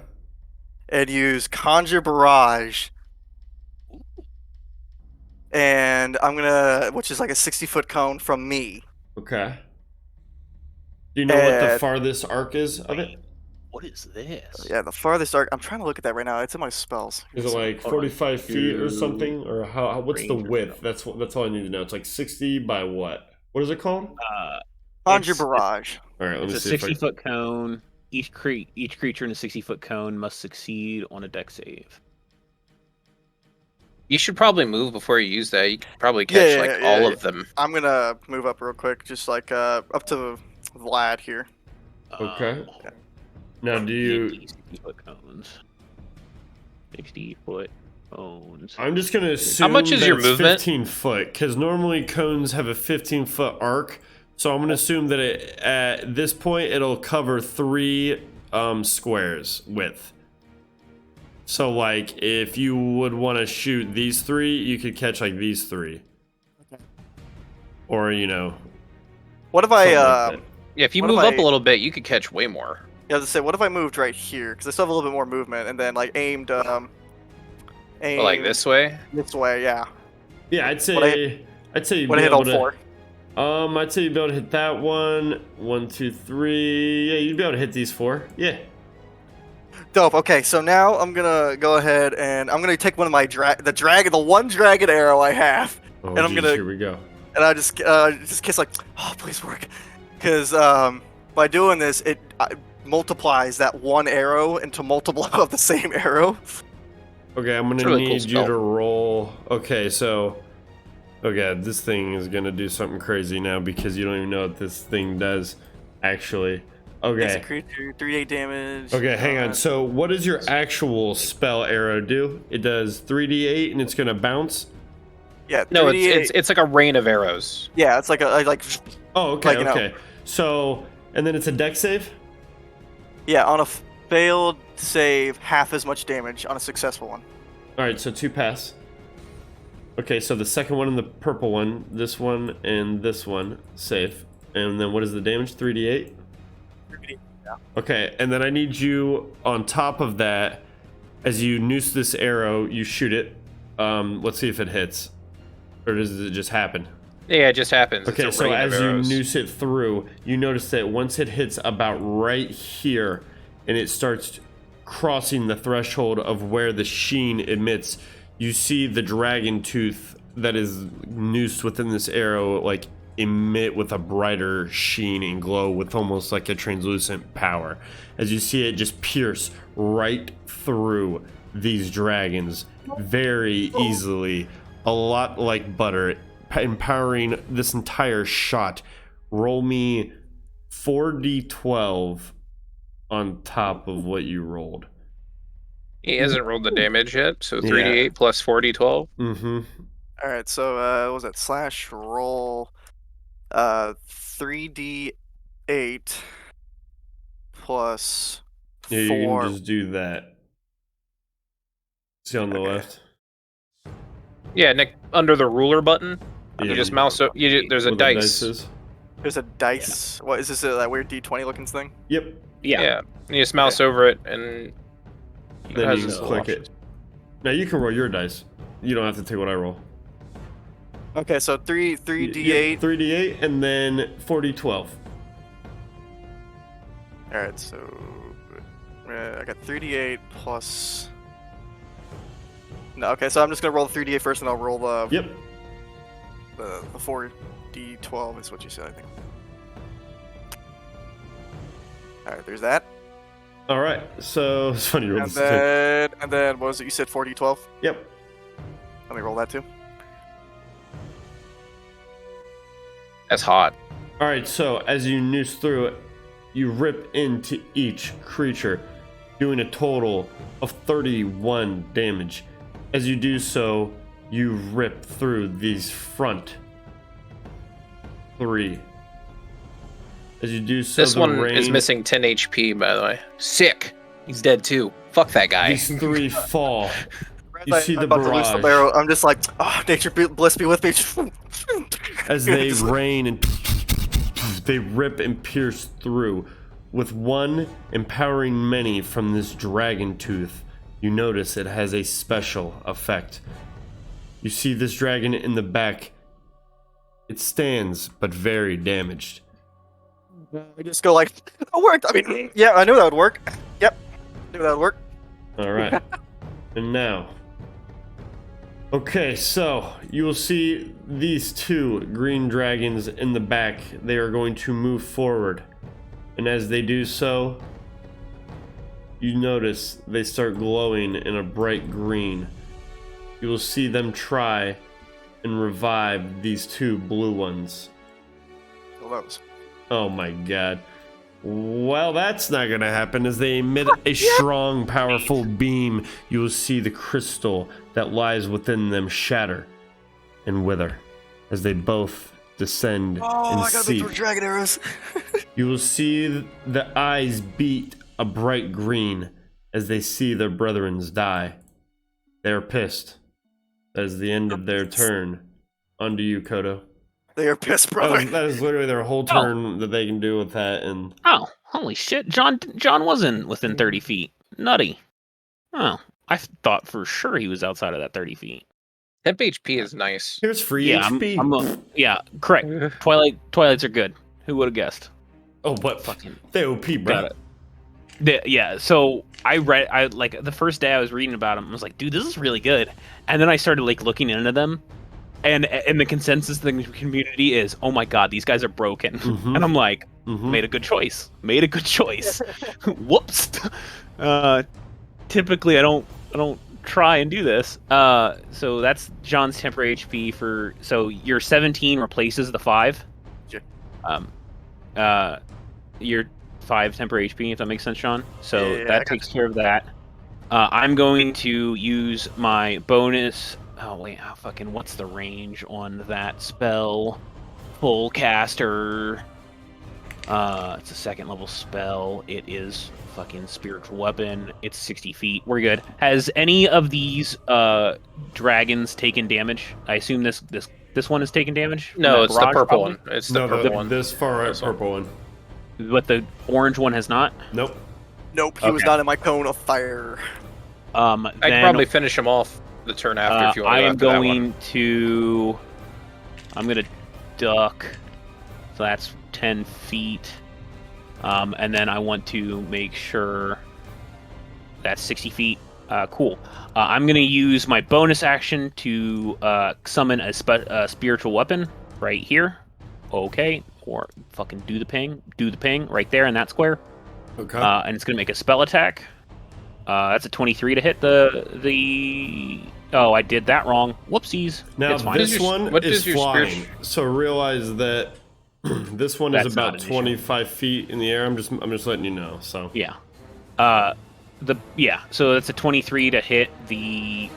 and use Conjure Barrage. And I'm gonna, which is like a 60-foot cone from me. Okay. Do you know what the And- farthest arc is of it? What is this? Yeah, the farthest arc. I'm trying to look at that right now. It's in my spells. Is it like Hold on. 45 feet or something, or how? What's the Range or width? That's all I need to know. It's like 60 by what? What is it called? Conjure it's- Barrage. All right, let It's me a see if I. 60-foot cone. Each creature in a 60-foot cone must succeed on a deck save. You should probably move before you use that. You could probably catch all of them. I'm gonna move up real quick, just like up to Vlad here. Okay. Um, Now, do you? 60-foot cones. 60-foot cones. I'm just gonna assume much is that your it's movement? 15 foot, because normally cones have a 15-foot arc. So I'm gonna assume that at this point it'll cover 3 squares width. So like, if you would want to shoot these 3, you could catch like these 3. Okay. Or What if something I like that. Yeah, if you What if move up I- a little bit, you could catch way more. Yeah, I was gonna say, what if I moved right here? Because I still have a little bit more movement, and then like aimed But like this way? This way, yeah. Yeah, I'd say What you'd When be I hit able all to. 4. I'd say you'd be able to hit that one. 1, 2, 3. Yeah, you'd be able to hit these 4. Yeah. Dope. Okay, so now I'm gonna go ahead and I'm gonna take one of my the one dragon arrow I have, Oh, And I'm geez, gonna- here we go. and I just kiss like, oh, please work, because by doing this it multiplies that one arrow into multiple of the same arrow. Okay, I'm gonna It's a really need cool you spell. to roll. Okay, so. Okay, this thing is gonna do something crazy now because you don't even know what this thing does. actually. Basic Okay. creature, 3d8 damage. Okay, hang on. So what does your actual spell arrow do? It does 3d8 and it's gonna bounce. Yeah, 3d8. No, it's like a rain of arrows. Yeah, it's like like. Oh, okay, Like, okay. So and then it's a dex save. Yeah, on a failed save, half as much damage. On a successful one. All right, so 2 pass. Okay, so the second one and the purple one, this one and this one, safe. And then what is the damage? 3d8. Okay, and then I need you on top of that. As you noose this arrow, you shoot it. Let's see if it hits, or does it just happen? Yeah, it just happens. Okay, it's a so rain of as you arrows. noose it through, you notice that once it hits about right here, and it starts crossing the threshold of where the sheen emits, you see the dragon tooth that is noosed within this arrow, like emit with a brighter sheen and glow with almost like a translucent power. As you see it just pierce right through these dragons very easily, a lot like butter, empowering this entire shot. Roll me 4d12 on top of what you rolled. He hasn't rolled the damage yet, so Yeah. 3d8 plus 4d12. Mm-hmm. All right, so what was that slash roll? 3d8 plus Yeah, you 4. can just do that. See on the Okay. left? Yeah, Nick, under the ruler button, Yeah. you just mouse up. There's a Where the dice. is. There's a dice. What is this? That weird d20 looking thing? Yep. Yeah. You just mouse over it, and it Then has you its just click options. it. Now you can roll your dice. You don't have to take what I roll. Okay, so 3d8. Yep, 3d8 and then 4d12. All right, so I got 3d8 plus. No, okay, so I'm just gonna roll the 3d8 first, and I'll roll the Yep. the 4d12 is what you said, I think. All right, there's that, All right. So it's funny you rolled and this too. then what was it? You said 4d12. Yep. Let me roll that too. That's hot. All right. So as you noose through it, you rip into each creature, doing a total of 31 damage. As you do so, you rip through these front 3. As you do so, This the one rain, is missing 10 HP, by the way. Sick. He's dead too. Fuck that guy. These 3 fall. You see I'm the about to lose the barrage. barrel. I'm just like, oh, nature bliss be with me. As they Just like- rain and they rip and pierce through. With one empowering many from this dragon tooth, you notice it has a special effect. You see this dragon in the back. It stands, but very damaged. I just go like, it worked. I mean, yeah, I knew that would work. Yep, knew that would work. All right. And now. Okay, so you will see these 2 green dragons in the back. They are going to move forward. And as they do so, you notice they start glowing in a bright green. You will see them try and revive these 2 blue ones. Well, those. Oh my god. Well, that's not gonna happen. As they emit a strong, powerful beam, you will see the crystal that lies within them shatter and wither as they both descend Oh, and I gotta make seep. more dragon arrows. You will see the eyes beat a bright green as they see their brethrens die. They are pissed. That is the end of their turn. On to you, Kodo. They are pissed, That brother. is, that is literally their whole turn that they can do with that. And Oh, holy shit! John wasn't within 30 feet. Nutty. Oh, I thought for sure he was outside of that 30 feet. Temp HP is nice. here's free Yeah, HP. yeah, correct. Twilights are good. Who would have guessed? Oh, what? Fucking They OP, bro. got it. Yeah, so I like the first day I was reading about them, I was like, dude, this is really good. And then I started like looking into them, and the consensus in the community is, oh my god, these guys are broken. Mhm. And I'm like, Mhm. made a good choice. Whoops. Typically I don't try and do this. So that's John's temporary HP so your 17 replaces the 5. Sure. your 5 temporary HP, if that makes sense, Sean. So Yeah, I that got takes care of that. I'm going to use my bonus. Oh wait, fucking, what's the range on that spell? Full caster. It's a 2nd level spell. It is fucking spiritual weapon. It's 60 feet. We're good. Has any of these dragons taken damage? I assume this one has taken damage. from No, that it's the barrage, purple probably? one. It's the No, purple one. this far right This one. purple one. But the orange one has not. Nope. Nope, he was Okay. not in my cone of fire. I can Then, probably finish him off the turn after if you want I to go am after that one. going to. I'm gonna duck. So that's 10 feet. And then I want to make sure that's 60 feet. Cool. I'm going to use my bonus action to summon a spiritual weapon right here. Okay. Or fucking do the ping. Do the ping right there in that square. Okay. And it's going to make a spell attack. That's a 23 to hit the... Oh, I did that wrong. Whoopsies. Now It's fine. this one what is does your flying, so realize that this one That's is not about an issue. 25 feet in the air. I'm just letting you know. So Yeah. So that's a 23 to hit the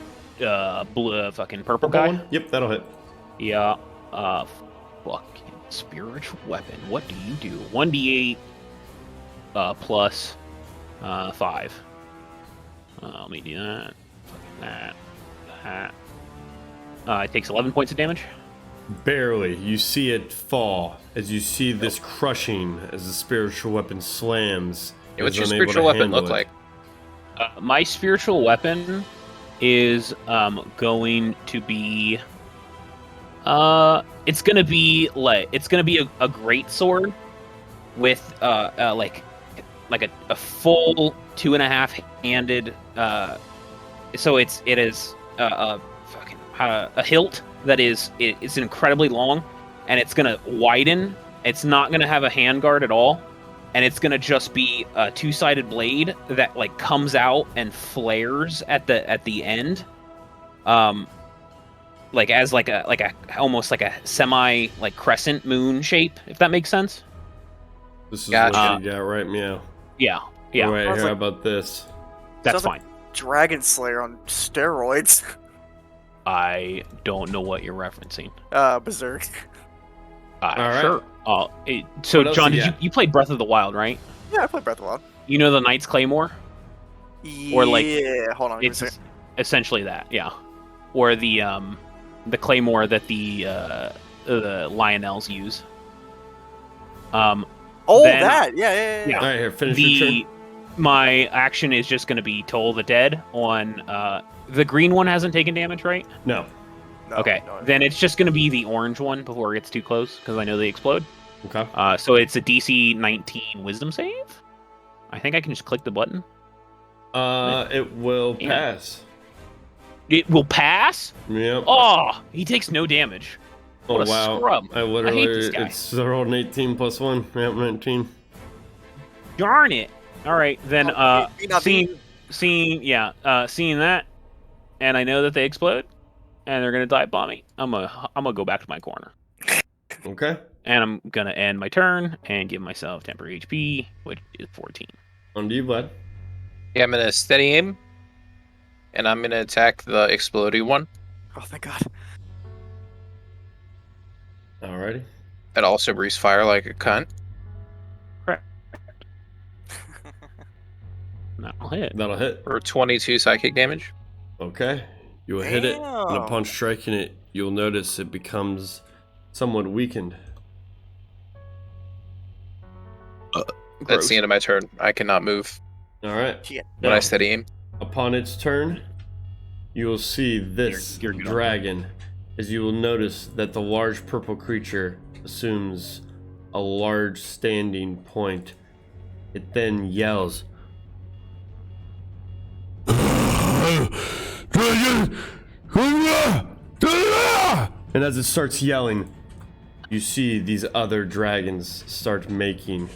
blue fucking purple guy. one? Yep, that'll hit. Yeah. Fucking spiritual weapon. What do you do? 1d8 plus 5. Let me do that. Fucking that. It takes 11 points of damage. Barely. You see it fall as you see this crushing as the spiritual weapon slams. Yeah, what's Is your unable to spiritual weapon handle look it. like? My spiritual weapon is going to be it's gonna be a great sword with like a full 2.5 handed so it is a hilt that it's incredibly long, and it's gonna widen. It's not gonna have a handguard at all, and it's gonna just be a 2-sided blade that like comes out and flares at the end, like as like a almost like a semi like crescent moon shape, if that makes sense. This is Gotcha. what you got, right? Meow. Yeah. Wait, I was here, like- how about this? That's Sounds like- fine. Dragon Slayer on steroids. I don't know what you're referencing. Berserk. right. Sure. So What else John, you did got? you played Breath of the Wild, right? Yeah, I played Breath of the Wild. You know the Knight's Claymore? Or, like, Yeah, hold on. Give me a It's second. essentially that, yeah. Or the claymore that the Lionels use. Oh, then- that! Yeah. Yeah. All right, here, finish your turn. My action is just going to be Toll the Dead on the green one hasn't taken damage, right? No. No, Okay, no. then it's just going to be the orange one before it gets too close because I know they explode. Okay. So it's a DC 19 Wisdom save. I think I can just click the button. It will Yeah. pass. It will pass. Yep. Oh, he takes no damage. Oh, what a wow. scrub. I literally, this guy. it's I rolled an 18 plus 1. Yep, 19. Darn it! All right, then. Be not be. Seeing that, and I know that they explode, and they're gonna dive bomb me. I'm gonna go back to my corner, Okay. and I'm gonna end my turn and give myself temporary HP, which is 14. On to you, Vlad. Yeah, I'm gonna steady aim, and I'm gonna attack the exploding one. Oh, thank God. Alrighty. It also breathes fire like a cunt. That'll hit. That'll hit. For 22 psychic damage. Okay. You will hit it, and Damn. upon striking it, you'll notice it becomes somewhat weakened. That's Gross. the end of my turn. I cannot move Alright. Shit. when Now, I steady aim. upon its turn, you will see this You're good on dragon, as you will notice that the large purple creature assumes a large standing point. It then yells, and as it starts yelling, you see these other dragons start making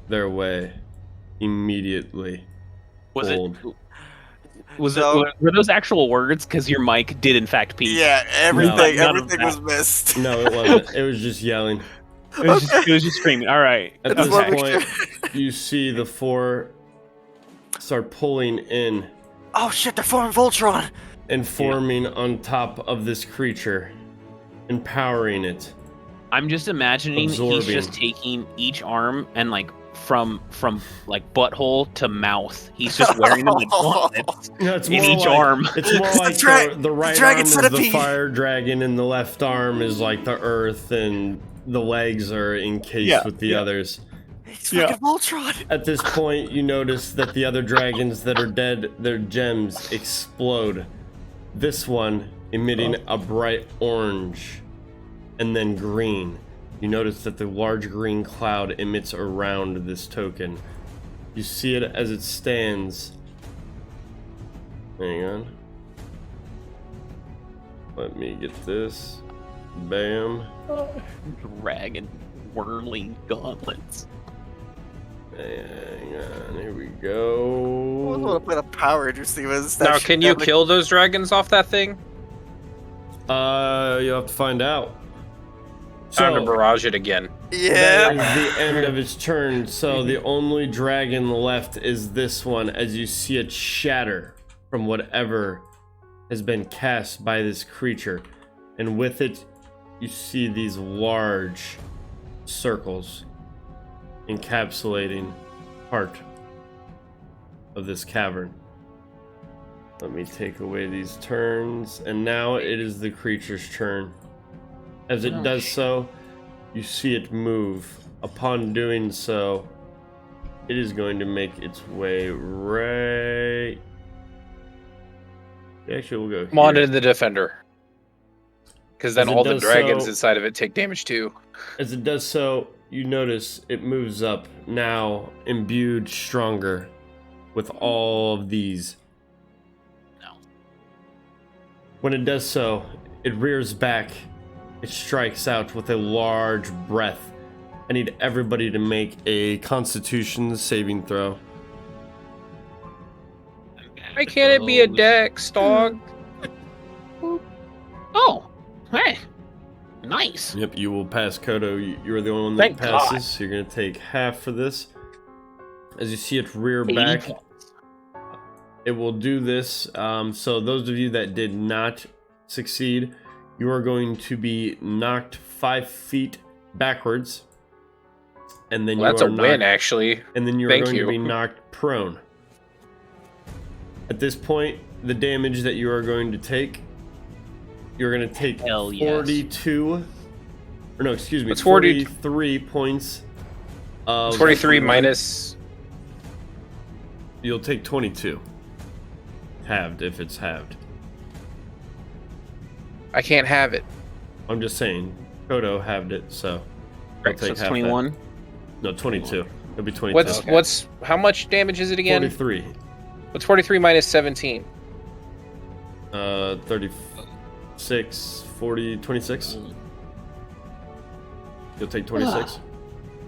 their way immediately. Was it? Bold. So- Were those actual words? Because your mic did in fact peak. Yeah, everything, none of everything that. was missed. No, it wasn't. It was just yelling. It was just screaming. All right. At just this wanna make point, sure. you see the four start pulling in Oh shit, they're forming Voltron! and forming on top of this creature, empowering it. I'm just imagining Absorbing. he's just taking each arm and like from like butthole to mouth. He's just wearing them in gauntlets No, it's in more each like, arm. It's more like the right dragon arm is the centipede. fire dragon, and the left arm is like the earth, and the legs are encased with the others. He's fucking Voltron! At this point, you notice that the other dragons that are dead, their gems explode. This one emitting a bright orange and then green. You notice that the large green cloud emits around this token. You see it as it stands. Hang on. Let me get this. Bam. Dragon whirling gauntlets. Hang on, here we I go. want to play the Power Ranger Stevens. Now, can you kill those dragons off that thing? You'll have to find out. Time to barrage it again. That Yeah. is the end of its turn. So the only dragon left is this one, as you see it shatter from whatever has been cast by this creature. And with it, you see these large circles encapsulating part of this cavern. Let me take away these turns, and now it is the creature's turn. As it does so, you see it move. Upon doing so, it is going to make its way right. Actually, we'll go Come on here. into the defender. Because then As it all the does dragons so- inside of it take damage too. As it does so, you notice it moves up, now imbued stronger with all of these. No. When it does so, it rears back. It strikes out with a large breath. I need everybody to make a Constitution saving throw. Why can't it be a dex, dog? Oh, hey, nice. Yep, you will pass, Kodo. You're the only one that Thank God. passes. So you're going to take half for this. As you see it rear 80 back, points. it will do this. So those of you that did not succeed, you are going to be knocked 5 feet backwards. And then Well, that's you a are win, knocked, actually. and then you're Thank going you. to be knocked prone. At this point, the damage that you are going to take, you're going to take Hell yes. 42, or no, excuse me, It's 40 43 points of 43 minus. You'll take 22. Halved, if it's halved. I can't have it. I'm just saying, Kodo halved it, so I'll Right, so take it's half 21. that. No, 22. It'll be 22. What's how much damage is it again? 43. What's 43 minus 17? 36, 40, 26. You'll take 26.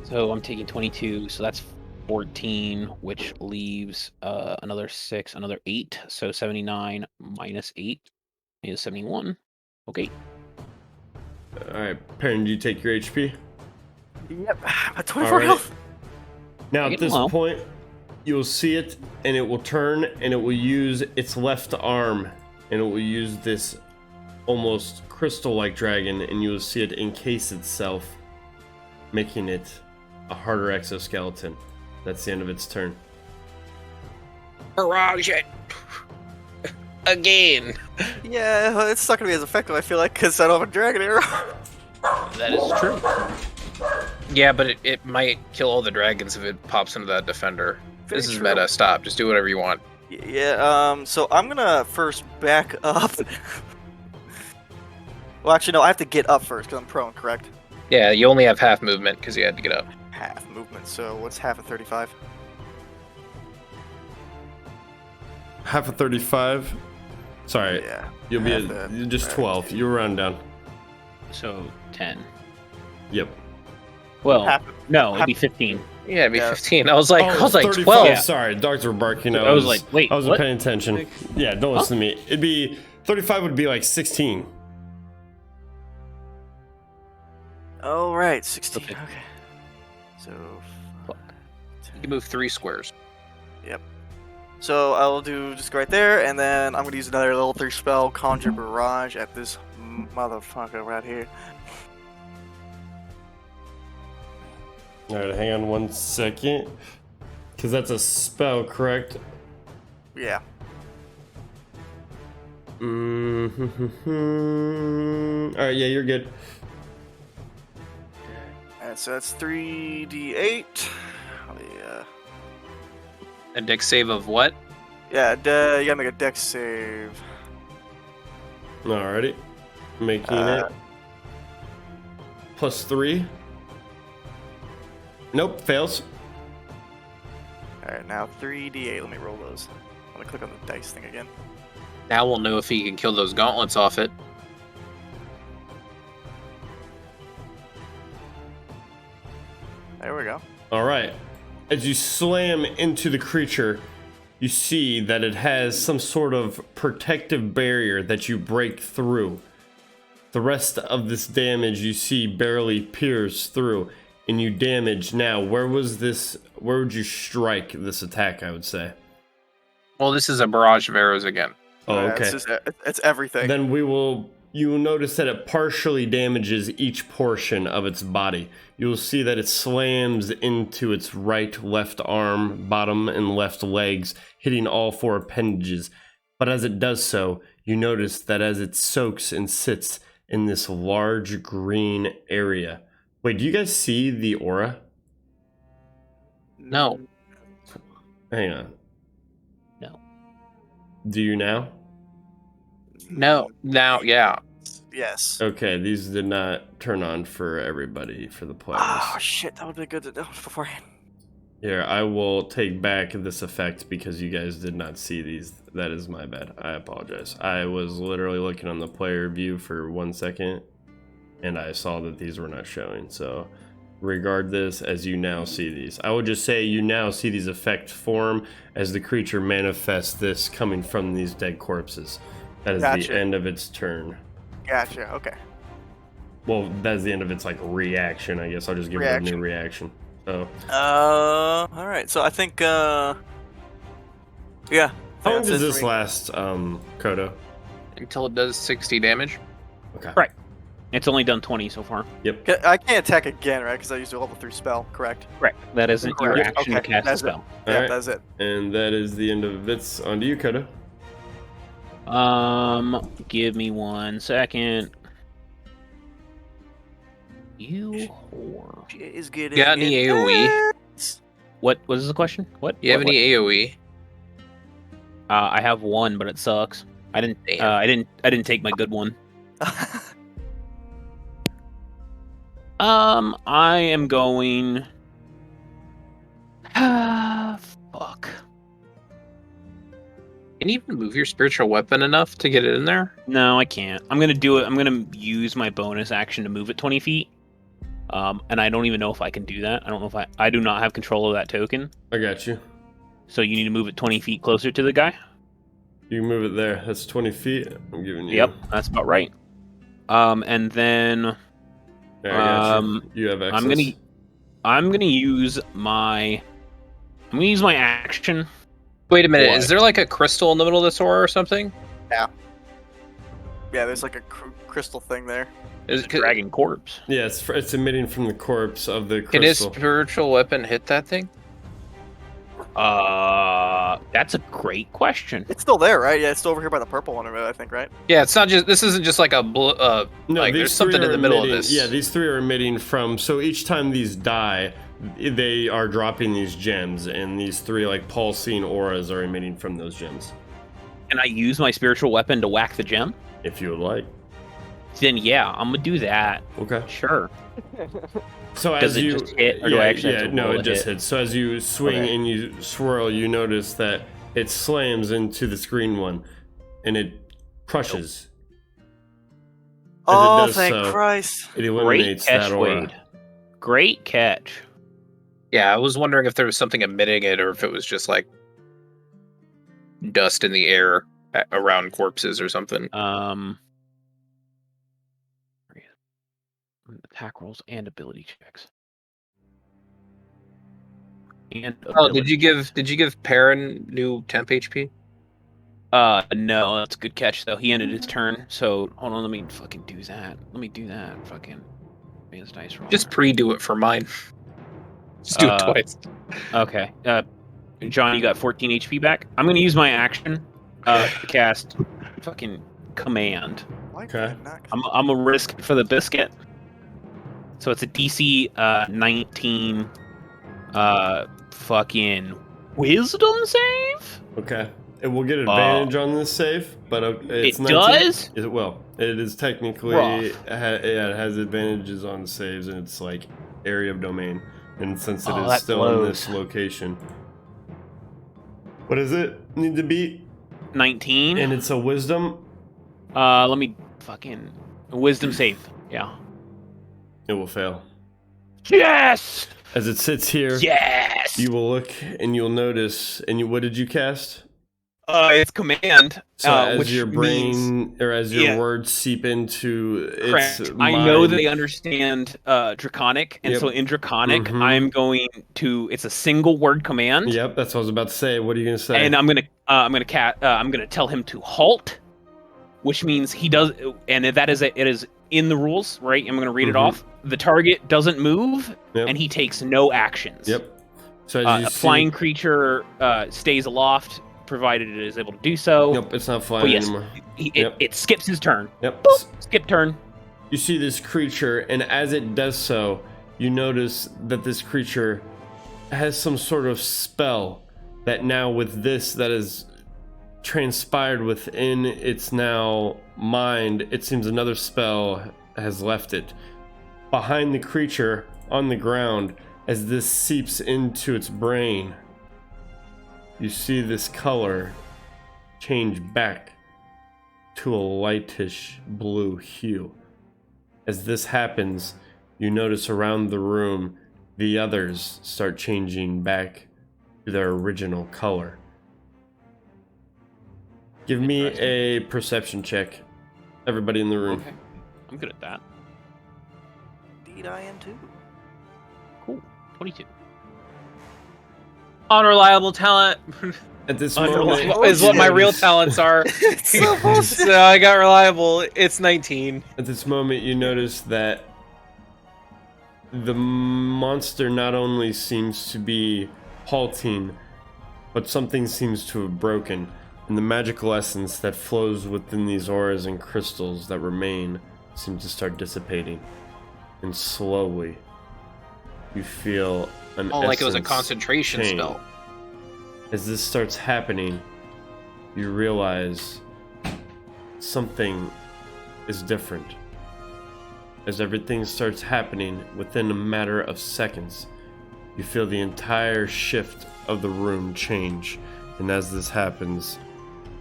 So I'm taking 22, so that's 14, which leaves another 6, another 8. So 79 minus 8 is 71. Okay. Alright, Perrin, do you take your HP? Yep. At 24 Alright. health. Now, I at get this low. point, you'll see it, and it will turn, and it will use its left arm, and it will use this almost crystal-like dragon, and you will see it encase itself, making it a harder exoskeleton. That's the end of its turn. Barrage it! Again! Yeah, well, it's not gonna be as effective, I feel like, because I don't have a dragon arrow. That is true. Yeah, but it might kill all the dragons if it pops into that defender. This is true. meta. Stop. Just do whatever you want. Yeah, so I'm gonna first back up. Well, actually, no, I have to get up first, because I'm prone, correct? Yeah, you only have half movement because you had to get up. Half movement, so what's half of 35? Half of 35. Sorry, Yeah. you'll be half at that. just Alright. 12. You'll round down. So 10. Yep. Well, Half- no, it'd be 15. Yeah, it'd be Yeah. 15. I was like, Oh, it's 35. 12. Yeah. Sorry, dogs were barking. I was like, wait, I wasn't what? paying attention. Yeah, don't listen to me. It'd be 35 would be like 16. Oh, right, 16. Okay. Okay. So. Fuck. You can move 3 squares. So I'll do just go right there, and then I'm gonna use another level 3 spell, Conjure Barrage, at this motherfucker right here. All right, hang on 1 second, because that's a spell, correct? Yeah. Mm-hmm. All right, yeah, you're good. And so that's 3d8. A dex save of what? Yeah, you gotta make a dex save. Alrighty, making it +3. Nope, fails. Alright, now 3d8. Let me roll those. I'm gonna click on the dice thing again. Now we'll know if he can kill those gauntlets off it. There we go. All right. As you slam into the creature, you see that it has some sort of protective barrier that you break through. The rest of this damage you see barely pierce through, and you damage. Now, where would you strike this attack, I would say? Well, this is a barrage of arrows again. Oh, Yeah, okay. It's everything. Then you will notice that it partially damages each portion of its body. You will see that it slams into its right, left arm, bottom, and left legs, hitting all 4 appendages. But as it does so, you notice that as it soaks and sits in this large green area. Wait, do you guys see the aura? No. Hang on. No. Do you now? No. Now, yeah. Yes. Okay, these did not turn on for everybody, for the players. Oh shit, that would be good to know beforehand. Here, I will take back this effect because you guys did not see these. That is my bad. I apologize. I was literally looking on the player view for 1 second, and I saw that these were not showing. So, regard this as you now see these. I would just say you now see these effect form as the creature manifests this coming from these dead corpses. That is Gotcha. the end of its turn. Gotcha. Okay. Well, that's the end of its like reaction, I guess. I'll just give it a new reaction. So, All right. So I think. Yeah. how long that's does it for this me. last, Kodo? Until it does 60 damage. Okay. Right. It's only done 20 so far. Yep. I can't attack again, right? Because I used a level 3 spell. Correct. Correct. That isn't your Correct. action Okay, to cast a that's it. spell. Yeah, Alright. that's it. And that is the end of it's on to you, Kodo. Give me 1 second. You whore. Shit is getting Got any AoE? intense. What was the question? What? You have What- any AoE? I have 1, but it sucks. I didn't. Damn. I didn't take my good one. I am going. Fuck. Can you even move your spiritual weapon enough to get it in there? No, I can't. I'm gonna do it. I'm gonna use my bonus action to move it 20 feet. And I don't even know if I can do that. I don't know if I do not have control of that token. I got you. So you need to move it 20 feet closer to the guy. You can move it there. That's 20 feet. I'm giving you. Yep, that's about right. And then Yeah, I got you. You have access. I'm gonna use my action. Wait a minute, What? is there like a crystal in the middle of this aura or something? Yeah, there's like a crystal thing there. Is, Dragon corpse. Yeah, it's emitting from the corpse of the can his crystal. spiritual weapon hit that thing? That's a great question. It's still there, right? Yeah, it's still over here by the purple one, I think, right? Yeah, it's not just. This isn't just like a No, like these there's something three in are the middle of emitting- this. Yeah, these 3 are emitting from. So each time these die, they are dropping these gems, and these 3 like pulsing auras are emitting from those gems. Can I use my spiritual weapon to whack the gem? If you would like. Then yeah, I'm gonna do that. Okay. Sure. So Does as it you just hit, or do I actually have to no, roll it a just hit? hits. So as you swing Okay. and you swirl, you notice that it slams into the green one, and it crushes. Oh, does thank so, Christ! It Great eliminates catch, that aura. Wade. Great catch. Yeah, I was wondering if there was something emitting it, or if it was just like dust in the air around corpses or something. Attack rolls and ability checks. And Oh, did you give Perrin new temp HP? No, that's a good catch though. He ended his turn, so hold on, let me fucking do that. Let me do that. Fucking advanced dice roll. Just pre-do it for mine. Just do it twice. Okay. John, you got 14 HP back. I'm gonna use my action to cast fucking command. Why Okay. did I not- I'm a risk for the biscuit. So it's a DC 19 fucking wisdom save? Okay. It will get advantage on this save, but it's It 19. does? It will. It is technically Rough. it has advantages on saves, and it's like area of domain. And since it Oh, is that still in blows. this location, what does it need to beat? 19. And it's a wisdom. Let me fucking wisdom save. Yeah. It will fail. Yes. As it sits here, Yes. you will look and you'll notice. And you, what did you cast? It's command. So as which your means, brain or as your Yeah. words seep into correct. its I know mind, they understand Draconic, and Yep. so in Draconic, Mhm. I'm going to. It's a single word command. Yep, that's what I was about to say. What are you gonna say? And I'm gonna tell him to halt, which means he does, and it is in the rules, right? I'm gonna read it Mhm. off. The target doesn't move, Yep. and he takes no actions. Yep. So as you A see, flying creature stays aloft, provided it is able to do so. Nope, it's not flying But yes, anymore. It, it skips his turn. Yep. Boop, skip turn. You see this creature, and as it does so, you notice that this creature has some sort of spell that now with this that is transpired within its now mind, it seems another spell has left it. Behind the creature on the ground, as this seeps into its brain, you see this color change back to a lightish blue hue. As this happens, you notice around the room the others start changing back to their original color. Give me a perception check, everybody in the room. Okay, I'm good at that. Indeed, I am too. Cool. 22. Unreliable talent At this Unreliable. moment, is what my you real notice- talents are. It's supposed to- So I got reliable. It's 19. At this moment, you notice that the monster not only seems to be halting, but something seems to have broken, and the magical essence that flows within these auras and crystals that remain seems to start dissipating. And slowly, you feel an Oh, like it was a essence concentration change. spell. As this starts happening, you realize something is different. As everything starts happening within a matter of seconds, you feel the entire shift of the room change. And as this happens,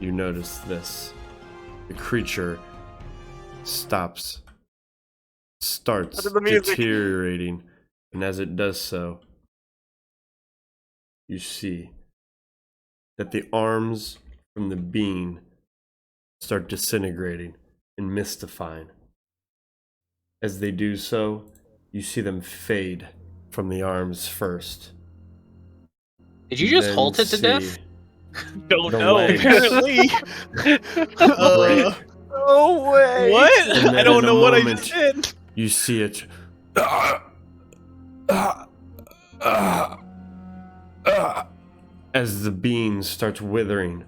you notice this. The creature starts Under the music. deteriorating. And as it does so, you see that the arms from the being start disintegrating and mystifying. As they do so, you see them fade from the arms first. Did you just Then halt it to see death? Don't the know, legs apparently. break. No way. What? And then I don't in a know what I moment, just did. You see it. As the being starts withering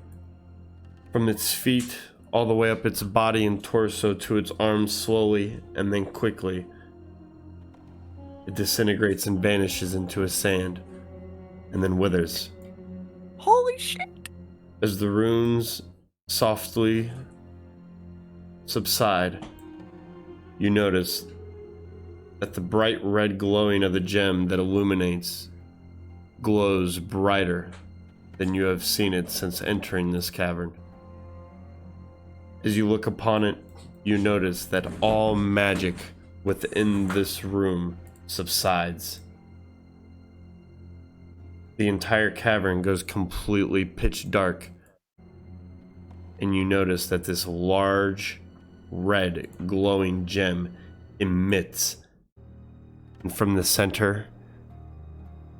from its feet all the way up its body and torso to its arms slowly and then quickly. It disintegrates and vanishes into a sand and then withers. Holy shit. As the runes softly subside, you notice that the bright red glowing of the gem that illuminates glows brighter than you have seen it since entering this cavern. As you look upon it, you notice that all magic within this room subsides. The entire cavern goes completely pitch dark, and you notice that this large, red, glowing gem emits And from the center,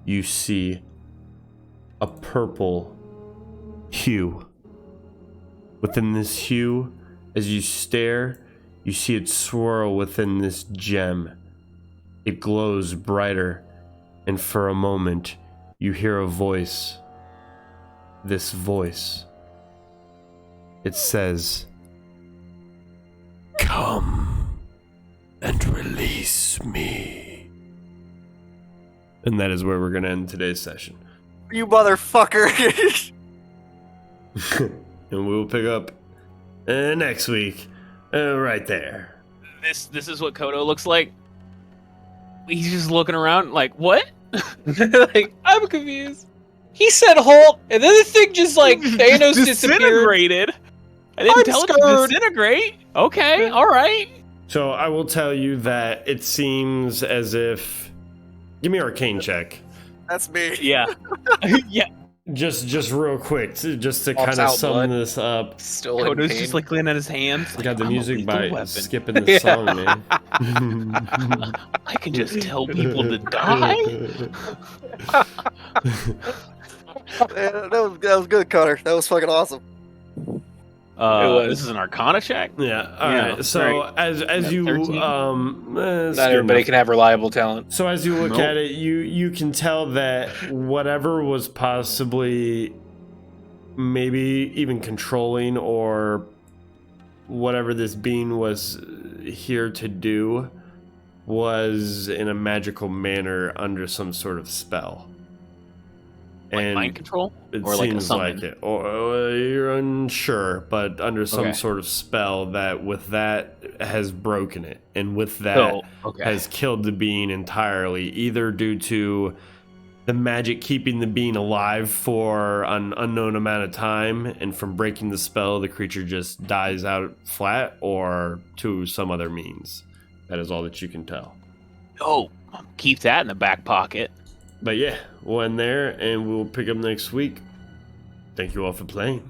you see a purple hue. Within this hue, as you stare, you see it swirl within this gem. It glows brighter, and for a moment, you hear a voice. This voice. It says, "Come and release me." And that is where we're going to end today's session. You motherfucker! And we will pick up next week, right there. This is what Kodo looks like. He's just looking around like, what? Like, I'm confused. He said halt, and then the thing just like Thanos disappeared. Disintegrated. I didn't I'm tell it to scared. disintegrate. Okay, all right. So I will tell you that it seems as if... Give me an arcane check. That's me. Yeah. Yeah. Just real quick, just to Pops kind of out sum blood. this up. Still in Kodo's pain. just like cleaning at his hands. I got the I'm a music lethal by weapon. skipping the song, man. I can just tell people to die. Yeah, that was good, Connor. That was fucking awesome. This is an Arcana check. Yeah. All Yeah, right. So right. as you 13? it's Not good everybody enough. can have reliable talent. So as you look Nope. at it, you can tell that whatever was possibly maybe even controlling or whatever this being was here to do was in a magical manner under some sort of spell. Like mind control? It Or like a seems summon? like it. Or you're unsure, but under some Okay. sort of spell that with that has broken it. And with that So, okay. has killed the being entirely, either due to the magic keeping the being alive for an unknown amount of time, and from breaking the spell, the creature just dies out flat, or to some other means. That is all that you can tell. Oh, keep that in the back pocket. But yeah, we'll end there, and we'll pick up next week. Thank you all for playing.